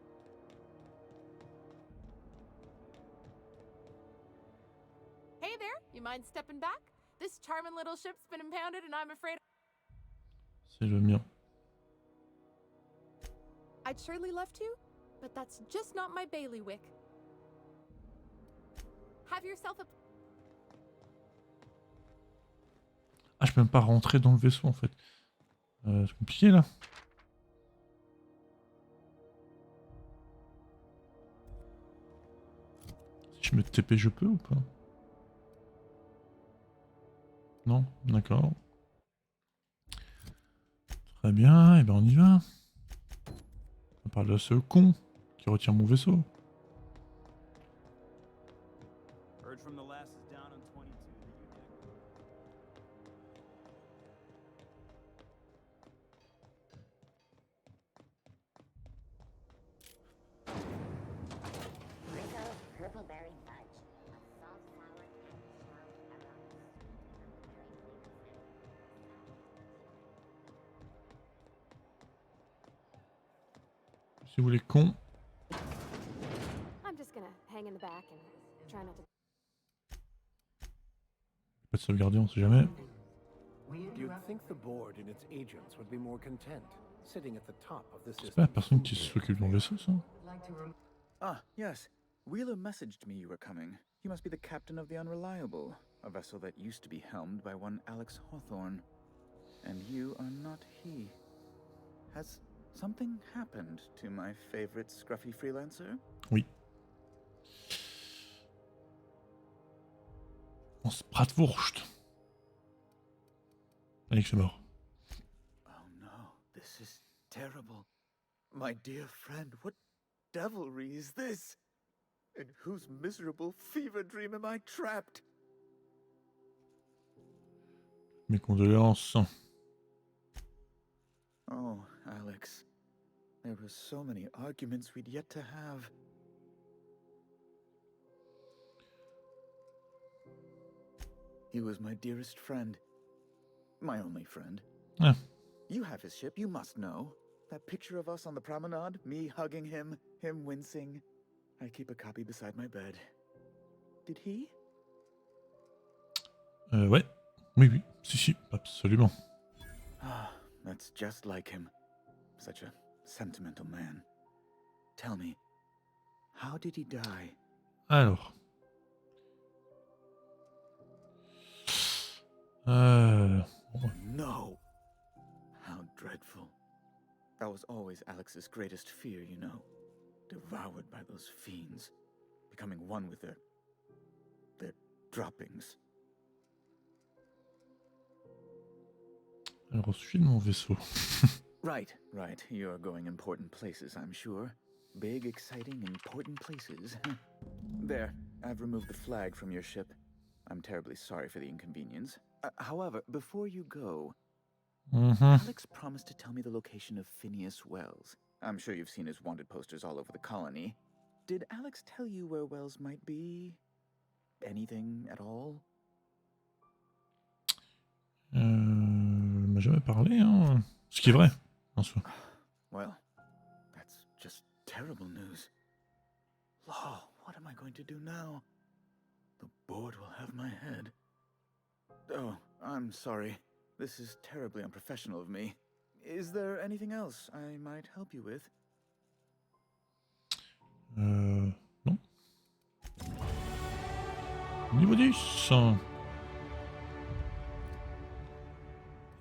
Hey there, you mind stepping back? This charming little ship's been impounded and I'm afraid... C'est le mien. I'd surely love to, but that's just not my bailiwick. Have yourself a... Ah, je peux même pas rentrer dans le vaisseau, en fait. C'est compliqué, là. Si je me TP, je peux ou pas? Non? D'accord. Très bien, et ben on y va. On parle de ce con qui retient mon vaisseau. Heard from the lasses down on 22 that you did. Rizzo, purple-berry fudge. A soft, sour, caramel aromas. Si vous voulez con. I'm just gonna hang in the back and try not to... Pas de sauvegarder, on sait jamais. You'd think the board and its agents would be more content, sitting at the top of the C'est pas la system. personne qui s'occupe de mon vaisseau, ça? Ah, yes. Wheeler messaged me you were coming. He must be the captain of the Unreliable, a vessel that used to be helmed by one Alex Hawthorne. And you are not he. Has something happened to my favorite scruffy freelancer? Oui. On se bratwurst. Allez, que c'est mort. Oh no, this is terrible. My dear friend, what devilry is this? In whose miserable fever dream am I trapped? Mes condoléances. Oh, Alex. There were so many arguments we'd yet to have. He was my dearest friend. My only friend. Ah. You have his ship, you must know. That picture of us on the promenade, me hugging him, him wincing. I keep a copy beside my bed. Did he? Ouais. Oui, oui. Si, absolument. Ah, that's just like him. Such a sentimental man. Tell me, how did he die? Alors. No! How dreadful. That was always Alex's greatest fear, you know. Devoured by those fiends. Becoming one with their droppings. Alors, au sujet de mon vaisseau. Right. You're going important places, I'm sure. Big, exciting, important places. There, I've removed the flag from your ship. I'm terribly sorry for the inconvenience. However, before you go, Alex promised to tell me the location of Phineas Wells. I'm sure you've seen his wanted posters all over the colony. Did Alex tell you where Wells might be? Anything at all? M'a jamais parlé, hein. Ce qui est vrai, en soi. Well, that's just terrible news. Law, what am I going to do now? The board will have my head. Oh, I'm sorry. This is terribly unprofessional of me. Is there anything else I might help you with? Non. Niveau 10.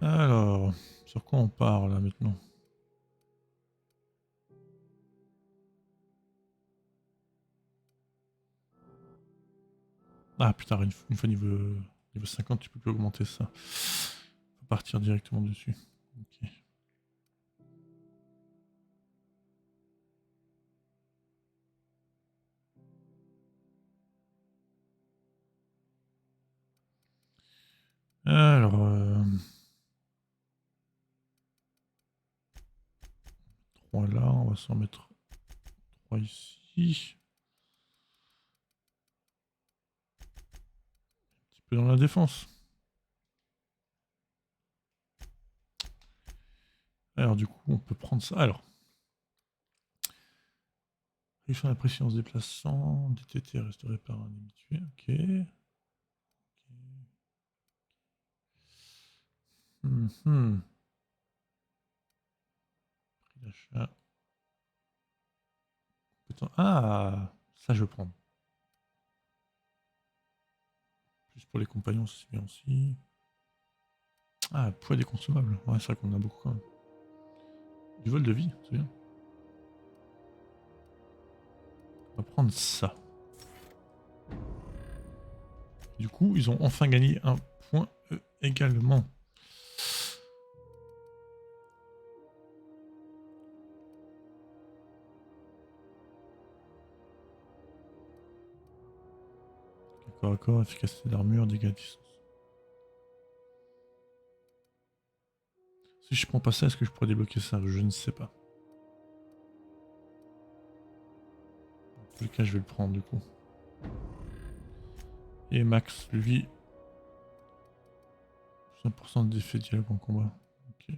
Alors, sur quoi on part là maintenant? Ah putain, une fois niveau 50, tu peux plus augmenter ça. Faut partir directement dessus. Ok. faire... 3 là, on va s'en mettre 3 ici. Un petit peu dans la défense. Alors du coup, on peut prendre ça. Alors. Réduction de la pression en se déplaçant. DTT restauré par un habitué. Ok. Prix d'achat. Ah, ça je vais prendre. Plus pour les compagnons, c'est bien aussi. Ah, poids des consommables. Ouais, c'est vrai qu'on a beaucoup quand même. Du vol de vie, c'est bien. On va prendre ça. Du coup, ils ont enfin gagné un point également. Corps à corps, efficacité d'armure, dégâts de distance. Si je prends pas ça, est-ce que je pourrais débloquer ça? Je ne sais pas. Dans tous les cas, je vais le prendre du coup. Et Max, lui, 100% d'effet dialogue en combat. Ok.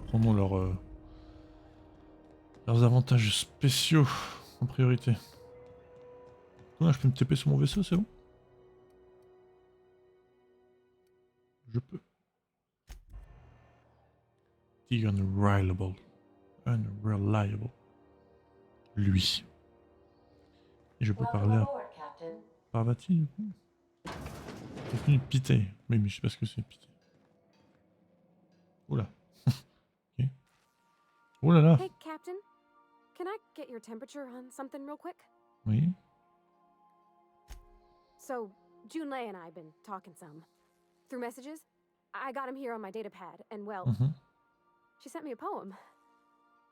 Prenons leurs avantages spéciaux en priorité. Là, je peux me TP sur mon vaisseau, c'est bon? Je peux. The unreliable. Unreliable. Lui. Et je peux parler à Parvati du coup. C'est une pité. Oui, mais je sais pas ce que c'est pité. Oula. Ok. Oh là là. Hey, Captain. Can I get your temperature on something real quick? Oui. So, Junlei and I have been talking some. Through messages. I got him here on my data pad, and well, she sent me a poem.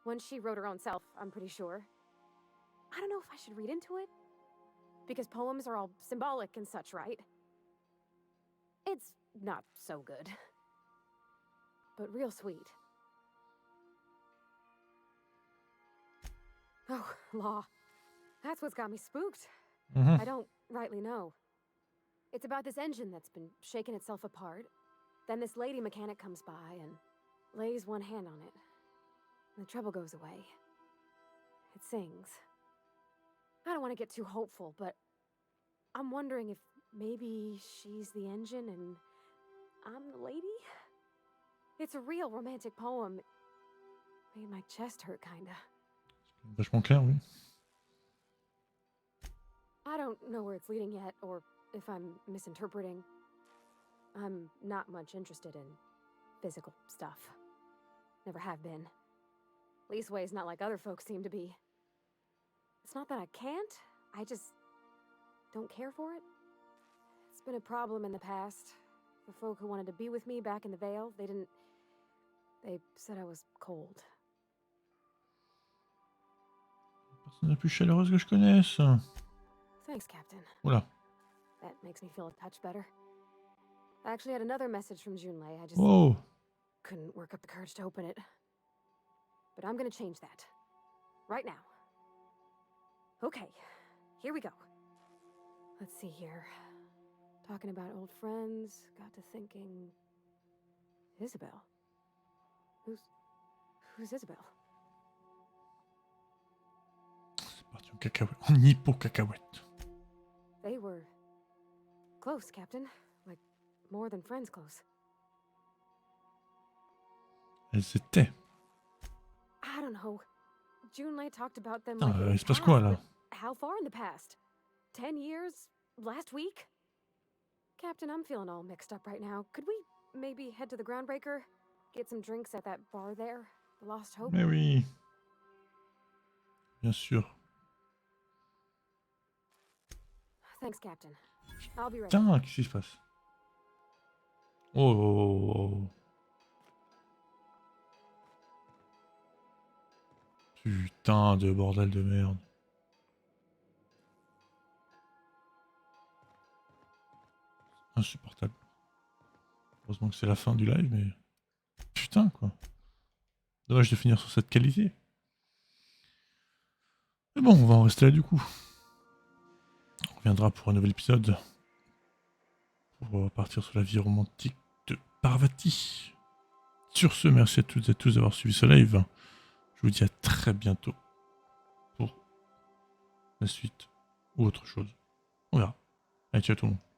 One she wrote her own self, I'm pretty sure. I don't know if I should read into it. Because poems are all symbolic and such, right? It's not so good. But real sweet. Oh, law. That's what's got me spooked. I don't rightly know. It's about this engine that's been shaking itself apart. Then this lady mechanic comes by and lays one hand on it. The trouble goes away. It sings. I don't want to get too hopeful, but I'm wondering if maybe she's the engine and I'm the lady? It's a real romantic poem. Made my chest hurt, kinda. Vachement clair, oui. I don't know where it's leading yet, or if I'm misinterpreting. I'm not much interested in physical stuff. Never have been. Leastways not like other folks seem to be. It's not that I can't, I just don't care for it. It's been a problem in the past. The folk who wanted to be with me back in the Vale, they said I was cold. Personne la plus chaleureuse que je connaisse. Thanks, Captain. Oula. That makes me feel a touch better. I actually had another message from Junlei. I just couldn't work up the courage to open it. But I'm gonna change that. Right now. Okay, here we go. Let's see here. Talking about old friends, got to thinking... Isabel? Who's Isabel? C'est parti en cacahuète. En hippo-cacahuète. They were... close, Captain. Like, more than friends close. Elles étaient. I don't know. Junlei talked about them Ah, like in il the se passe past, quoi, là? but how far in the past? 10 years? Last week? Captain, I'm feeling all mixed up right now. Could we maybe head to the Groundbreaker? Get some drinks at that bar there? The Lost Hope? Mais oui. Bien sûr. Thanks, Captain. I'll be right Putain, qu'est-ce qui se passe? Oh. Putain de bordel de merde. insupportable. Heureusement que c'est la fin du live, mais... Putain, quoi. Dommage de finir sur cette qualité. Mais bon, on va en rester là du coup. On reviendra pour un nouvel épisode. Pour partir sur la vie romantique de Parvati. Sur ce, merci à toutes et à tous d'avoir suivi ce live. Je vous dis à très bientôt pour la suite ou autre chose. On verra. Allez, ciao tout le monde.